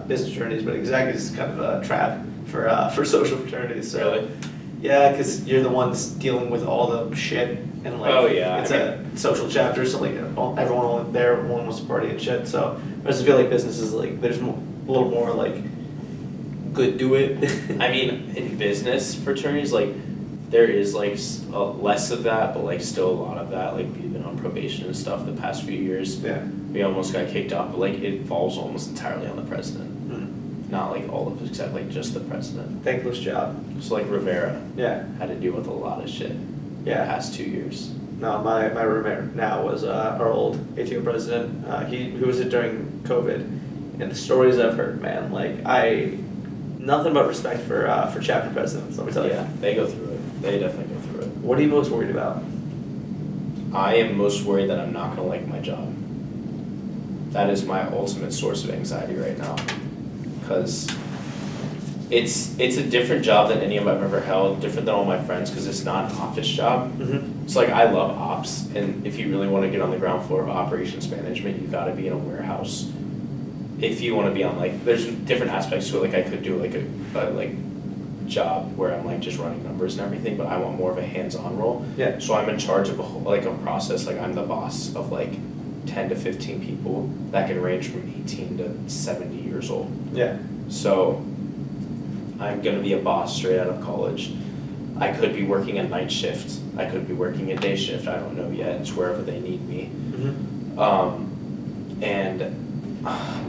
business fraternities, but exec is kind of a trap for social fraternities. So. Really? Yeah, because you're the ones dealing with all the shit, and like it's a social chapter, so like everyone wants to party and shit. So I just feel like business is like there's a little more like good do it. I mean, in business fraternities, like there is like less of that, but like still a lot of that. Like we've been on probation and stuff the past few years. Yeah. We almost got kicked off, but like it falls almost entirely on the president. Not like all of it, except like just the president. Thankless job. So like Rivera had to deal with a lot of shit the past 2 years. No, my roommate now was our old ATO president. He was it during COVID, and the stories I've heard, man, like nothing but respect for chapter presidents. Let me tell you. Yeah, they go through it. They definitely go through it. What are you most worried about? I am most worried that I'm not gonna like my job. That is my ultimate source of anxiety right now. Because it's a different job than any of I've ever held, different than all my friends, because it's not an office job. Mm-hmm. It's like I love ops, and if you really want to get on the ground floor of operations management, you got to be in a warehouse. If you want to be on like, there's different aspects to it. Like I could do like a like job where I'm like just running numbers and everything, but I want more of a hands-on role. Yeah. So I'm in charge of a process. Like I'm the boss of like 10 to 15 people that can range from 18 to 70 years old. Yeah. So I'm gonna be a boss straight out of college. I could be working a night shift. I could be working a day shift. I don't know yet. It's wherever they need me. Mm-hmm. And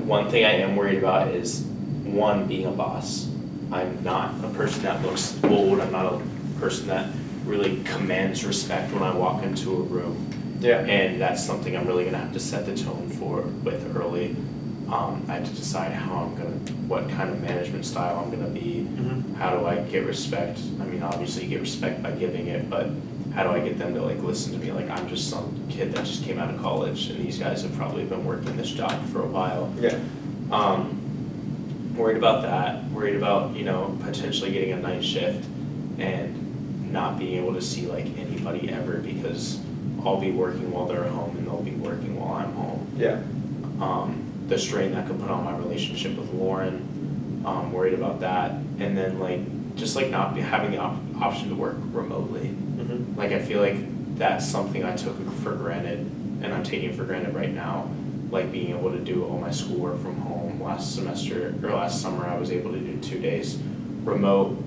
one thing I am worried about is one, being a boss. I'm not a person that looks bold. I'm not a person that really commands respect when I walk into a room. Yeah. And that's something I'm really gonna have to set the tone for with early. I have to decide what kind of management style I'm gonna be. Mm-hmm. How do I get respect? I mean, obviously you get respect by giving it, but how do I get them to like listen to me? Like I'm just some kid that just came out of college, and these guys have probably been working this job for a while. Yeah. Worried about that. Worried about potentially getting a night shift and not being able to see like anybody ever because I'll be working while they're home and they'll be working while I'm home. Yeah. The strain that could put on my relationship with Lauren, worried about that, and then like just like not having the option to work remotely. Mm-hmm. Like I feel like that's something I took for granted, and I'm taking for granted right now. Like being able to do all my schoolwork from home. Last summer I was able to do 2 days remote,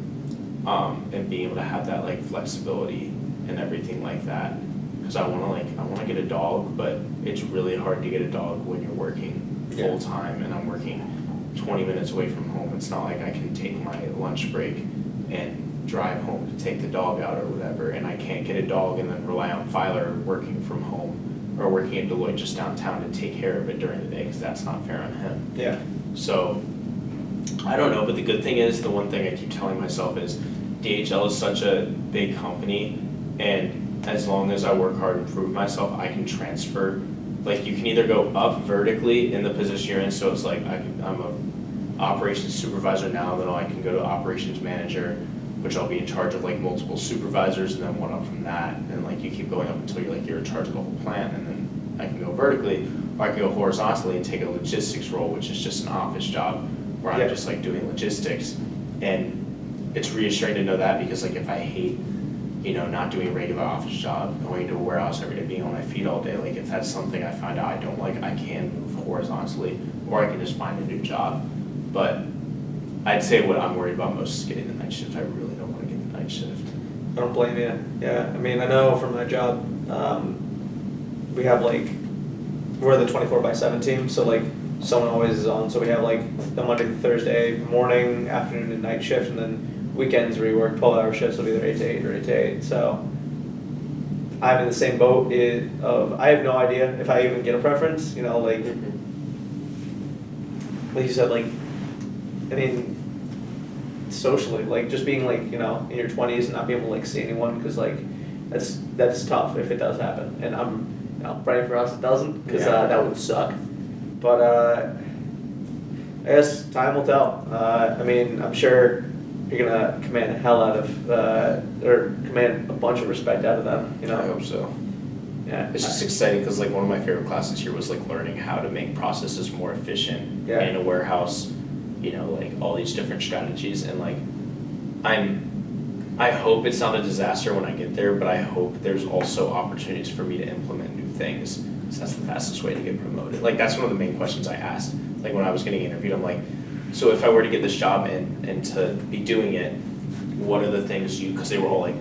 and being able to have that like flexibility and everything like that. Because I want to get a dog, but it's really hard to get a dog when you're working full time, and I'm working 20 minutes away from home. It's not like I can take my lunch break and drive home to take the dog out or whatever, and I can't get a dog and then rely on Filer working from home or working at Deloitte just downtown to take care of it during the day, because that's not fair on him. Yeah. So I don't know, but the good thing is, the one thing I keep telling myself is DHL is such a big company, and as long as I work hard and prove myself, I can transfer. Like, you can either go up vertically in the position you're in, so it's like I'm a operations supervisor now, then I can go to operations manager, which I'll be in charge of like multiple supervisors, and then one up from that, and like you keep going up until you're in charge of the whole plant, and then I can go vertically, or I can go horizontally and take a logistics role, which is just an office job where I'm just like doing logistics. And it's reassuring to know that, because like if I hate, not doing a regular office job, going to a warehouse every day, being on my feet all day, like if that's something I find out I don't like, I can move horizontally, or I can just find a new job. But I'd say what I'm worried about most is getting the night shift. I really don't want to get the night shift. I don't blame you. Yeah, I mean, I know from my job, we have we're the 24/7 team, so like someone always is on. So we have like the Monday to Thursday morning, afternoon, and night shift, and then weekends where we work 12-hour shifts will be either 8 to 8 or 8 to 8. So I'm in the same boat of I have no idea if I even get a preference. Like you said, like I mean, socially, like just being like in your 20s and not being able to like see anyone, because like that's tough if it does happen, and I'm praying for us it doesn't, because that would suck. But I guess time will tell. I mean, I'm sure you're gonna command the hell out of or command a bunch of respect out of them. I hope so. Yeah, it's just exciting, because like one of my favorite classes here was like learning how to make processes more efficient in a warehouse. Like all these different strategies, and like I hope it's not a disaster when I get there, but I hope there's also opportunities for me to implement new things, because that's the fastest way to get promoted. Like that's one of the main questions I asked, like when I was getting interviewed. I'm like, so if I were to get this job and to be doing it, what are the things because they were all like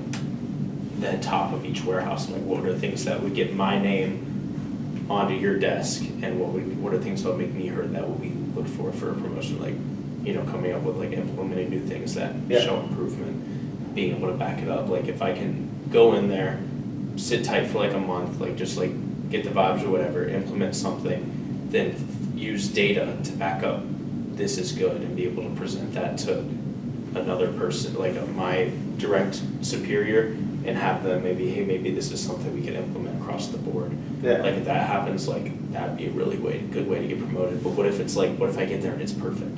the top of each warehouse, and like what are the things that would get my name onto your desk, and what are things that would make me heard that would be looked for a promotion, like coming up with like implementing new things that show improvement, being able to back it up. Like if I can go in there, sit tight for like a month, like just like get the vibes or whatever, implement something, then use data to back up this is good, and be able to present that to another person, like my direct superior, and have them maybe this is something we can implement across the board. Like if that happens, like that'd be a really good way to get promoted. But what if I get there and it's perfect?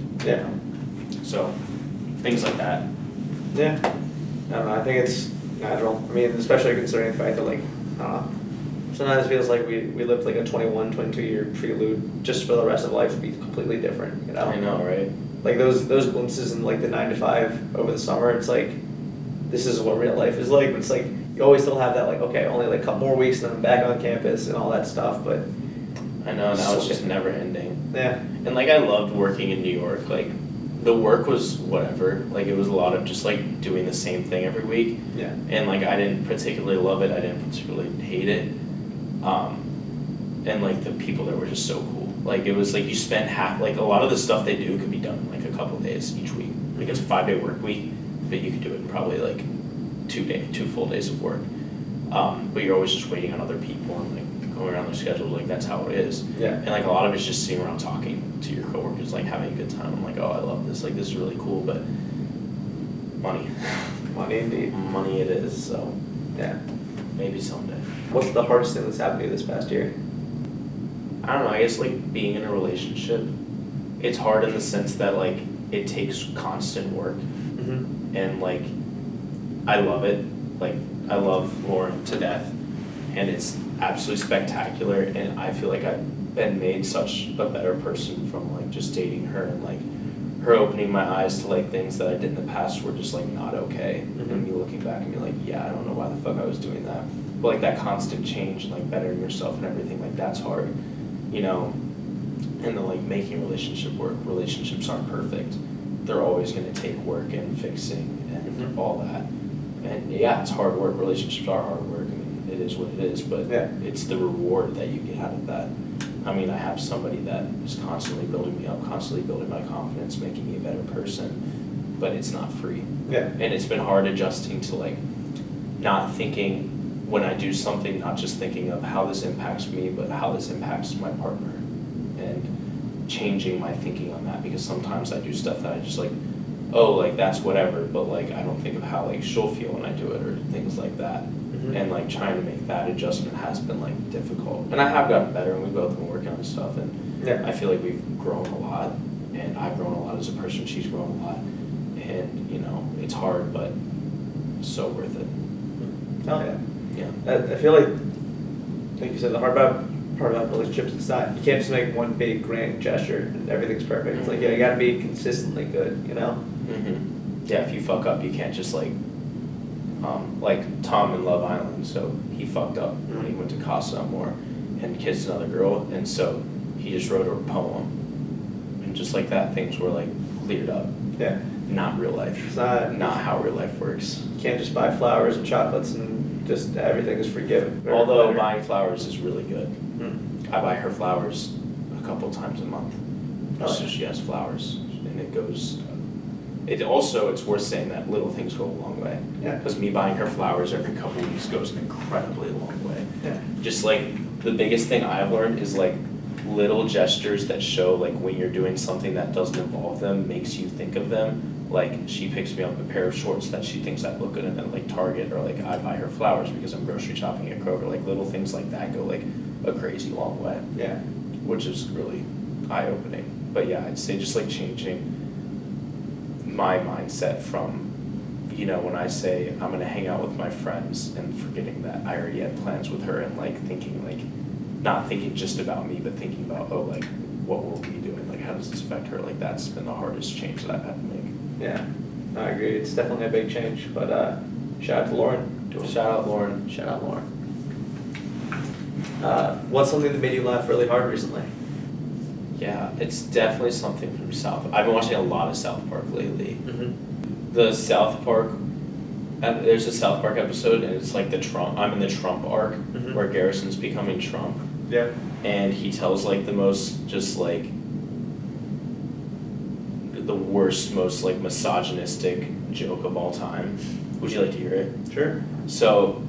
So things like that. I don't know, I think it's natural. I mean, especially considering the fact that like sometimes it feels like we lived like a 21, 22 year prelude just for the rest of life to be completely different. I know, right? Like those glimpses in like the 9 to 5 over the summer, it's like this is what real life is like. But it's like you always still have that like, okay, only like a couple more weeks and then I'm back on campus and all that stuff. But I know, now it's just never ending. And like I loved working in New York. Like the work was whatever. Like it was a lot of just like doing the same thing every week. And like I didn't particularly love it. I didn't particularly hate it. And like the people there were just so cool. Like it was like you spent like a lot of the stuff they do could be done in like a couple of days each week. Like it's a 5-day work week, but you could do it in probably like 2 full days of work. But you're always just waiting on other people and like going around their schedule. Like that's how it is. And like a lot of it's just sitting around talking to your coworkers, like having a good time. I'm like, oh, I love this. Like this is really cool, but money. Money indeed. Money it is. So maybe someday. What's the hardest thing that's happened to you this past year? I don't know, I guess like being in a relationship, it's hard in the sense that like it takes constant work. And like I love it. Like I love Lauren to death, and it's absolutely spectacular, and I feel like I've been made such a better person from like just dating her, and like her opening my eyes to like things that I did in the past were just like not okay. And me looking back and being like, yeah, I don't know why the fuck I was doing that. But like that constant change and like bettering yourself and everything, like that's hard, and then like making relationship work. Relationships aren't perfect. They're always going to take work and fixing and all that. And it's hard work. Relationships are hard work. I mean, it is what it is, but it's the reward that you get out of that. I mean, I have somebody that is constantly building me up, constantly building my confidence, making me a better person, but it's not free. And it's been hard adjusting to like not thinking when I do something, not just thinking of how this impacts me, but how this impacts my partner. And changing my thinking on that, because sometimes I do stuff that I just like, oh, like that's whatever, but like I don't think of how like she'll feel when I do it or things like that. And like trying to make that adjustment has been like difficult. And I have gotten better, and we've both been working on stuff, and I feel like we've grown a lot, and I've grown a lot as a person, she's grown a lot. And you know, it's hard, but so worth it. Oh yeah. Yeah. I feel like you said, the hard part about relationships is that you can't just make one big grand gesture and everything's perfect. It's like, yeah, you gotta be consistently good, you know? Yeah, if you fuck up, you can't just like Tom in Love Island, so he fucked up when he went to Casa Amor and kissed another girl, and so he just wrote her a poem. And just like that, things were like cleared up. Yeah. Not real life. It's not how real life works. You can't just buy flowers and chocolates and just everything is forgiven. Although buying flowers is really good. I buy her flowers a couple times a month. So she has flowers, and it goes. It's worth saying that little things go a long way. Yeah. Because me buying her flowers every couple weeks goes an incredibly long way. Yeah. Just like the biggest thing I've learned is like little gestures that show like when you're doing something that doesn't involve them makes you think of them. Like she picks me up a pair of shorts that she thinks I look good in at like Target, or like I buy her flowers because I'm grocery shopping at Kroger. Like little things like that go like a crazy long way. Yeah. Which is really eye-opening. But yeah, I'd say just like changing my mindset from, you know, when I say I'm gonna hang out with my friends and forgetting that I already had plans with her, and like thinking like, not thinking just about me, but thinking about, oh, like what will we doing? Like how does this affect her? Like that's been the hardest change that I've had to make. Yeah, I agree. It's definitely a big change, but shout out to Lauren. Shout out Lauren. Shout out Lauren. What's something that made you laugh really hard recently? Yeah, it's definitely something from South. I've been watching a lot of South Park lately. The South Park, there's a South Park episode, and it's like I'm in the Trump arc, where Garrison's becoming Trump. Yeah. And he tells like the most, just like, the worst, most like misogynistic joke of all time. Would you like to hear it? Sure. So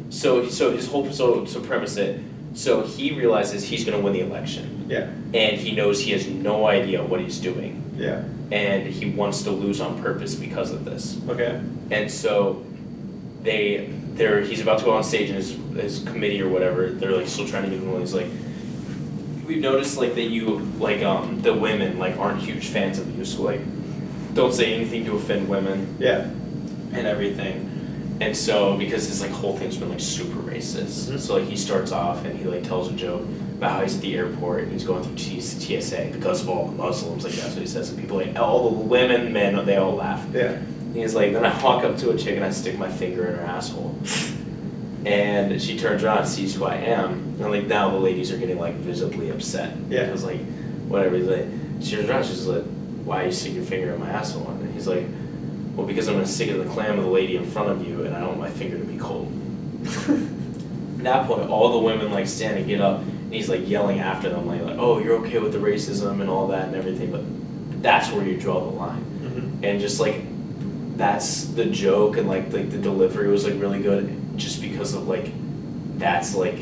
his whole, so premise it, so he realizes he's gonna win the election. Yeah. And he knows he has no idea what he's doing. Yeah. And he wants to lose on purpose because of this. Okay. And so he's about to go on stage in his committee or whatever, they're like still trying to get him, he's like, we've noticed like that you like the women like aren't huge fans of you, so like don't say anything to offend women. Yeah. And everything. And so because his like whole thing's been like super racist. So like he starts off and he like tells a joke about how he's at the airport and he's going through TSA because of all the Muslims, like that's what he says, and people like all the women, men, they all laugh. Yeah. And he's like, then I walk up to a chick and I stick my finger in her asshole. And she turns around and sees who I am. And like now the ladies are getting like visibly upset. Yeah. Because like whatever, he's like, she turns around, she's like, why are you sticking your finger in my asshole? And he's like, well, because I'm gonna stick it in the clam of the lady in front of you and I don't want my finger to be cold. At that point, all the women like stand and get up, and he's like yelling after them like, oh, you're okay with the racism and all that and everything, but that's where you draw the line. And just like that's the joke, and like the delivery was like really good, just because of like that's like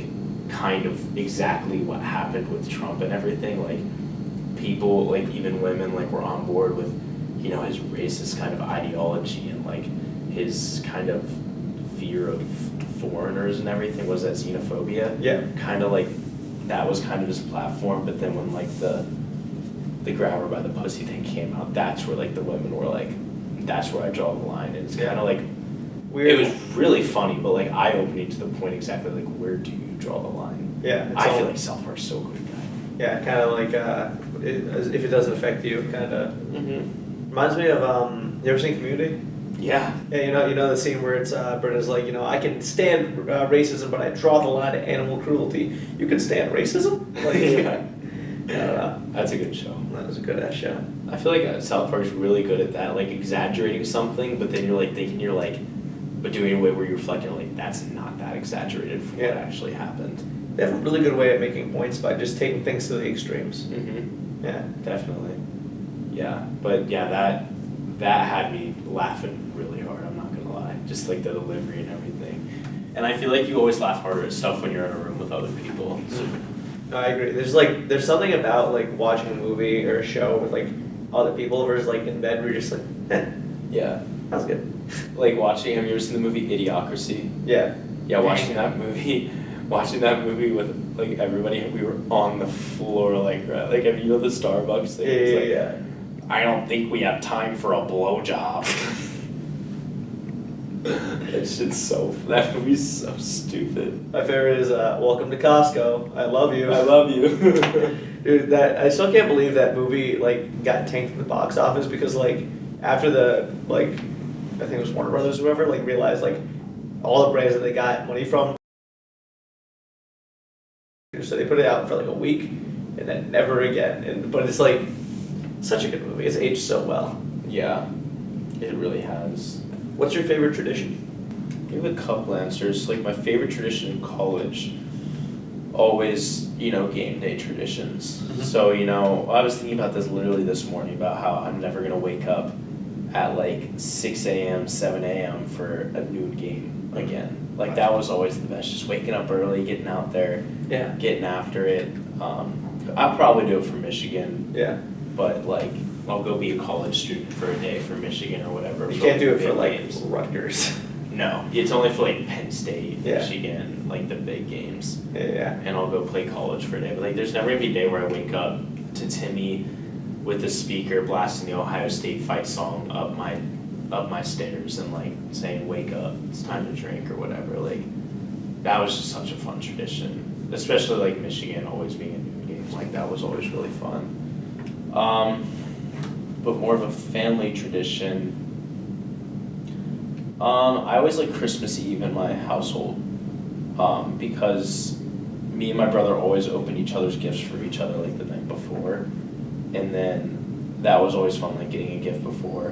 kind of exactly what happened with Trump and everything. Like people, like even women, like were on board with, you know, his racist kind of ideology and like his kind of fear of foreigners and everything. Was that xenophobia? Yeah. Kind of like that was kind of his platform. But then when like the grab her by the pussy thing came out, that's where like the women were like, that's where I draw the line. And it's kind of like weird. It was really funny, but like eye-opening to the point exactly like where do you draw the line? Yeah. I feel like South Park's so good, guy. Yeah, kind of like if it doesn't affect you, kind of. Reminds me of you ever seen Community? Yeah. Yeah, you know the scene where it's Britta's like, you know, I can stand racism, but I draw the line at animal cruelty. You can stand racism? Like, Yeah. I don't know. That's a good show. That was a good ass show. I feel like South Park's really good at that, like exaggerating something, but then you're like thinking, you're like, but doing it in a way where you're reflecting, like that's not that exaggerated from what actually happened. They have a really good way of making points by just taking things to the extremes. Yeah, definitely. Yeah, but yeah, that had me laughing really hard. I'm not gonna lie, just like the delivery and everything. And I feel like you always laugh harder at stuff when you're in a room with other people. So I agree. There's something about like watching a movie or a show with like other people versus like in bed where you're just like, Yeah. that was good. Like watching, have you ever seen the movie Idiocracy? Yeah. Yeah, watching that movie with like everybody, we were on the floor like have you know the Starbucks thing? It's like, Yeah. I don't think we have time for a blowjob. That movie's so stupid. My favorite is Welcome to Costco. I love you. I love you. Dude, I still can't believe that movie like got tanked in the box office because like after the like I think it was Warner Brothers or whoever like realized like all the brands that they got money from, so they put it out for like a week and then never again. But it's like such a good movie. It's aged so well. Yeah, it really has. What's your favorite tradition? Give a couple answers. Like my favorite tradition in college, always, game day traditions. Mhm. So, I was thinking about this literally this morning about how I'm never gonna wake up at like 6 a.m., 7 a.m. for a noon game again. Like that was always the best, just waking up early, getting out there, Yeah. getting after it. I'll probably do it for Michigan, Yeah. but like I'll go be a college student for a day for Michigan or whatever. You can't do it for big like games. Rutgers. No, it's only for like Penn State, Yeah. Michigan, like the big games. Yeah. And I'll go play college for a day. But like there's never gonna be a day where I wake up to Timmy with the speaker blasting the Ohio State fight song up my stairs and like saying, "Wake up, it's time to drink," or whatever. Like that was just such a fun tradition. Especially like Michigan always being a noon game. Like that was always really fun. But more of a family tradition. I always like Christmas Eve in my household, because me and my brother always opened each other's gifts for each other like the night before, and then that was always fun, like getting a gift before,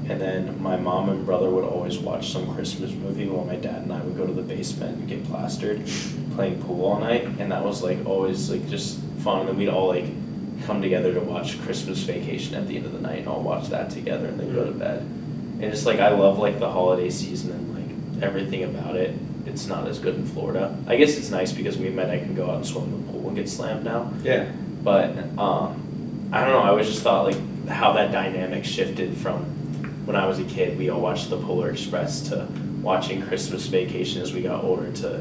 and then my mom and brother would always watch some Christmas movie while my dad and I would go to the basement and get plastered, playing pool all night, and that was like always like just fun, and then we'd all like come together to watch Christmas Vacation at the end of the night, and all watch that together and then go to bed. And it's like I love like the holiday season and like everything about it. It's not as good in Florida. I guess it's nice because me and my dad can go out and swim in the pool and get slammed now. Yeah. But I don't know. I always just thought like how that dynamic shifted from when I was a kid. We all watched the Polar Express to watching Christmas Vacation as we got older to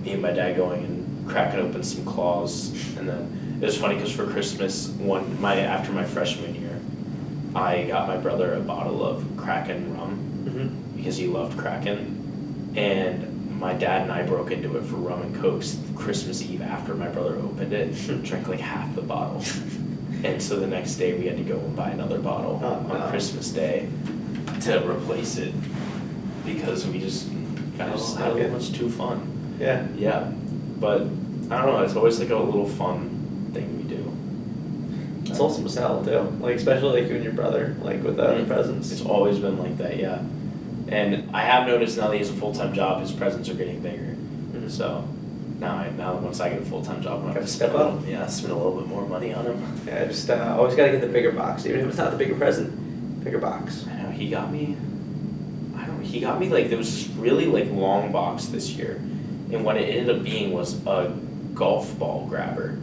me and my dad going and cracking open some claws. And then it was funny because for Christmas after my freshman year, I got my brother a bottle of Kraken rum because he loved Kraken, and my dad and I broke into it for rum and cokes Christmas Eve after my brother opened it, drank like half the bottle, and so the next day we had to go and buy another bottle on Christmas Day to replace it because we just had a little much too fun. Yeah. Yeah, but I don't know. It's always like a little fun thing we do. It's awesome as hell too. Like especially like you and your brother, like with the presents. It's always been like that, yeah. And I have noticed now that he has a full-time job, his presents are getting bigger. So now once I get a full-time job, I'm gonna have to step up. Spend a little bit more money on him. Yeah, just always gotta get the bigger box, even if it's not the bigger present. Bigger box. I know he got me like there was this really like long box this year, and what it ended up being was a golf ball grabber.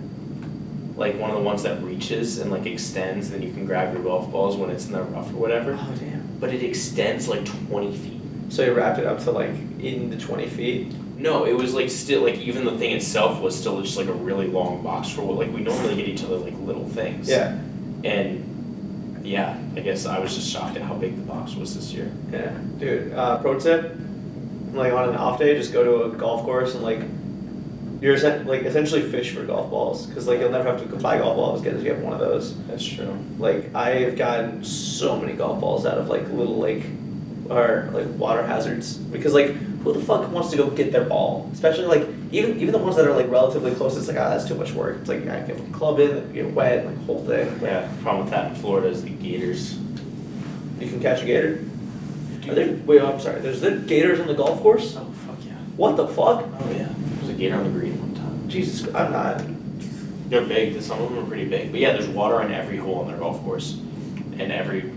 Like one of the ones that reaches and like extends, then you can grab your golf balls when it's in the rough or whatever. Oh damn. But it extends like 20 feet. So you wrapped it up to like in the 20 feet? No, it was like still like even the thing itself was still just like a really long box for what like we normally get each other like little things. Yeah. And yeah, I guess I was just shocked at how big the box was this year. Yeah. Dude, pro tip, like on an off day, just go to a golf course and like you're essentially fish for golf balls, because like you'll never have to go buy golf balls again if you have one of those. That's true. Like I've gotten so many golf balls out of like little lake or like water hazards, because like who the fuck wants to go get their ball, especially like even the ones that are like relatively close. It's like that's too much work. It's like I get a club in, get wet, like whole thing. Yeah. The problem with that in Florida is the gators. You can catch a gator. Are there? Wait, I'm sorry. There's the gators on the golf course. Oh fuck yeah. What the fuck? Oh yeah. There's a gator on the green one time. Jesus, I'm not. They're big. Some of them are pretty big. But yeah, there's water in every hole on their golf course, and every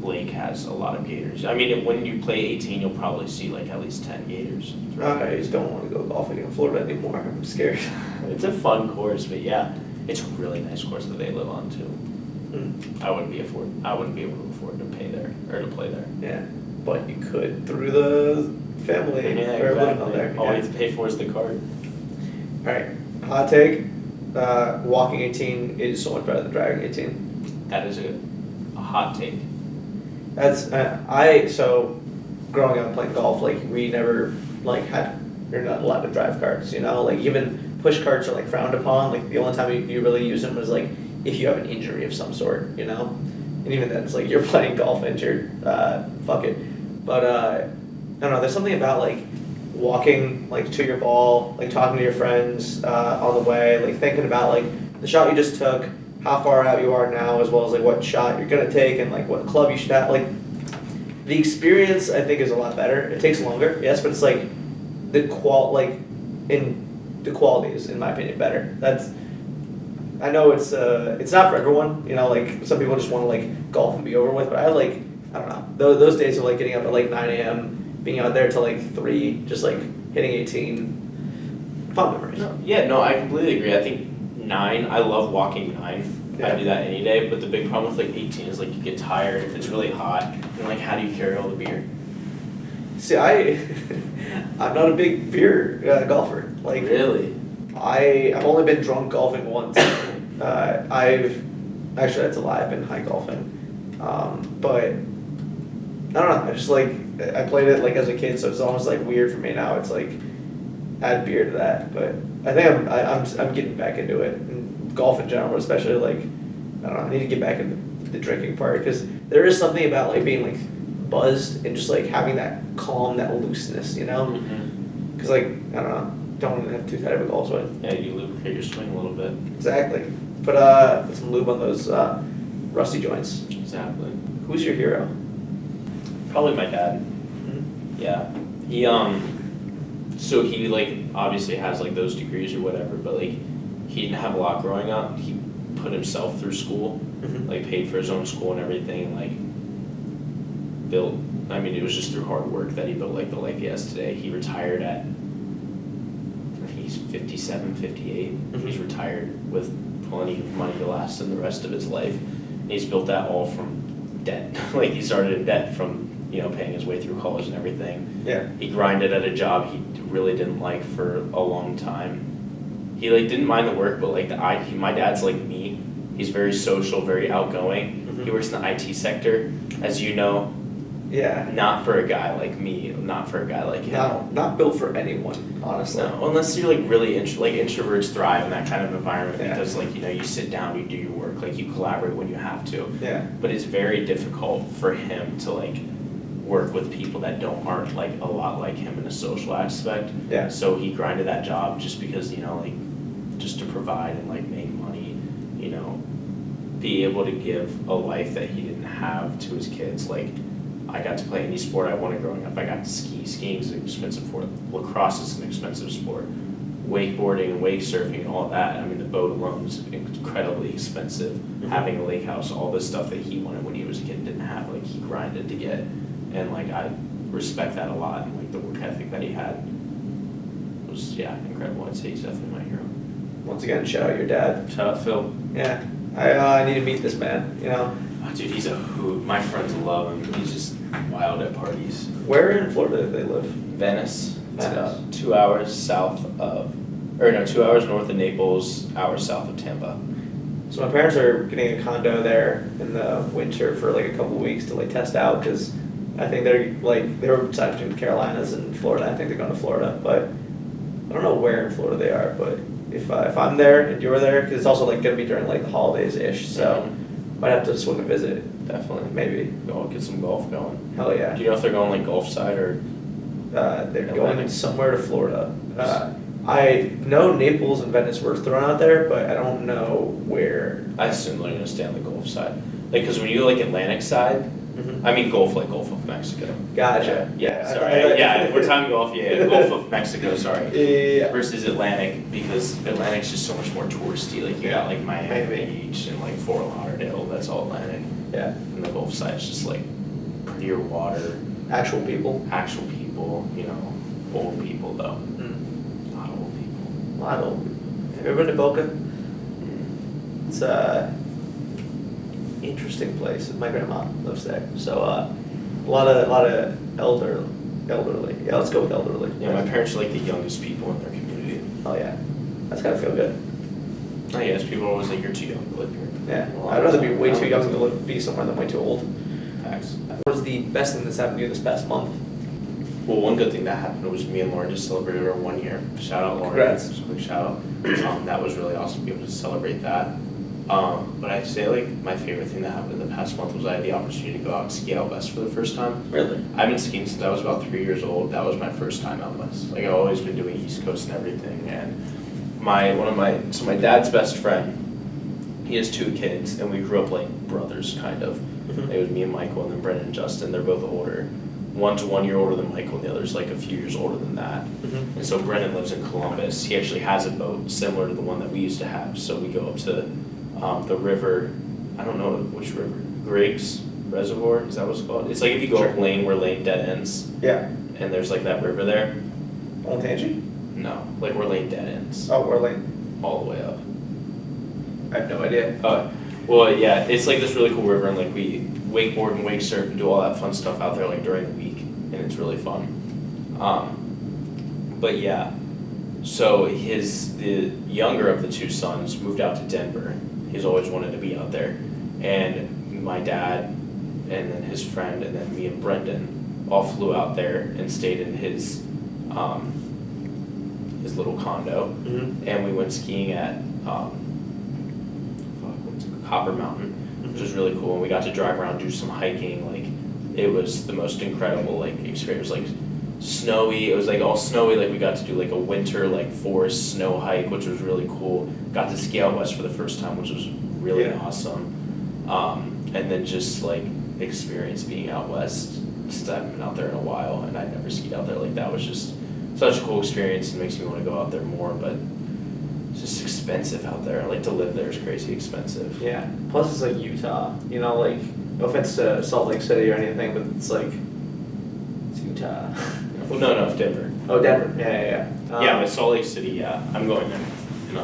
lake has a lot of gators. I mean, when you play 18, you'll probably see like at least 10 gators. I just don't want to go golfing in Florida anymore. I'm scared. It's a fun course, but yeah, it's a really nice course that they live on too. I wouldn't be able to afford to pay there or to play there. Yeah, but you could through the family or living on there. All you have to pay for is the card. All right, hot take. Walking 18 is so much better than driving 18. That is a hot take. That's so growing up playing golf, like we never you're not allowed to drive carts, you know, like even push carts are like frowned upon. Like the only time you really use them was like if you have an injury of some sort, you know, and even then it's like you're playing golf injured, fuck it. But I don't know, there's something about like walking like to your ball, like talking to your friends on the way, like thinking about like the shot you just took, how far out you are now, as well as like what shot you're gonna take and like what club you should have. Like the experience I think is a lot better. It takes longer, yes, but it's like the quality is in my opinion better. I know it's not for everyone, you know, like some people just want to like golf and be over with, but I don't know, those days of like getting up at like 9 a.m, being out there till like 3, just like hitting 18, fun memories. No, I completely agree. I think 9, I love walking 9. Yeah. I do that any day, but the big problem with like 18 is like you get tired if it's really hot, and like how do you carry all the beer? See, I'm not a big beer golfer. Like Really? I've only been drunk golfing once. Actually that's a lie. I've been high golfing, but I don't know. I just like I played it like as a kid, so it's almost like weird for me now. It's like add beer to that, but I think I'm getting back into it, and golf in general, especially like I don't know. I need to get back into the drinking part because there is something about like being like buzzed and just like having that calm, that looseness, you know? Because like I don't know. Don't want to have too tight of a golf swing. Yeah, you lubricate your swing a little bit. Exactly. Put some lube on those rusty joints. Exactly. Who's your hero? Probably my dad. Mm-hmm. Yeah. He so he like obviously has like those degrees or whatever, but like he didn't have a lot growing up. He put himself through school, like paid for his own school and everything, and like built. I mean, it was just through hard work that he built like the life he has today. He retired at. He's 57, 58. He's retired with plenty of money to last him the rest of his life. And he's built that all from debt. Like he started in debt from, you know, paying his way through college and everything. Yeah. He grinded at a job he really didn't like for a long time. He like didn't mind the work, but like my dad's like me. He's very social, very outgoing. He works in the IT sector, as you know. Yeah. Not for a guy like me, not for a guy like him. No, not built for anyone, honestly. No, unless you're like really like introverts thrive in that kind of environment because like you know you sit down, you do your work, like you collaborate when you have to. Yeah. But it's very difficult for him to like work with people that aren't like a lot like him in a social aspect. Yeah. So he grinded that job just because you know like just to provide and like make money, you know, be able to give a life that he didn't have to his kids. Like I got to play any sport I wanted growing up. I got to ski. Skiing is an expensive sport. Lacrosse is an expensive sport. Wakeboarding and wake surfing and all that. I mean, the boat alone is incredibly expensive. Having a lake house, all this stuff that he wanted when he was a kid didn't have. Like he grinded to get, and like I respect that a lot. And like the work ethic that he had was incredible. I'd say he's definitely my hero. Once again, shout out your dad. Shout out Phil. Yeah. I need to meet this man. You know. Oh, dude, he's a hoot. My friends love him. He's just wild at parties. Where in Florida do they live? Venice. It's Venice. about 2 hours two hours north of Naples, hours south of Tampa. So my parents are getting a condo there in the winter for like a couple of weeks to like test out because I think they were deciding between the Carolinas and Florida. I think they're going to Florida, but I don't know where in Florida they are. But if I'm there and you're there, because it's also like going to be during like the holidays ish, so might have to swing a visit. Definitely. Maybe. Go get some golf going. Hell yeah. Do you know if they're going like golf side or? They're going somewhere to Florida. I know Naples and Venice were thrown out there, but I don't know where. I assume they're going to stay on the golf side. Like, because when you go like Atlantic side, I mean Gulf of Mexico. Gotcha. Yeah, sorry. Yeah, we're talking Gulf, Gulf of Mexico, sorry. Yeah. Versus Atlantic, because Atlantic's just so much more touristy. Like you got like Miami Beach and like Fort Lauderdale, that's all Atlantic. Yeah. And the Gulf side's just like prettier water. Actual people. You know, old people though. Mm. A lot of old people. A lot of old people. Have you ever been to Boca? It's a interesting place. My grandma lives there, so a lot of elderly. Yeah, let's go with elderly. Yeah, my parents are like the youngest people in their community. Oh yeah, that's gotta feel good. Oh yes, people are always like, you're too young to live here. Yeah, I'd rather be way too young to be somewhere than way too old. Facts. What was the best thing that's happened to you this past month? Well, one good thing that happened was me and Lauren just celebrated our 1 year. Shout out Lauren. Congrats. Just a quick shout out. That was really awesome to be able to celebrate that. But I'd say like my favorite thing that happened in the past month was I had the opportunity to go out and ski out west for the first time. Really? I've been skiing since I was about 3 years old. That was my first time out west. Like I've always been doing East Coast and everything. And my dad's best friend, he has 2 kids, and we grew up like brothers kind of. Mm-hmm. It was me and Michael, and then Brendan and Justin. They're both older. One's 1 year older than Michael, and the other's like a few years older than that. Mm-hmm. And so Brendan lives in Columbus. He actually has a boat similar to the one that we used to have. So we go up to the river. I don't know which river. Griggs Reservoir, is that what it's called? It's like if you go up Lane where Lane dead ends, Yeah. and there's like that river there. Olentangy? No, like where Lane dead ends, Oh, we're like, all the way up. I have no idea. Well, yeah, it's like this really cool river, and like we wakeboard and wake surf and do all that fun stuff out there like during the week, and it's really fun. But yeah, so the younger of the 2 sons moved out to Denver. He's always wanted to be out there, and my dad, and then his friend, and then me and Brendan all flew out there and stayed in his little condo, Mm-hmm. and we went skiing at Copper Mountain, which was really cool. And we got to drive around, do some hiking. Like it was the most incredible like experience. Like snowy. It was like all snowy. Like we got to do like a winter like forest snow hike, which was really cool. Got to ski out west for the first time, which was really awesome. And then just like experience being out west. Since I haven't been out there in a while, and I'd never skied out there. Like that was just such a cool experience. It makes me want to go out there more, but it's just expensive out there. Like to live there is crazy expensive. Yeah. Plus it's like Utah. You know, like no offense to Salt Lake City or anything, but it's like it's Utah. Well, no, Denver. Oh, Denver. Yeah. Yeah, but Salt Lake City, yeah. I'm going there in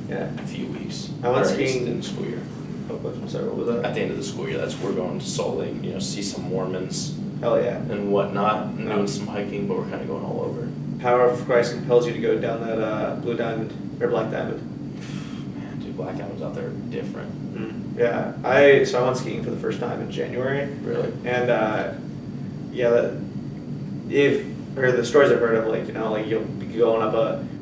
Yeah. a few weeks. I went Or skiing in the school year. Oh, I'm sorry. What was that? At the end of the school year, we're going to Salt Lake, see some Mormons Hell yeah. and whatnot, and doing some hiking, but we're kind of going all over. Power of Christ compels you to go down that blue diamond or black diamond. Man, dude, Black Diamonds out there are different. Yeah. I went skiing for the first time in January. Really? And the stories I've heard of, like, like you'll be going up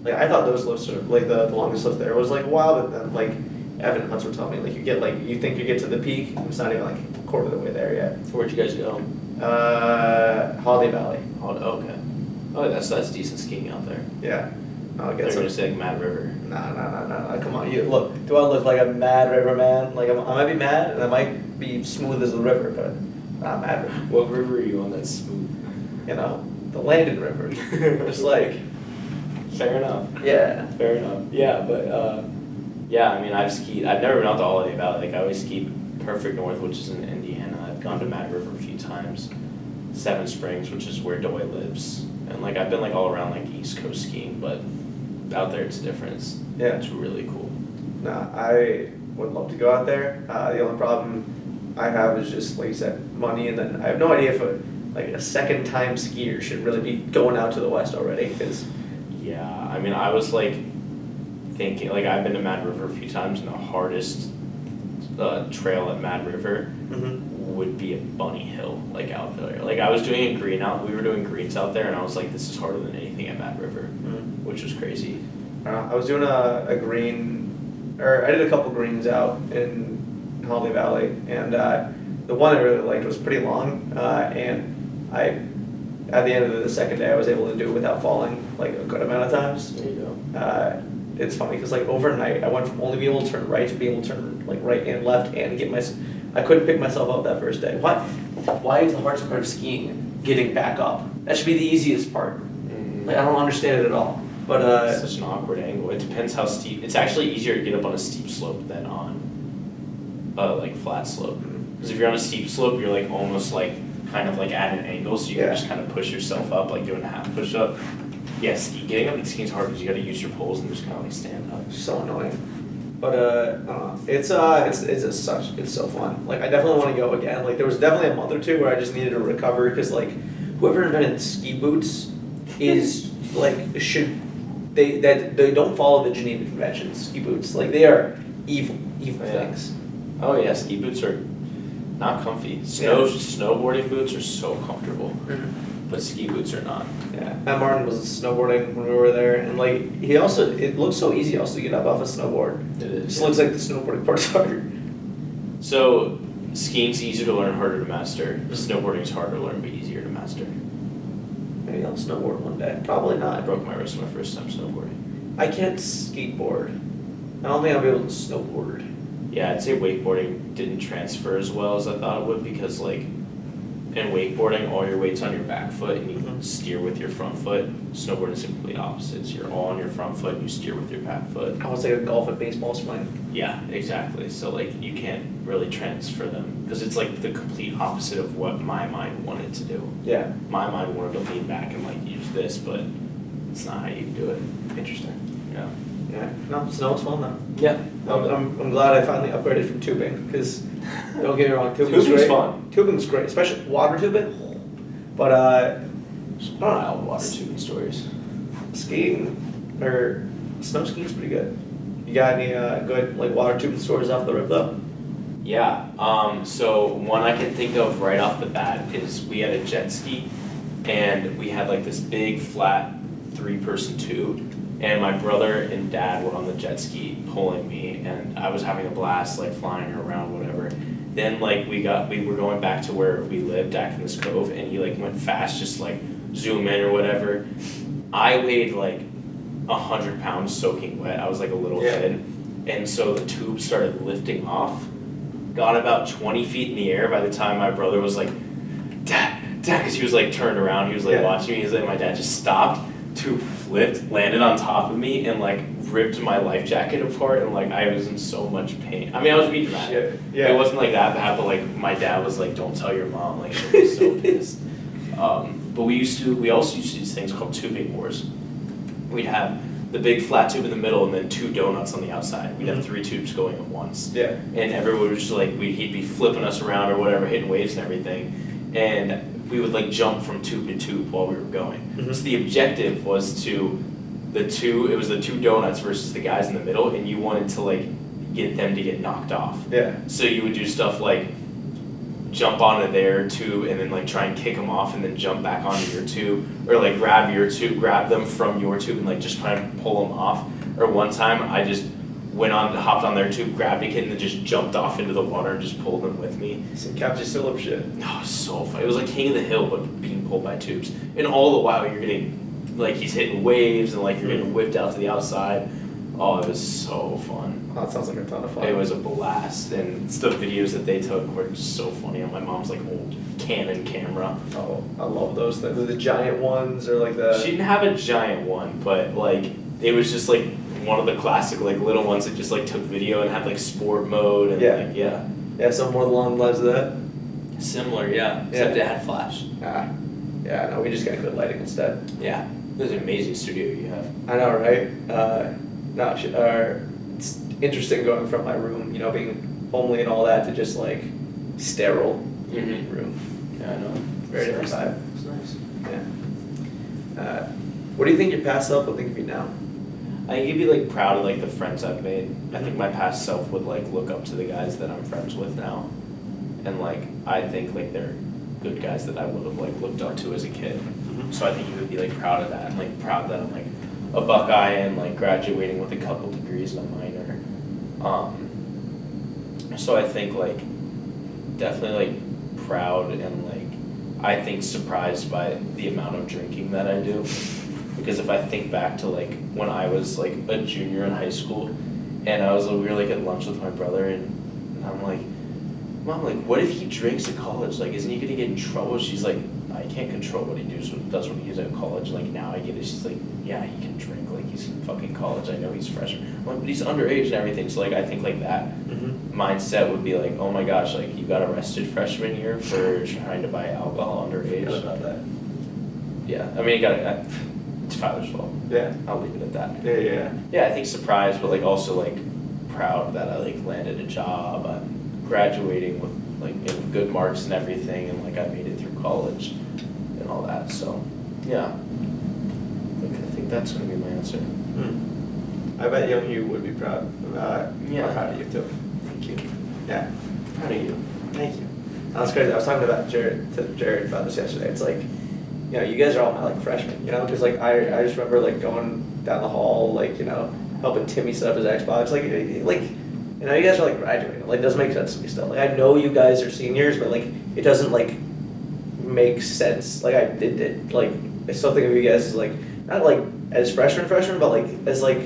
I thought those lifts are, like, the longest lift there was, like, a while, but then, like, Evan and Hunts were telling me, like, you think you get to the peak, and it's not even, like, a quarter of the way there yet. Where'd you guys go? Holiday Valley. Okay. Oh, that's decent skiing out there. Yeah. I'll They're get gonna some. say like Mad River. Nah. Come on, look. Do I look like a mad river man? Like, I might be mad, and I might be smooth as the river, but not mad river. What river are you on that's smooth? The Landon River. Just like. Fair enough. Yeah. Fair enough. Yeah, but yeah, I mean, I've skied. I've never been out to Holiday Valley. Like I always skied Perfect North, which is in Indiana. I've gone to Mad River a few times. Seven Springs, which is where Doy lives, and like I've been like all around like East Coast skiing, but out there it's different. It's really cool. Nah, I would love to go out there. The only problem I have is just, like you said, money, and then I have no idea if a second-time skier should really be going out to the West already, because. Yeah, I mean, I was like thinking, like I've been to Mad River a few times, and the hardest trail at Mad River would be a bunny hill, like out there. Like I was doing we were doing greens out there, and I was like, this is harder than anything at Mad River, which was crazy. I was doing a green, or I did a couple greens out in Holiday Valley, and the one I really liked was pretty long, and at the end of the second day, I was able to do it without falling, like, a good amount of times. There you go. It's funny, because, like, overnight, I went from only being able to turn right to being able to turn, like, right and left, and I couldn't pick myself up that first day. Why why is the hardest part of skiing getting back up? That should be the easiest part. Like, I don't understand it at all. But it's such an awkward angle. It depends how steep. It's actually easier to get up on a steep slope than on like flat slope. Because if you're on a steep slope, you're like almost like kind of like at an angle, so you can just kind of push yourself up, like doing a half push up. Yeah, getting up and skiing is hard because you got to use your poles and just kind of like stand up. So annoying. But I don't know. It's so fun. Like, I definitely want to go again. Like, there was definitely a month or two where I just needed to recover because like whoever invented ski boots is like they don't follow the Geneva Conventions. Ski boots, like, they are evil things. Oh yeah, ski boots are not comfy. Snowboarding boots are so comfortable, but ski boots are not. Yeah, Matt Martin was snowboarding when we were there, and like it looks so easy also to get up off a snowboard. It just looks like the snowboarding part's hard. So skiing's easier to learn, harder to master. Snowboarding's harder to learn, but easier to master. Maybe I'll snowboard one day. Probably not. I broke my wrist my first time snowboarding. I can't skateboard. I don't think I'll be able to snowboard. Yeah, I'd say wakeboarding didn't transfer as well as I thought it would because like in wakeboarding, all your weight's on your back foot and you steer with your front foot. Snowboarding is the complete opposite. So you're all on your front foot and you steer with your back foot. I was like a golf and baseball swing. Yeah, exactly. So like you can't really transfer them because it's like the complete opposite of what my mind wanted to do. Yeah. My mind wanted to lean back and like use this, but it's not how you do it. Interesting. Yeah. Yeah. No, snow was fun though. Yeah. I'm glad I finally upgraded from tubing because don't get me wrong, tubing's Tubing's great. fun. Tubing's great, especially water tubing. But I don't know. Wild water tubing stories. Skiing or snow skiing is pretty good. You got any good like water tubing stories off the rip though? Yeah. So one I can think of right off the bat is we had a jet ski, and we had like this big flat 3-person tube. And my brother and dad were on the jet ski pulling me, and I was having a blast, like flying around, whatever. Then like we were going back to where we lived, back in this cove, and he like went fast, just like zoom in or whatever. I weighed like 100 pounds soaking wet. I was like a little kid, and so the tube started lifting off. Got about 20 feet in the air by the time my brother was like, Dad, because he was like turned around, he was like watching me. He's like, my dad just stopped. Tube flipped, landed on top of me, and like ripped my life jacket apart, and like I was in so much pain. I mean, I was being dramatic. Yeah. It wasn't like that bad, but like my dad was like, "Don't tell your mom." Like she was so pissed. But we also used to do these things called tubing wars. We'd have the big flat tube in the middle, and then 2 donuts on the outside. We'd have 3 tubes going at once. Yeah. And everyone was just like, he'd be flipping us around or whatever, hitting waves and everything, and we would like jump from tube to tube while we were going. So the objective was it was the 2 donuts versus the guys in the middle, and you wanted to like get them to get knocked off. Yeah. So you would do stuff like jump onto their tube and then like try and kick them off and then jump back onto your tube, or like grab them from your tube and like just try and pull them off. Or one time I just hopped on their tube, grabbed a kid, and then just jumped off into the water and just pulled them with me. Some Captain Phillip shit. Oh, it was so fun. It was like King of the Hill, but being pulled by tubes. And all the while you're getting, like, he's hitting waves and like you're getting whipped out to the outside. Oh, it was so fun. Oh, that sounds like a ton of fun. It was a blast. And the videos that they took were just so funny on my mom's like old Canon camera. Oh, I love those things. The giant ones or like the... She didn't have a giant one, but like it was just like one of the classic like little ones that just like took video and had like sport mode and yeah, something more along the lines of that. Similar, except it had flash. Yeah, no, we just got good lighting instead. Yeah, it was an amazing studio you have. I know, right? It's interesting going from my room, you know, being homely and all that, to just like sterile room. Yeah, I know. Very different vibe. It's nice. Yeah. What do you think your past self would think of you now? I think you'd be like proud of like the friends I've made. I think my past self would like look up to the guys that I'm friends with now, and like I think like they're good guys that I would have like looked up to as a kid. So I think you would be like proud of that, and like proud that I'm like a Buckeye and like graduating with a couple degrees and a minor. So I think like definitely like proud and like I think surprised by the amount of drinking that I do. Because if I think back to like when I was like a junior in high school, and we were like at lunch with my brother, and I'm like, Mom, like, what if he drinks at college? Like, isn't he gonna get in trouble? She's like, I can't control what he does when he's at college. Like, now I get it. She's like, yeah, he can drink. Like, he's in fucking college. I know he's freshman. I'm like, but he's underage and everything. So, like, I think, like, that mindset would be like, oh my gosh, like, you got arrested freshman year for trying to buy alcohol underage. About that. Yeah, I mean, it's Tyler's fault. Yeah. I'll leave it at that. Yeah. Yeah, I think surprised, but, like, also, like, proud that I, like, landed a job. I'm graduating with, like, good marks and everything, and, like, I made it through college and all that. So, yeah. Like, I think that's going to be my answer. I bet young you would be proud. Yeah. I'm proud of you too. Thank you. Yeah. Proud of you. Thank you. That's crazy. I was talking about Jared about this yesterday. It's like, you know, you guys are all my like freshmen, you know, because like I just remember like going down the hall, like, you know, helping Timmy set up his Xbox, like you know, you guys are like graduating. Like, it doesn't make sense to me still. Like, I know you guys are seniors, but like it doesn't like make sense. Like like I still think of you guys as like not like as freshmen, but like as like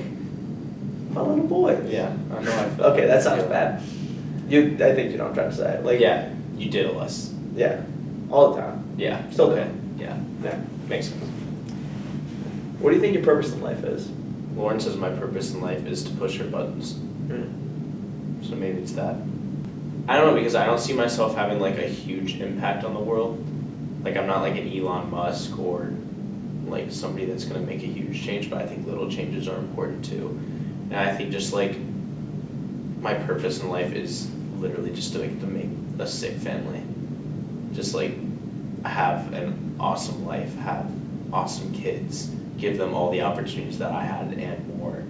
my little boy. Yeah, I know. Okay, that sounds bad. I think you know what I'm trying to say. Like, yeah, you diddle us. Yeah, all the time. Yeah. Still okay. do. Yeah. Yeah. Makes sense. What do you think your purpose in life is? Lauren says my purpose in life is to push her buttons. So maybe it's that. I don't know, because I don't see myself having like a huge impact on the world. Like, I'm not like an Elon Musk or like somebody that's gonna make a huge change, but I think little changes are important too. And I think just like my purpose in life is literally just to make a sick family. Just like have an awesome life, have awesome kids, give them all the opportunities that I had and more.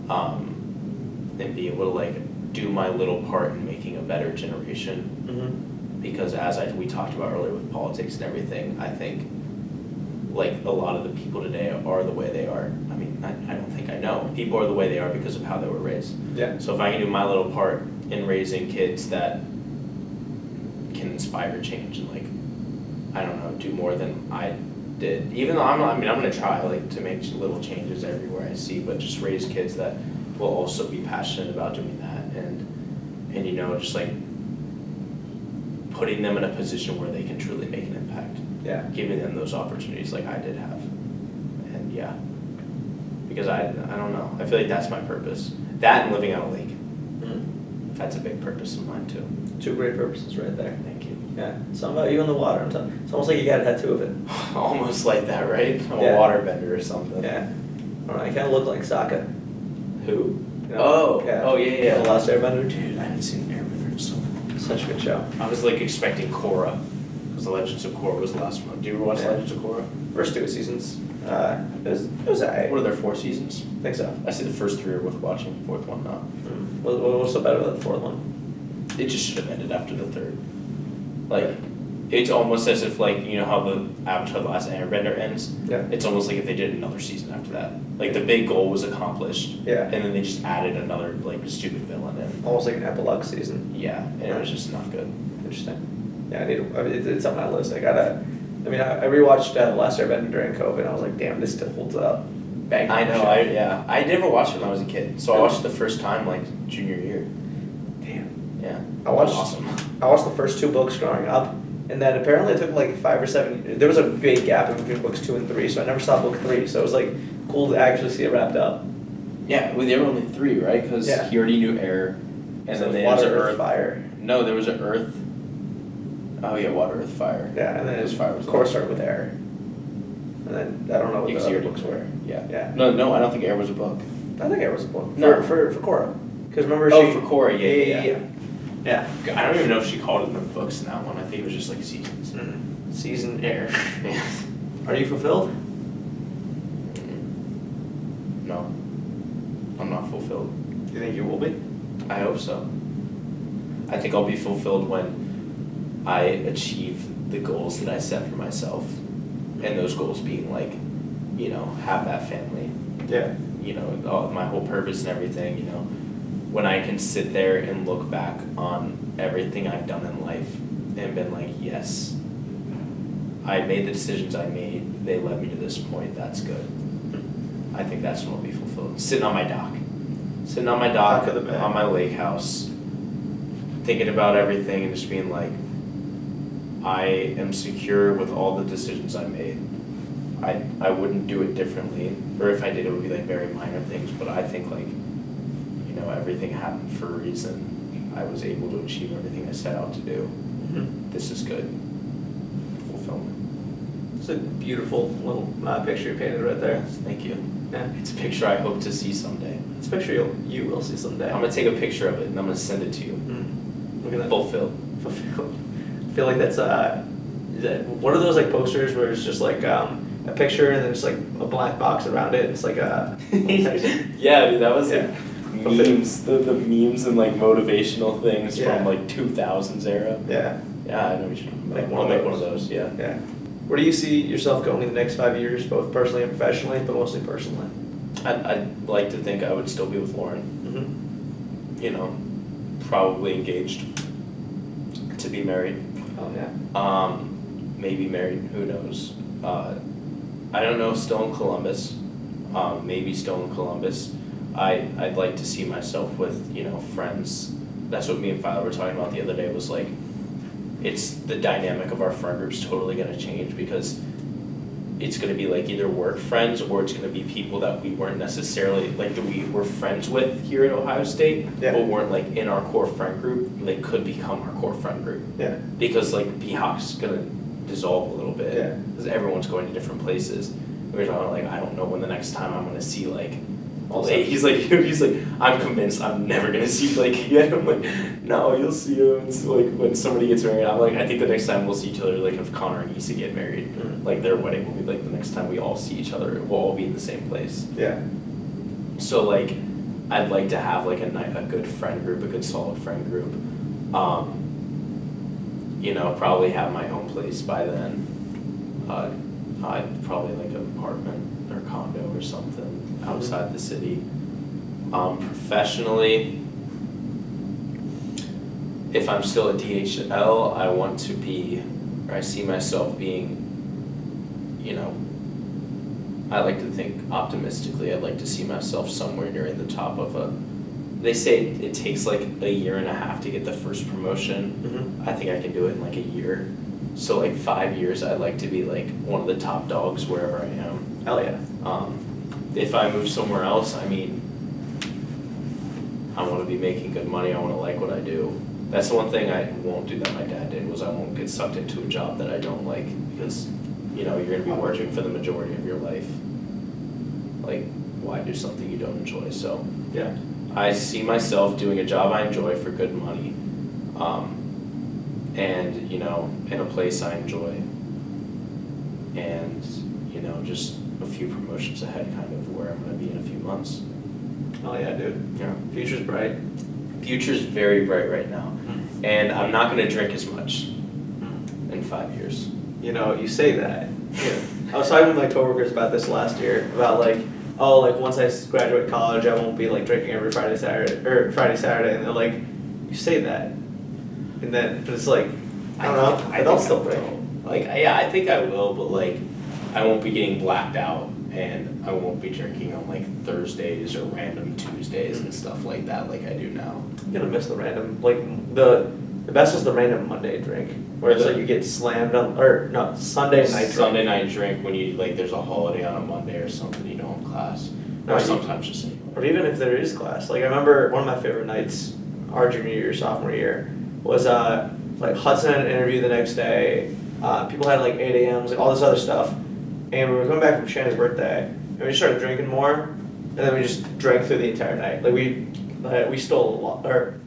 And be able to like do my little part in making a better generation. Because as we talked about earlier with politics and everything, I think like a lot of the people today are the way they are. I mean, I don't think I know. People are the way they are because of how they were raised. Yeah. So if I can do my little part in raising kids that can inspire change and like, I don't know, do more than I did. Even though I'm gonna try like to make little changes everywhere I see, but just raise kids that will also be passionate about doing that and you know, just like putting them in a position where they can truly make an impact. Yeah. Giving them those opportunities like I did have. And yeah. Because I don't know. I feel like that's my purpose. That and living on a lake. That's a big purpose of mine too. Two great purposes right there. Thank you. Yeah. Something about you in the water. It's almost like you got a tattoo of it. Almost like that, right? I'm a water bender or something. Yeah. I don't know. I kind of look like Sokka. Who? You know? Oh yeah. The Last Airbender. Dude, I haven't seen Airbender in so long. Such a good show. I was like expecting Korra. Because The Legends of Korra was the last one. Do you ever watch Legends of Korra? First 2 seasons. It was alright. What are there, 4 seasons? I think so. I see the first 3 are worth watching, the 4th one not. What's so better than the 4th one? It just should have ended after the 3rd. Like, it's almost as if like, you know how the Avatar The Last Airbender ends? Yeah. It's almost like if they did another season after that. Like the big goal was accomplished. Yeah. And then they just added another like stupid villain in. Almost like an epilogue season. Yeah. And it was just not good. Interesting. Yeah, it's on my list. I rewatched The Last Airbender during COVID and I was like, damn, this still holds up. Bang. I know, I never watched it when I was a kid. So I watched it the first time like junior year. Damn. Yeah. I watched the first 2 books growing up. And then apparently it took like 5 or 7. There was a big gap in between books 2 and 3, so I never saw book 3. So it was like cool to actually see it wrapped up. Yeah, well, there were only 3, right? Because he already knew air, and so then there was Earth, Fire. No, there was an Earth. Oh yeah, Water, Earth, Fire. Yeah, and then his fire was. Of course, started with air. And then I don't know what the other books were. Yeah. No, I don't think air was a book. I think air was a book. No, for Korra. Because remember for Korra, yeah. Yeah. I don't even know if she called it the books in that one. I think it was just like seasons. Season air. Are you fulfilled? No. I'm not fulfilled. You think you will be? I hope so. I think I'll be fulfilled when I achieve the goals that I set for myself. And those goals being like, you know, have that family. Yeah. You know, my whole purpose and everything, you know. When I can sit there and look back on everything I've done in life and been like, yes, I made the decisions I made, they led me to this point, that's good. I think that's when I'll be fulfilled. Sitting on my dock on my lake house, thinking about everything and just being like, I am secure with all the decisions I made. I wouldn't do it differently, or if I did, it would be like very minor things, but I think like, you know, everything happened for a reason. I was able to achieve everything I set out to do. Mm-hmm. This is good. Fulfillment. It's a beautiful little picture you painted right there. Thank you. Yeah. It's a picture I hope to see someday. It's a picture you will see someday. I'm gonna take a picture of it and I'm gonna send it to you. Look at that. Fulfilled. Fulfilled. I feel like that's what are those like posters where it's just like a picture and then it's like a black box around it and it's like a Yeah, dude, that was yeah. like memes, the memes and like motivational things Yeah. from like 2000s era. Yeah. Yeah, I know what you're talking about. Like I'll make one of those, yeah. Yeah. Where do you see yourself going in the next 5 years, both personally and professionally, but mostly personally? I'd like to think I would still be with Lauren. Mm-hmm. You know, probably engaged to be married. Oh yeah. Maybe married, who knows. I don't know, still in Columbus. Maybe still in Columbus. I'd like to see myself with, you know, friends. That's what me and Philo were talking about the other day, was like, it's the dynamic of our friend group's totally gonna change, because it's gonna be like either work friends or it's gonna be people that we weren't necessarily, like that we were friends with here at Ohio State, Yeah. but weren't like in our core friend group. They could become our core friend group. Yeah. Because like B-Hawk's gonna dissolve a little bit. Yeah. Because everyone's going to different places. And we're talking like, I don't know when the next time I'm gonna see like all the, he's like, I'm convinced I'm never gonna see Blake again. I'm like, no, you'll see him. It's like when somebody gets married. I'm like, I think the next time we'll see each other, like if Connor and Issa get married, like their wedding will be like the next time we all see each other. We'll all be in the same place. Yeah. So like, I'd like to have like a good friend group, a good solid friend group. You know, probably have my own place by then. I'd probably like an apartment or condo or something outside the city. Professionally, if I'm still at DHL, I want to be, or I see myself being, you know, I like to think optimistically. I'd like to see myself somewhere near the top of a, they say it takes like a year and a half to get the first promotion. Mm-hmm. I think I can do it in like a year. So like 5 years, I'd like to be like one of the top dogs wherever I am. Hell yeah. If I move somewhere else, I mean, I want to be making good money. I want to like what I do. That's the one thing I won't do that my dad did, was I won't get sucked into a job that I don't like, because, you know, you're going to be working for the majority of your life. Like, why do something you don't enjoy? So Yeah. I see myself doing a job I enjoy for good money, and, you know, in a place I enjoy, and, you know, just a few promotions ahead kind of where I'm going to be in a few months. Oh yeah, dude. Yeah. Future's bright. Future's very bright right now, and I'm not going to drink as much Mm. in 5 years. You know, you say that. Yeah. I was talking with my coworkers about this last year, about like, oh, like once I graduate college, I won't be like drinking every Friday, Saturday, and they're like, you say that, and then, but it's like, I don't know, I don't still drink. Like, yeah, I think I will, but like, I won't be getting blacked out, and I won't be drinking on like Thursdays or random Tuesdays and stuff like that, like I do now. I'm gonna miss the random, like the best was the random Monday drink, where it's like you get slammed on, or no, Sunday night drink. Sunday night drink when you, like, there's a holiday on a Monday or something, you don't have class. No, Or you- sometimes just anyway. Or even if there is class, like I remember one of my favorite nights, our junior year, sophomore year, was like Hudson had an interview the next day. People had like 8 a.m.s, like all this other stuff, and we were coming back from Shannon's birthday, and we just started drinking more, and then we just drank through the entire night. Like we stole a lot, or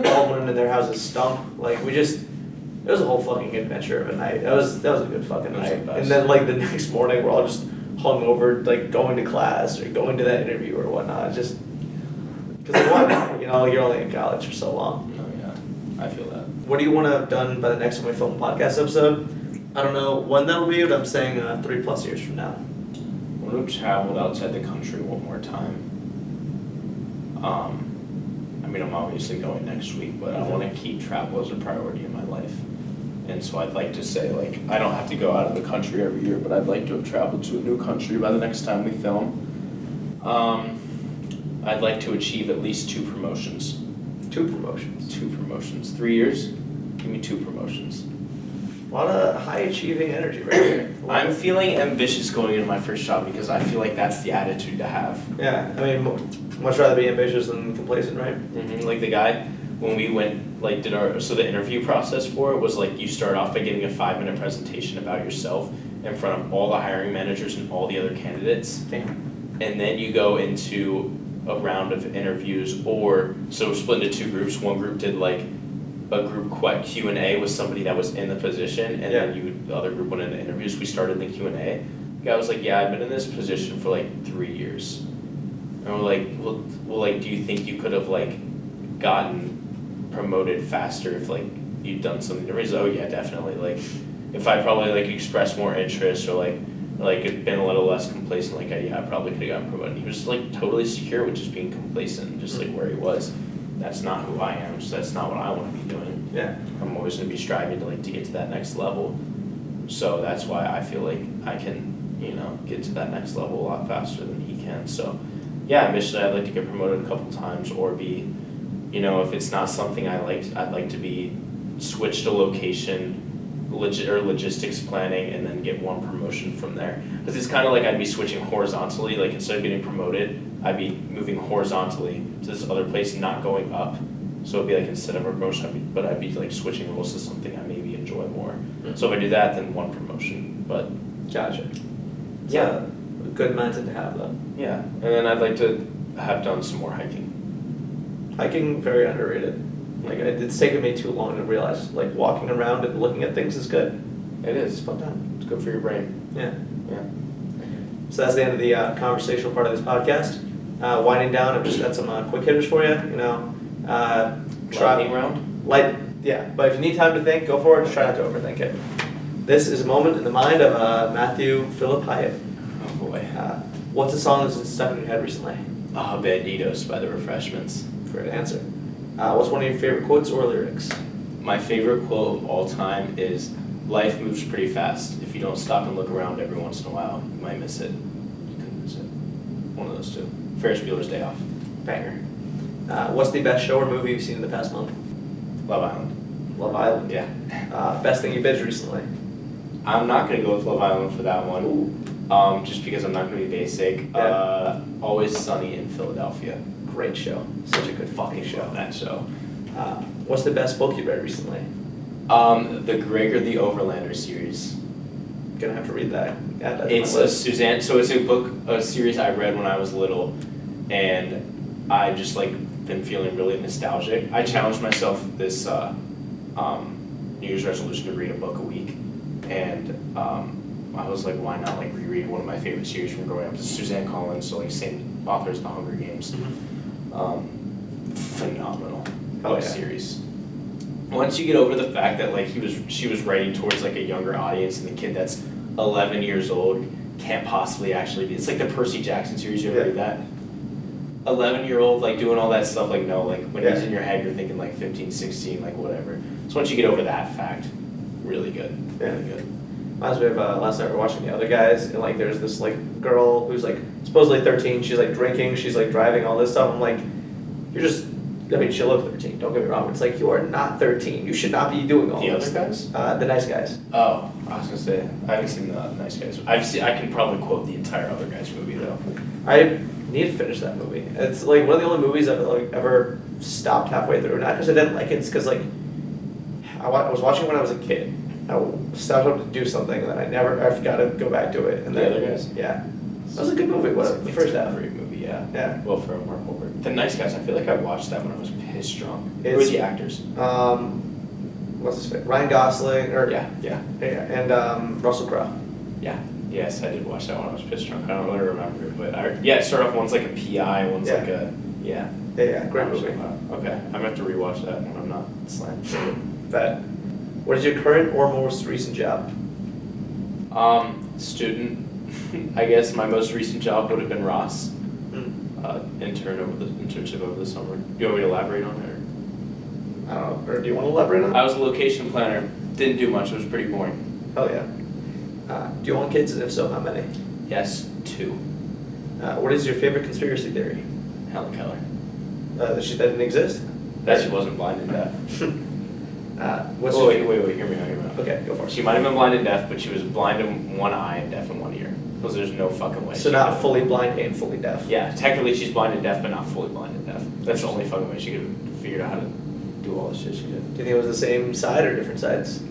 all went in their houses stunk. Like it was a whole fucking adventure of a night. That was a good fucking It was night. the best. And then like the next morning, we're all just hungover, like going to class or going to that interview or whatnot. Just because you know, you're only in college for so long. Oh yeah, I feel that. What do you want to have done by the next time we film a podcast episode? I don't know when that'll be, but I'm saying 3+ years from now. I want to have traveled outside the country one more time. I mean, I'm obviously going next week, but I want to keep travel as a priority in my life. And so I'd like to say, like, I don't have to go out of the country every year, but I'd like to have traveled to a new country by the next time we film. I'd like to achieve at least 2 promotions. 2 promotions. 2 promotions. 3 years? Give me 2 promotions. A lot of high achieving energy right here. I'm feeling ambitious going into my first job because I feel like that's the attitude to have. Yeah, I mean, much rather be ambitious than complacent, right? Like the guy, when we went, like, so the interview process for it was like you start off by giving a 5-minute presentation about yourself in front of all the hiring managers and all the other candidates. Damn. And then you go into a round of interviews, or, so we're split into 2 groups. One group did like a group Q&A with somebody that was in the position, and then the other group went into interviews. We started the Q&A. The guy was like, yeah, I've been in this position for like 3 years. And we're like, well, like, do you think you could have like gotten promoted faster if like you'd done something different? He's like, oh yeah, definitely. Like, if I probably like expressed more interest or like been a little less complacent, like I probably could have gotten promoted. He was like totally secure with just being complacent, just like where he was. That's not who I am, so that's not what I want to be doing. Yeah. I'm always going to be striving to get to that next level. So that's why I feel like I can, get to that next level a lot faster than he can. So yeah, eventually I'd like to get promoted a couple times or be, if it's not something I liked, I'd like to be switched to location, logistics planning, and then get 1 promotion from there. Because it's kind of like I'd be switching horizontally, like instead of getting promoted, I'd be moving horizontally to this other place, not going up. So it'd be like instead of a promotion, I'd be like switching roles to something I maybe enjoy more. Mm-hmm. So if I do that, then 1 promotion. But gotcha. It's a good mindset to have though. Yeah, and then I'd like to have done some more hiking. Hiking, very underrated. Like, it's taken me too long to realize, like, walking around and looking at things is good. It is. It's a fun time. It's good for your brain. Yeah. Yeah. So that's the end of the conversational part of this podcast. Winding down, I've just got some quick hitters for you. Lightning round? Yeah, but if you need time to think, go for it. Just try not to overthink it. This is a moment in the mind of Matthew Philip Hyatt. Oh boy. What's a song that's stuck in your head recently? Banditos by the Refreshments. Great answer. What's one of your favorite quotes or lyrics? My favorite quote of all time is, life moves pretty fast. If you don't stop and look around every once in a while, you might miss it. You could miss it. One of those 2. Ferris Bueller's Day Off. Banger. What's the best show or movie you've seen in the past month? Love Island. Love Island. Yeah. Best thing you binged recently? I'm not going to go with Love Island for that one. Just because I'm not going to be basic. Yeah. Always Sunny in Philadelphia. Great show. Such a good fucking show. That show. What's the best book you read recently? The Gregor the Overlander series. Gonna have to read that. It's a Suzanne. So it's a series I read when I was little, and I just been feeling really nostalgic. I challenged myself this New Year's resolution to read a book a week, and I was like, why not reread one of my favorite series from growing up? It's Suzanne Collins, so same author as The Hunger Games. Mm-hmm. Phenomenal series. Once you get over the fact that she was writing towards a younger audience, and the kid that's 11 years old can't possibly actually be. It's like the Percy Jackson series. You ever read that? 11-year-old doing all that stuff. When he's in your head, you're thinking 15, 16, whatever. So once you get over that fact, really good. Really good. Reminds me of last night we were watching The Other Guys, and there's this girl who's supposedly 13. She's drinking. She's driving, all this stuff. I'm like, you're just. I mean, she looked 13. Don't get me wrong. It's you are not 13. You should not be doing all this. The Other Guys? The Nice Guys. Oh, I was gonna say I haven't seen The Nice Guys. I can probably quote the entire Other Guys movie though. I need to finish that movie. It's one of the only movies I've ever stopped halfway through. Not because I didn't like it. It's because I was watching when I was a kid. I stopped up to do something, and then I forgot to go back to it. And The Other Guys? Yeah. That was a good movie. The first half. Great movie, yeah. Yeah. Well, for Mark Wahlberg. The Nice Guys, I feel like I watched that when I was pissed drunk. Who were the actors? What's his face? Ryan Gosling, Yeah, and Russell Crowe. Yeah. Yes, I did watch that when I was pissed drunk. I don't really remember it, but it started off, one's a PI, one's Yeah, great movie. Okay, I'm gonna have to rewatch that when I'm not slammed. That. What is your current or most recent job? Student. I guess my most recent job would have been Ross. Internship over the summer. Do you want me to elaborate on it? I don't know. Or do you want to elaborate on it? I was a location planner. Didn't do much. It was pretty boring. Oh yeah. Do you want kids, and if so, how many? Yes, 2. What is your favorite conspiracy theory? Helen Keller. That didn't exist? That she wasn't blind and deaf. What's Oh, your wait, hear me out. Okay, go for it. She might have been blind and deaf, but she was blind in one eye and deaf in one ear. Because there's no fucking way. So not fully blind and fully deaf. Yeah, technically she's blind and deaf, but not fully blind and deaf. That's the only fucking way she could figure out how to do all the shit she did. Do you think it was the same side or different sides?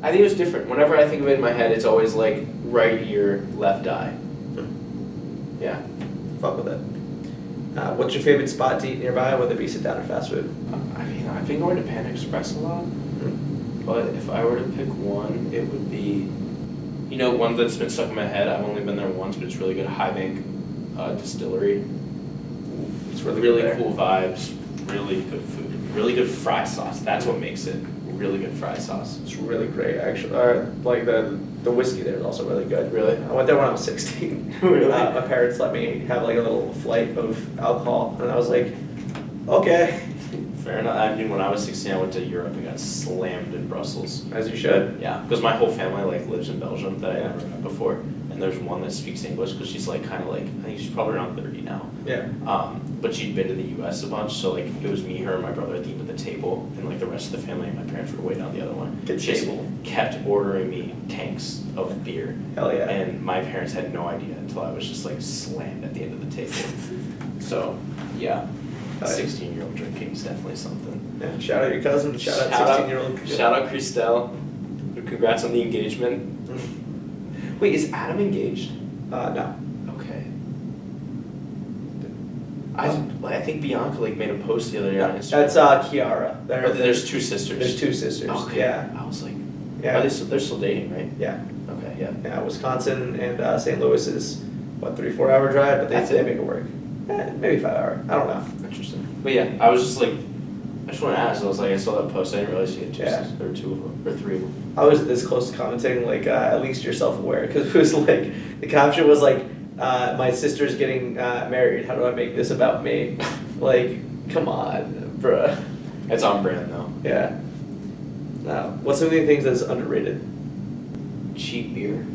I think it was different. Whenever I think of it in my head, it's always like right ear, left eye. Yeah. Fuck with it. What's your favorite spot to eat nearby, whether it be sit down or fast food? I mean, I've been going to Panda Express a lot, but if I were to pick one, it would be, you know, one that's been stuck in my head. I've only been there once, but it's really good. High Bank Distillery. It's really cool vibes, really good food, really good fry sauce. That's what makes it really good fry sauce. It's really great, actually. Like the whiskey there is also really good. Really? I went there when I was 16. Really? My parents let me have like a little flight of alcohol, and I was like, okay. Fair enough. I mean, when I was 16, I went to Europe and got slammed in Brussels. As you should. Yeah, because my whole family like lives in Belgium that I never met before, and there's one that speaks English because she's like kind of like, I think she's probably around 30 now. Yeah. But she'd been to the U.S. a bunch, so like it was me, her, and my brother at the end of the table, and like the rest of the family and my parents were way down the other one. Good She just table. kept ordering me tanks of beer. Hell yeah. And my parents had no idea until I was just like slammed at the end of the table. So yeah, Nice. 16-year-old drinking is definitely something. Yeah. Shout out your cousin. Shout out 16-year-old. Shout out Christelle. Congrats on the engagement. Wait, is Adam engaged? No. Okay. I think Bianca like made a post the other day on Instagram. That's Kiara. There's two sisters. There's two sisters. Okay. Yeah. I was like, Yeah. they're still dating, right? Yeah. Okay, yeah. Yeah. Wisconsin and St. Louis is what 3-4 hour drive, but That's they it? make it work. Maybe 5 hour. I don't know. Interesting. But yeah, I was just like, I just want to ask. I was like, I saw that post. I didn't realize you had two Yeah. sisters, or two of them, or three of them. I was this close to commenting like at least you're self aware because it was like the caption was like my sister's getting married. How do I make this about me? Like, come on, bruh. It's on brand though. Yeah. What's some of the things that's underrated? Cheap beer.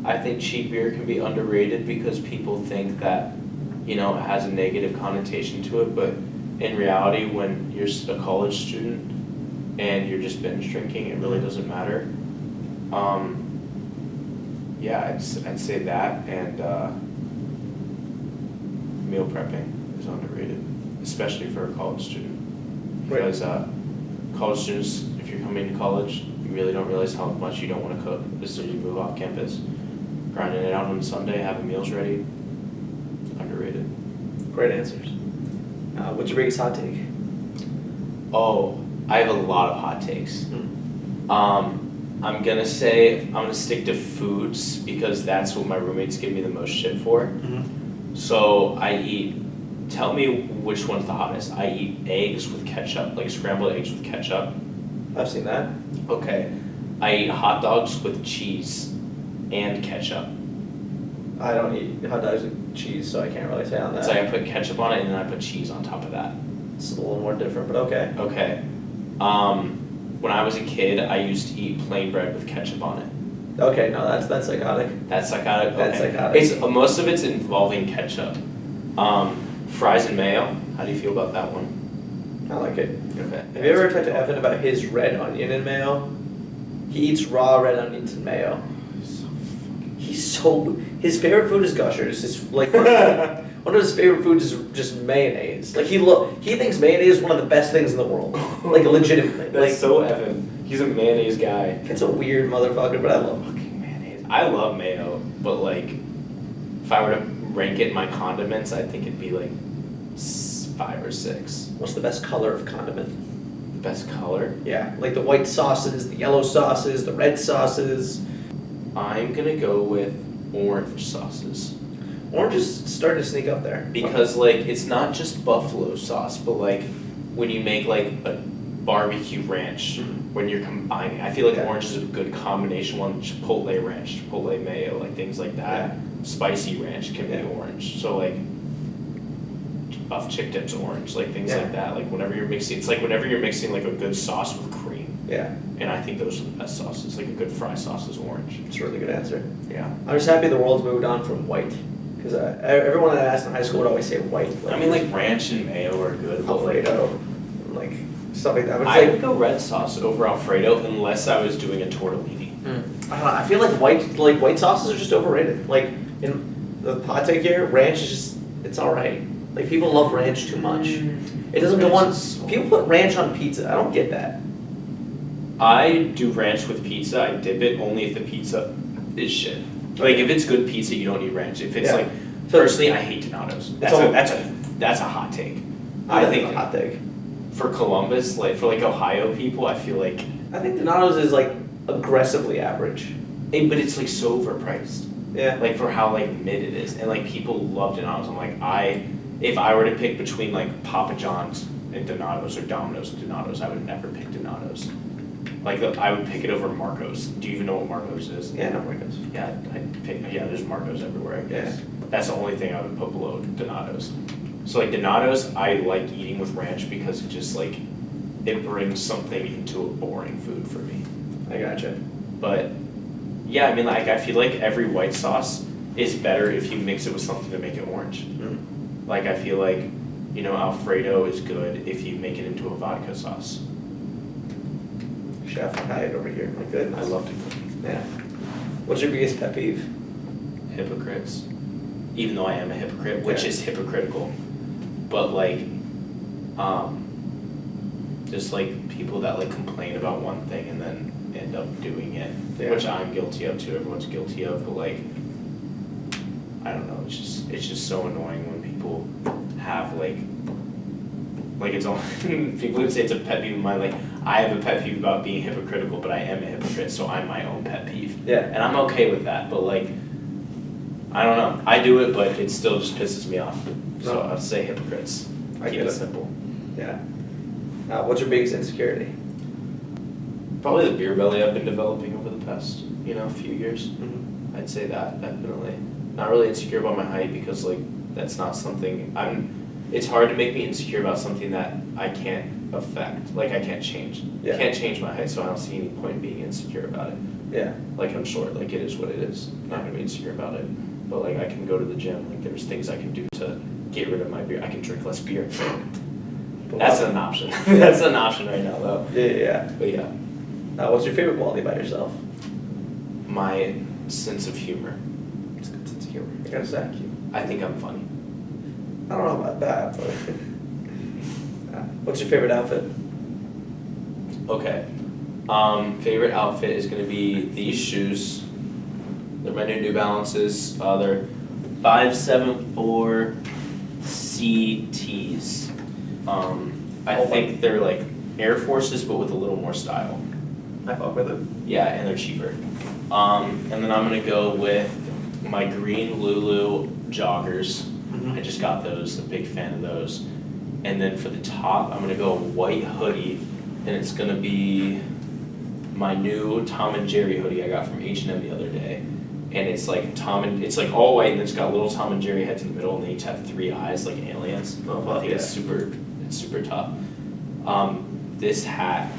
I think cheap beer can be underrated because people think that, you know, it has a negative connotation to it, but in reality, when you're a college student and you're just binge drinking, it really doesn't matter. Yeah, I'd say that, and meal prepping is underrated, especially for a college student. Because college students, if you're coming to college, you really don't realize how much you don't want to cook as soon as you move off campus. Grinding it out on Sunday, having meals ready, underrated. Great answers. What's your biggest hot take? Oh, I have a lot of hot takes. I'm gonna stick to foods because that's what my roommates give me the most shit for. Mm-hmm. So tell me which one's the hottest. I eat eggs with ketchup, like scrambled eggs with ketchup. I've seen that. Okay. I eat hot dogs with cheese and ketchup. I don't eat hot dogs with cheese, so I can't really say on that. It's like I put ketchup on it and then I put cheese on top of that. It's a little more different, but okay. Okay. When I was a kid, I used to eat plain bread with ketchup on it. Okay, no, that's psychotic. That's psychotic? That's okay. psychotic. Most of it's involving ketchup. Fries and mayo, how do you feel about that one? I like it. Okay. Have you ever talked to Evan about his red onion and mayo? He eats raw red onions and mayo. His favorite food is Gushers. His like one of his favorite foods is just mayonnaise. Like he thinks mayonnaise is one of the best things in the world. Like legitimately. That's like so Evan. He's a mayonnaise guy. it's a weird motherfucker, but I love him. Fucking mayonnaise. I love mayo, but like, if I were to rank it in my condiments, I think it'd be like 5 or 6. What's the best color of condiment? The best color? Yeah, like the white sauces, the yellow sauces, the red sauces. I'm gonna go with orange sauces. Orange is starting to sneak up there. Because like it's not just buffalo sauce, but like when you make like a barbecue ranch, when you're combining, I feel like orange is a good combination one. Chipotle ranch, chipotle mayo, like things like that. Spicy ranch can be orange. So like buff chick dips orange, like things like that. Like whenever you're mixing, it's like whenever you're mixing like a good sauce with cream. Yeah. And I think those are the best sauces. Like a good fry sauce is orange. It's a really good answer. Yeah. I'm just happy the world's moved on from white. Because everyone I asked in high school would always say white. I mean, like ranch and mayo are good. But like, Alfredo. like stuff like that. But it's I like, would go red sauce over Alfredo unless I was doing a tortellini. I don't know, I feel like white sauces are just overrated. Like in the pate here, ranch is just it's alright. Like people love ranch too much. It doesn't go on. People put ranch on pizza. I don't get that. I do ranch with pizza. I dip it only if the pizza is shit. Like if it's good pizza, you don't need ranch. If it's Yeah. like So- personally, I hate Donato's. That's a hot take. I That's think a hot take. for Columbus, like for like Ohio people, I feel like, I think Donato's is like aggressively average. but it's like so overpriced. Yeah. Like for how like mid it is, and like people love Donato's. I'm like if I were to pick between like Papa John's and Donato's or Domino's and Donato's, I would never pick Donato's. Like I would pick it over Marco's. Do you even know what Marco's is? Yeah, no Marcos. Yeah, there's Marco's everywhere, I guess. That's the only thing I would put below Donato's. So like Donato's, I like eating with ranch because it just like, it brings something into a boring food for me. I gotcha. But yeah, I mean like I feel like every white sauce is better if you mix it with something to make it orange. Like I feel like, you know, Alfredo is good if you make it into a vodka sauce. Chef Aight over here. My goodness. I love to cook. Yeah. What's your biggest pet peeve? Hypocrites. Even though I am a hypocrite, which Yeah. is hypocritical. But like, just like people that like complain about one thing and then end up doing it, Yeah. which I'm guilty of too, everyone's guilty of, but like, I don't know, it's just so annoying when people have like it's all, people would say it's a pet peeve of mine, like, I have a pet peeve about being hypocritical, but I am a hypocrite, so I'm my own pet peeve. Yeah. And I'm okay with that, but like, I don't know, I do it, but it still just pisses me off. So No. I'd say hypocrites. I Keep get it it. simple. Yeah. What's your biggest insecurity? Probably the beer belly I've been developing over the past, few years. Mm-hmm. I'd say that, definitely. Not really insecure about my height because like that's not something it's hard to make me insecure about something that I can't affect. Like I can't change. Yeah. I can't change my height, so I don't see any point in being insecure about it. Yeah. Like I'm short, like it is what it is. I'm not gonna be insecure about it. But like I can go to the gym, like there's things I can do to get rid of my beer. I can drink less beer. That's an option. That's an option right now though. Yeah. But yeah. What's your favorite quality about yourself? My sense of humor. It's a good sense of humor. I gotta say. I think I'm funny. I don't know about that, but. What's your favorite outfit? Okay. Favorite outfit is gonna be these shoes. They're my New Balances. They're 574 CTs. I think they're like Air Forces, but with a little more style. I fuck with it. Yeah, and they're cheaper. And then I'm gonna go with my green Lulu joggers. I just got those, a big fan of those. And then for the top, I'm gonna go white hoodie, and it's gonna be my new Tom and Jerry hoodie I got from H&M the other day. And it's like it's like all white, and it's got little Tom and Jerry heads in the middle, and they each have 3 eyes like aliens. Oh, I think yeah. it's super tough. This hat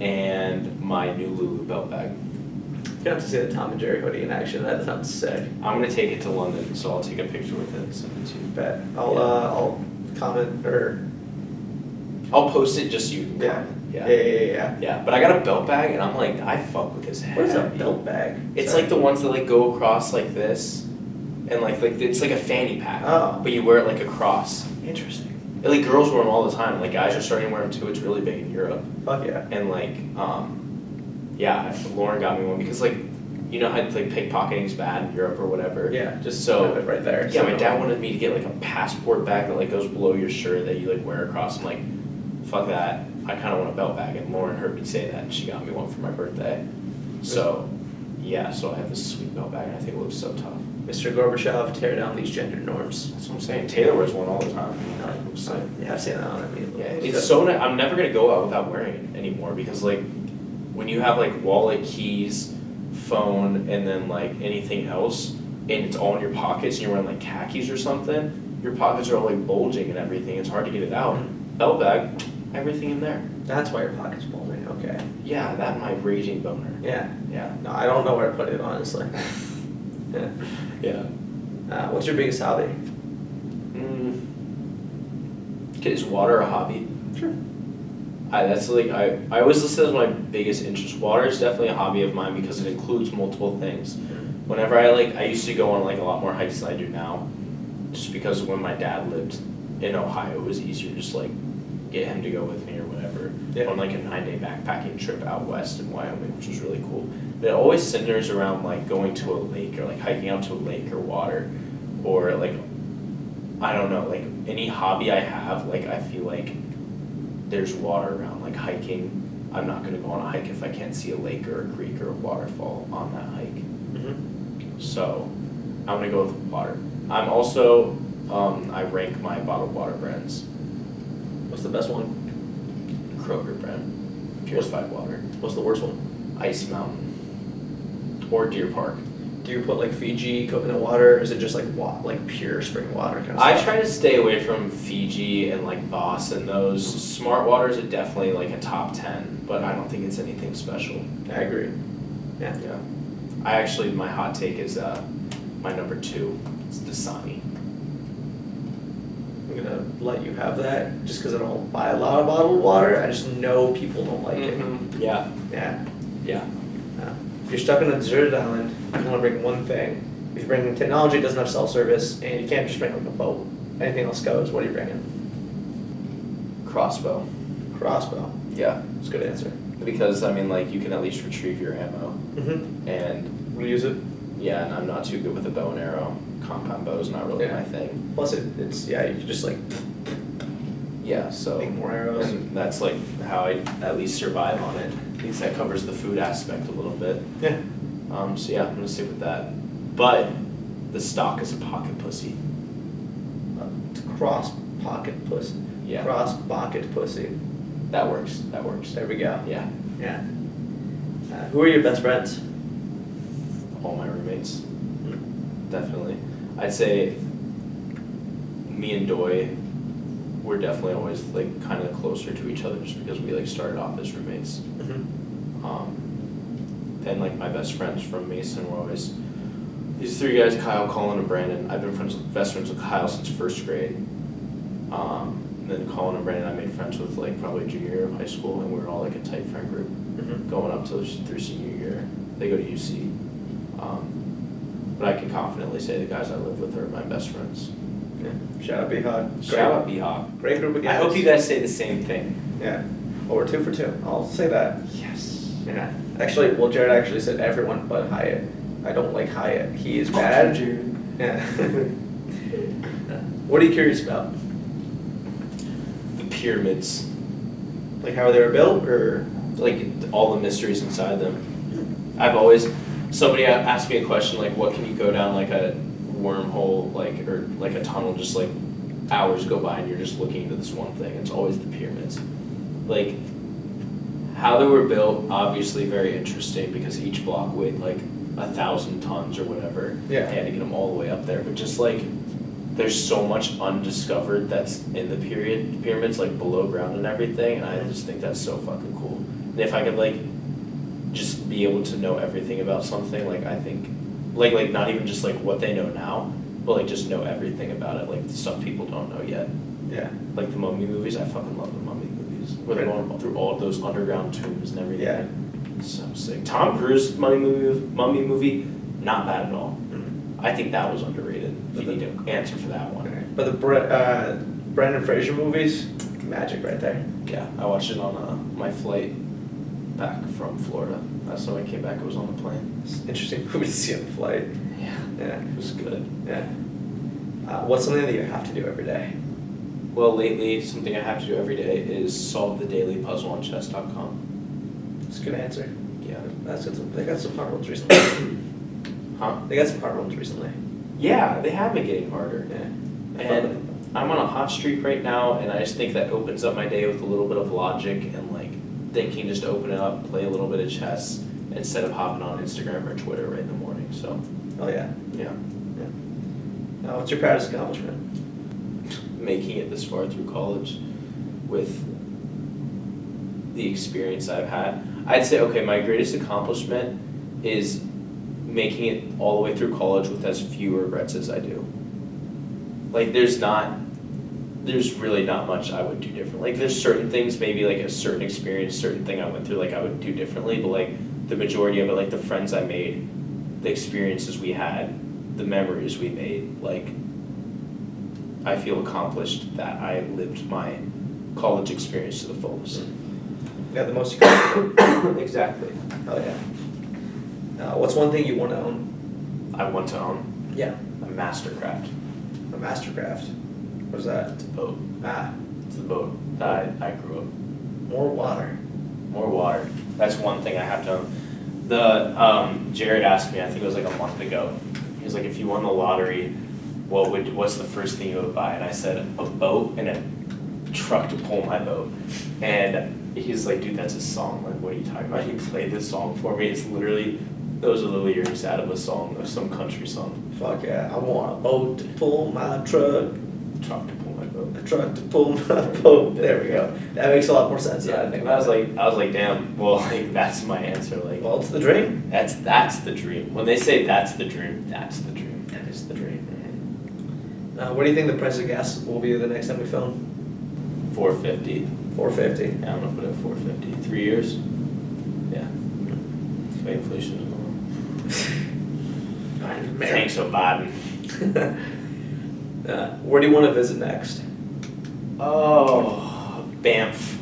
and my new Lulu belt bag. You're gonna have to see the Tom and Jerry hoodie in action. That sounds sick. I'm gonna take it to London, so I'll take a picture with it and send it to you. Bet. I'll comment or. I'll post it just so you can Yeah. comment. Yeah. Yeah, but I got a belt bag, and I'm like, I fuck with this heavy. What is a belt bag? It's Sorry. like the ones that like go across like this, and like it's like a fanny pack. Oh. But you wear it like across. Interesting. And, like girls wear them all the time. Like guys are starting to wear them too. It's really big in Europe. Fuck yeah. And like, yeah, Lauren got me one because like, you know how like pickpocketing's bad in Europe or whatever. Yeah, just So- have it right there. Yeah, my So- dad wanted me to get like a passport bag that like goes below your shirt that you like wear across. I'm like, fuck that. I kind of want a belt bag, and Lauren heard me say that, and she got me one for my birthday. So, yeah, so I have this sweet belt bag, and I think it looks so tough. Mr. Gorbachev, tear down these gender norms. That's what I'm saying. Taylor wears one all the time. Yeah, I've seen that on it. Yeah, it's so nice. I'm never gonna go out without wearing it anymore because like, when you have like wallet, keys, phone, and then like anything else, and it's all in your pockets, and you're wearing like khakis or something, your pockets are all like bulging and everything. It's hard to get it out. Belt bag, everything in there. That's why your pocket's bulging. Okay. Yeah, that and my raging boner. Yeah. Yeah. No, I don't know where to put it, honestly. Yeah. Yeah. What's your biggest hobby? Is water a hobby? Sure. I always list it as my biggest interest. Water is definitely a hobby of mine because it includes multiple things. Whenever I used to go on like a lot more hikes than I do now, just because when my dad lived in Ohio, it was easier just like get him to go with me or whatever on like a 9-day backpacking trip out west in Wyoming, which was really cool. But it always centers around like going to a lake or like hiking out to a lake or water, or like I don't know, like any hobby I have, like I feel like there's water around. Like hiking, I'm not gonna go on a hike if I can't see a lake or a creek or a waterfall on that hike. Mm-hmm. So I'm gonna go with water. I'm also I rank my bottled water brands. What's the best one? Kroger brand, purified water. What's the worst one? Ice Mountain or Deer Park. Do you put like Fiji coconut water, or is it just like like pure spring water kind of stuff? I try to stay away from Fiji and like Boss and those. Smart waters are definitely like a top 10, but I don't think it's anything special. I agree. Yeah. Yeah. My hot take is my number 2. It's Dasani. I'm gonna let you have that just because I don't buy a lot of bottled water. I just know people don't like it. Yeah. Yeah. Yeah. If you're stuck on a deserted island, you want to bring one thing. If you're bringing technology, it doesn't have self-service, and you can't just bring like a boat. Anything else goes. What are you bringing? Crossbow. Crossbow. Yeah. That's a good answer. Because I mean, like you can at least retrieve your ammo, Mm-hmm. and Reuse it. yeah, and I'm not too good with a bow and arrow. Compound bow is not really Yeah. my thing. Plus, it's you can just like Yeah, so make more arrows. and that's like how I at least survive on it. At least that covers the food aspect a little bit. Yeah. So yeah, I'm gonna stick with that. But the stock is a pocket pussy. Cross pocket pussy. Yeah. Cross pocket pussy. That works. That works. There we go. Yeah. Yeah. Who are your best friends? All my roommates. Definitely. I'd say me and Doy were definitely always like kind of closer to each other just because we like started off as roommates. Mm-hmm. Then like my best friends from Mason were always these 3 guys, Kyle, Colin, and Brandon. I've been best friends with Kyle since 1st grade. Then Colin and Brandon I made friends with like probably junior year of high school, and we were all like a tight friend group going up to through senior year. They go to UC. But I can confidently say the guys I live with are my best friends. Yeah. Shout out B-Hawk. Shout out B-Hawk. Great group of guys. I hope you guys say the same thing. Yeah. Well, we're 2 for 2. I'll say that. Yes. Yeah. Actually, Jared actually said everyone but Hyatt. I don't like Hyatt. He is bad. Jared. Yeah. What are you curious about? The pyramids. Like how they were built, or? Like all the mysteries inside them. I've always, somebody asked me a question like, what can you go down like a wormhole, like, or like a tunnel, just like hours go by and you're just looking into this one thing. It's always the pyramids. Like, how they were built, obviously very interesting because each block weighed like 1,000 tons or whatever. Yeah. They had to get them all the way up there, but just like, there's so much undiscovered that's in the pyramids, like below ground and everything, and I just think that's so fucking cool. And if I could like just be able to know everything about something, like I think, like not even just like what they know now, but like just know everything about it, like the stuff people don't know yet. Yeah. Like the Mummy movies, I fucking love the Mummy movies. Where they're going through all of those underground tombs and everything. Yeah. So sick. Tom Cruise Mummy movie, not bad at all. I think that was underrated. If you need an answer for that one. Okay. But the Brendan Fraser movies, magic right there. Yeah, I watched it on my flight back from Florida. That's when I came back. It was on the plane. It's an interesting movie to see on the flight. Yeah, Yeah. it was good. Yeah. What's something that you have to do every day? Well, lately, something I have to do every day is solve the daily puzzle on chess.com. That's a good answer. Yeah. They got some hard ones recently. Huh? They got some hard ones recently. Yeah, they have been getting harder. Yeah. And I'm on a hot streak right now, and I just think that opens up my day with a little bit of logic and like thinking, just open it up, play a little bit of chess instead of hopping on Instagram or Twitter right in the morning. So, Oh yeah. yeah, Now, what's your proudest accomplishment? making it this far through college with the experience I've had. I'd say, okay, my greatest accomplishment is making it all the way through college with as few regrets as I do. Like, there's not there's really not much I would do different. Like there's certain things, maybe like a certain experience, certain thing I went through, like I would do differently, but like the majority of it, like the friends I made, the experiences we had, the memories we made, like I feel accomplished that I lived my college experience to the fullest. Yeah, the most you can. Exactly. Oh yeah. What's one thing you want to own? I want to own Yeah. a Mastercraft. A Mastercraft. What is that? It's a boat. Ah, It's the boat that I grew up. more water. More water. That's one thing I have to own. Jared asked me, I think it was like a month ago. He was like, if you won the lottery, what's the first thing you would buy? And I said, a boat and a truck to pull my boat. And he's like, dude, that's a song. Like, what are you talking about? He played this song for me. It's literally, those are the lyrics out of a song, of some country song. Fuck yeah, I want a boat to pull my truck. Truck to pull my boat. A truck to pull my boat. There we go. That makes a lot more sense. Yeah, than I was like, damn. Well, like that's my answer. Like, well, it's the dream. that's the dream. When they say that's the dream, that's the dream. That is the dream. What do you think the price of gas will be the next time we film? $4.50. $4.50. I don't know, put it at $4.50. 3 years. Yeah. That's why inflation is low. Thanks, Biden. Where do you want to visit next? Oh, Banff.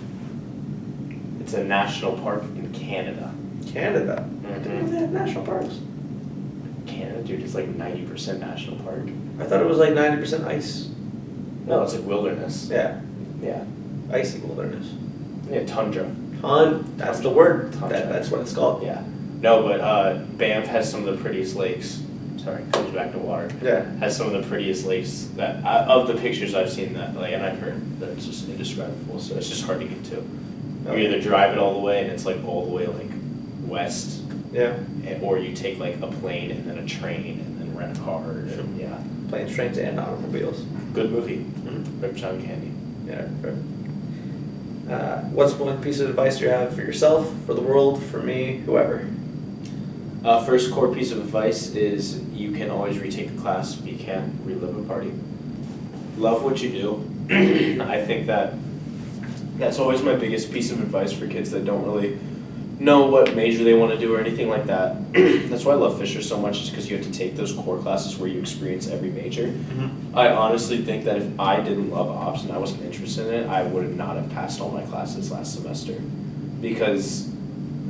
It's a national park in Canada. Canada. I didn't know they had national parks. Canada, dude, it's like 90% national park. I thought it was like 90% ice. No, it's like wilderness. Yeah, Yeah. icy wilderness. Yeah, tundra. That's the word. Tundra. That's what it's called. Yeah. No, but Banff has some of the prettiest lakes. Sorry, comes back to water. Yeah. Has some of the prettiest lakes that of the pictures I've seen that like, and I've heard that it's just indescribable. So it's just hard to get to. Oh. You either drive it all the way and it's like all the way like west, Yeah. or you take like a plane and then a train and then rent a car. And, yeah. Planes, trains, and automobiles. Good movie. Mhm. Rip John Candy. Yeah. What's one piece of advice you have for yourself, for the world, for me, whoever? First core piece of advice is you can always retake a class, but you can't relive a party. Love what you do. I think that's always my biggest piece of advice for kids that don't really know what major they want to do or anything like that. That's why I love Fisher so much, is because you have to take those core classes where you experience every major. I honestly think that if I didn't love ops and I wasn't interested in it, I would not have passed all my classes last semester.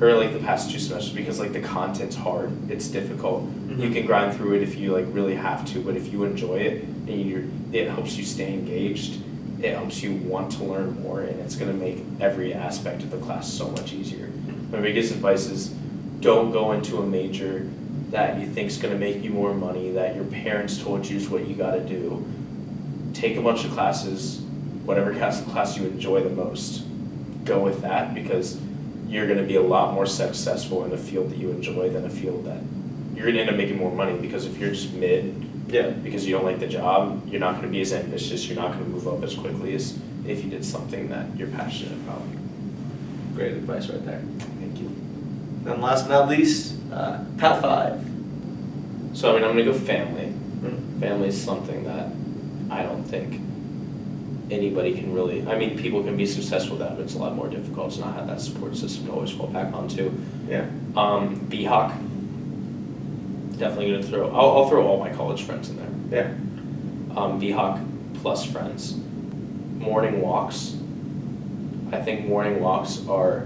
Or like the past 2 semesters, because like the content's hard, it's difficult. You can grind through it if you like really have to, but if you enjoy it and it helps you stay engaged, it helps you want to learn more, and it's gonna make every aspect of the class so much easier. My biggest advice is don't go into a major that you think is gonna make you more money, that your parents told you is what you gotta do. Take a bunch of classes, whatever class you enjoy the most, go with that, because you're going to be a lot more successful in a field that you enjoy than a field that you're going to end up making more money. Because if you're just mid, because you don't like the job, you're not going to be as ambitious, you're not going to move up as quickly as if you did something that you're passionate about. Great advice right there. Thank you. And last but not least, top 5. So I'm going to go family. Mm. Family is something that I don't think anybody can really, people can be successful with that, but it's a lot more difficult to not have that support system to always fall back onto. Yeah. BHawk, definitely gonna I'll throw all my college friends in there. Yeah. BHawk plus friends. Morning walks. I think morning walks are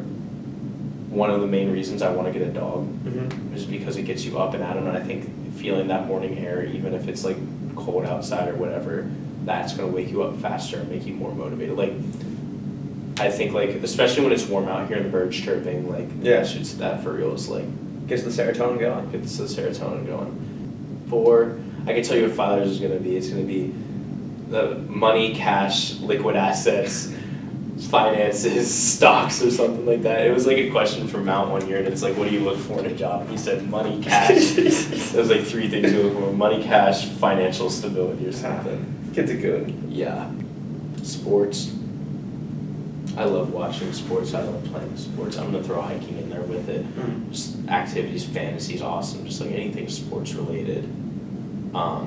one of the main reasons I want to get a dog, is because it gets you up and at 'em, and I think feeling that morning air, even if it's like cold outside or whatever, that's going to wake you up faster and make you more motivated. Like, I think, like, especially when it's warm out here and the birds chirping, like, that for real is like, gets the serotonin going. Gets the serotonin going. 4, I can tell you what Father's is going to be. It's going to be the money, cash, liquid assets, finances, stocks, or something like that. It was like a question from Mount one year, and it's like, what do you look for in a job? He said money, cash. It was like 3 things you look for: money, cash, financial stability, or something. Kids are good. Yeah. Sports. I love watching sports. I love playing sports. I'm gonna throw hiking in there with it. Just activities, fantasies, awesome. Just like anything sports related. I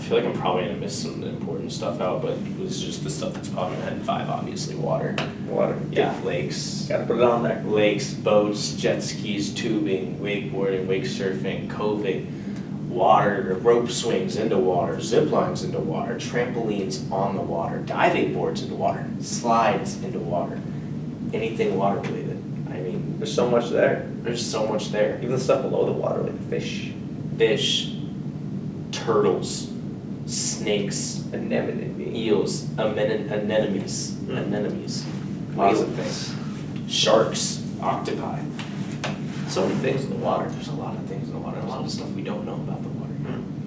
feel like I'm probably gonna miss some important stuff out, but it was just the stuff that's popping in my head. 5, obviously, water. Water. Yeah, lakes. Gotta put it on there. Lakes, boats, jet skis, tubing, wakeboarding, wake surfing, coving, water, rope swings into water, zip lines into water, trampolines on the water, diving boards into water, slides into water, anything water related. I mean, There's so much there. there's so much there. Even the stuff below the water, like fish. Fish, turtles, snakes, Anemone. eels, anemones, anemones, Lots of things. sharks, octopi. So many things in the water. There's a lot of things in the water, a lot of stuff we don't know about the water.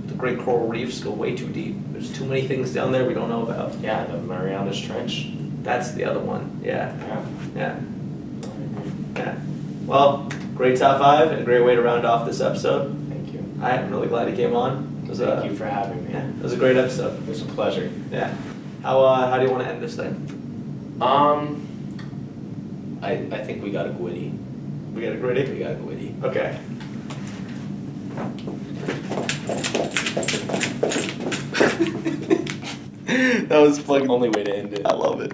The great coral reefs go way too deep. There's too many things down there we don't know about. Yeah, the Marianas Trench. That's the other one. Yeah. Yeah. Yeah. Yeah. Well, great top 5 and a great way to round off this episode. Thank you. I'm really glad he came on. It was Thank you for having me. Yeah, it was a great episode. It was a pleasure. Yeah. How do you want to end this thing? I think we got a gwitty. We got a gritty? We got a gwitty. Okay. That was fucking. Only way to end it. I love it.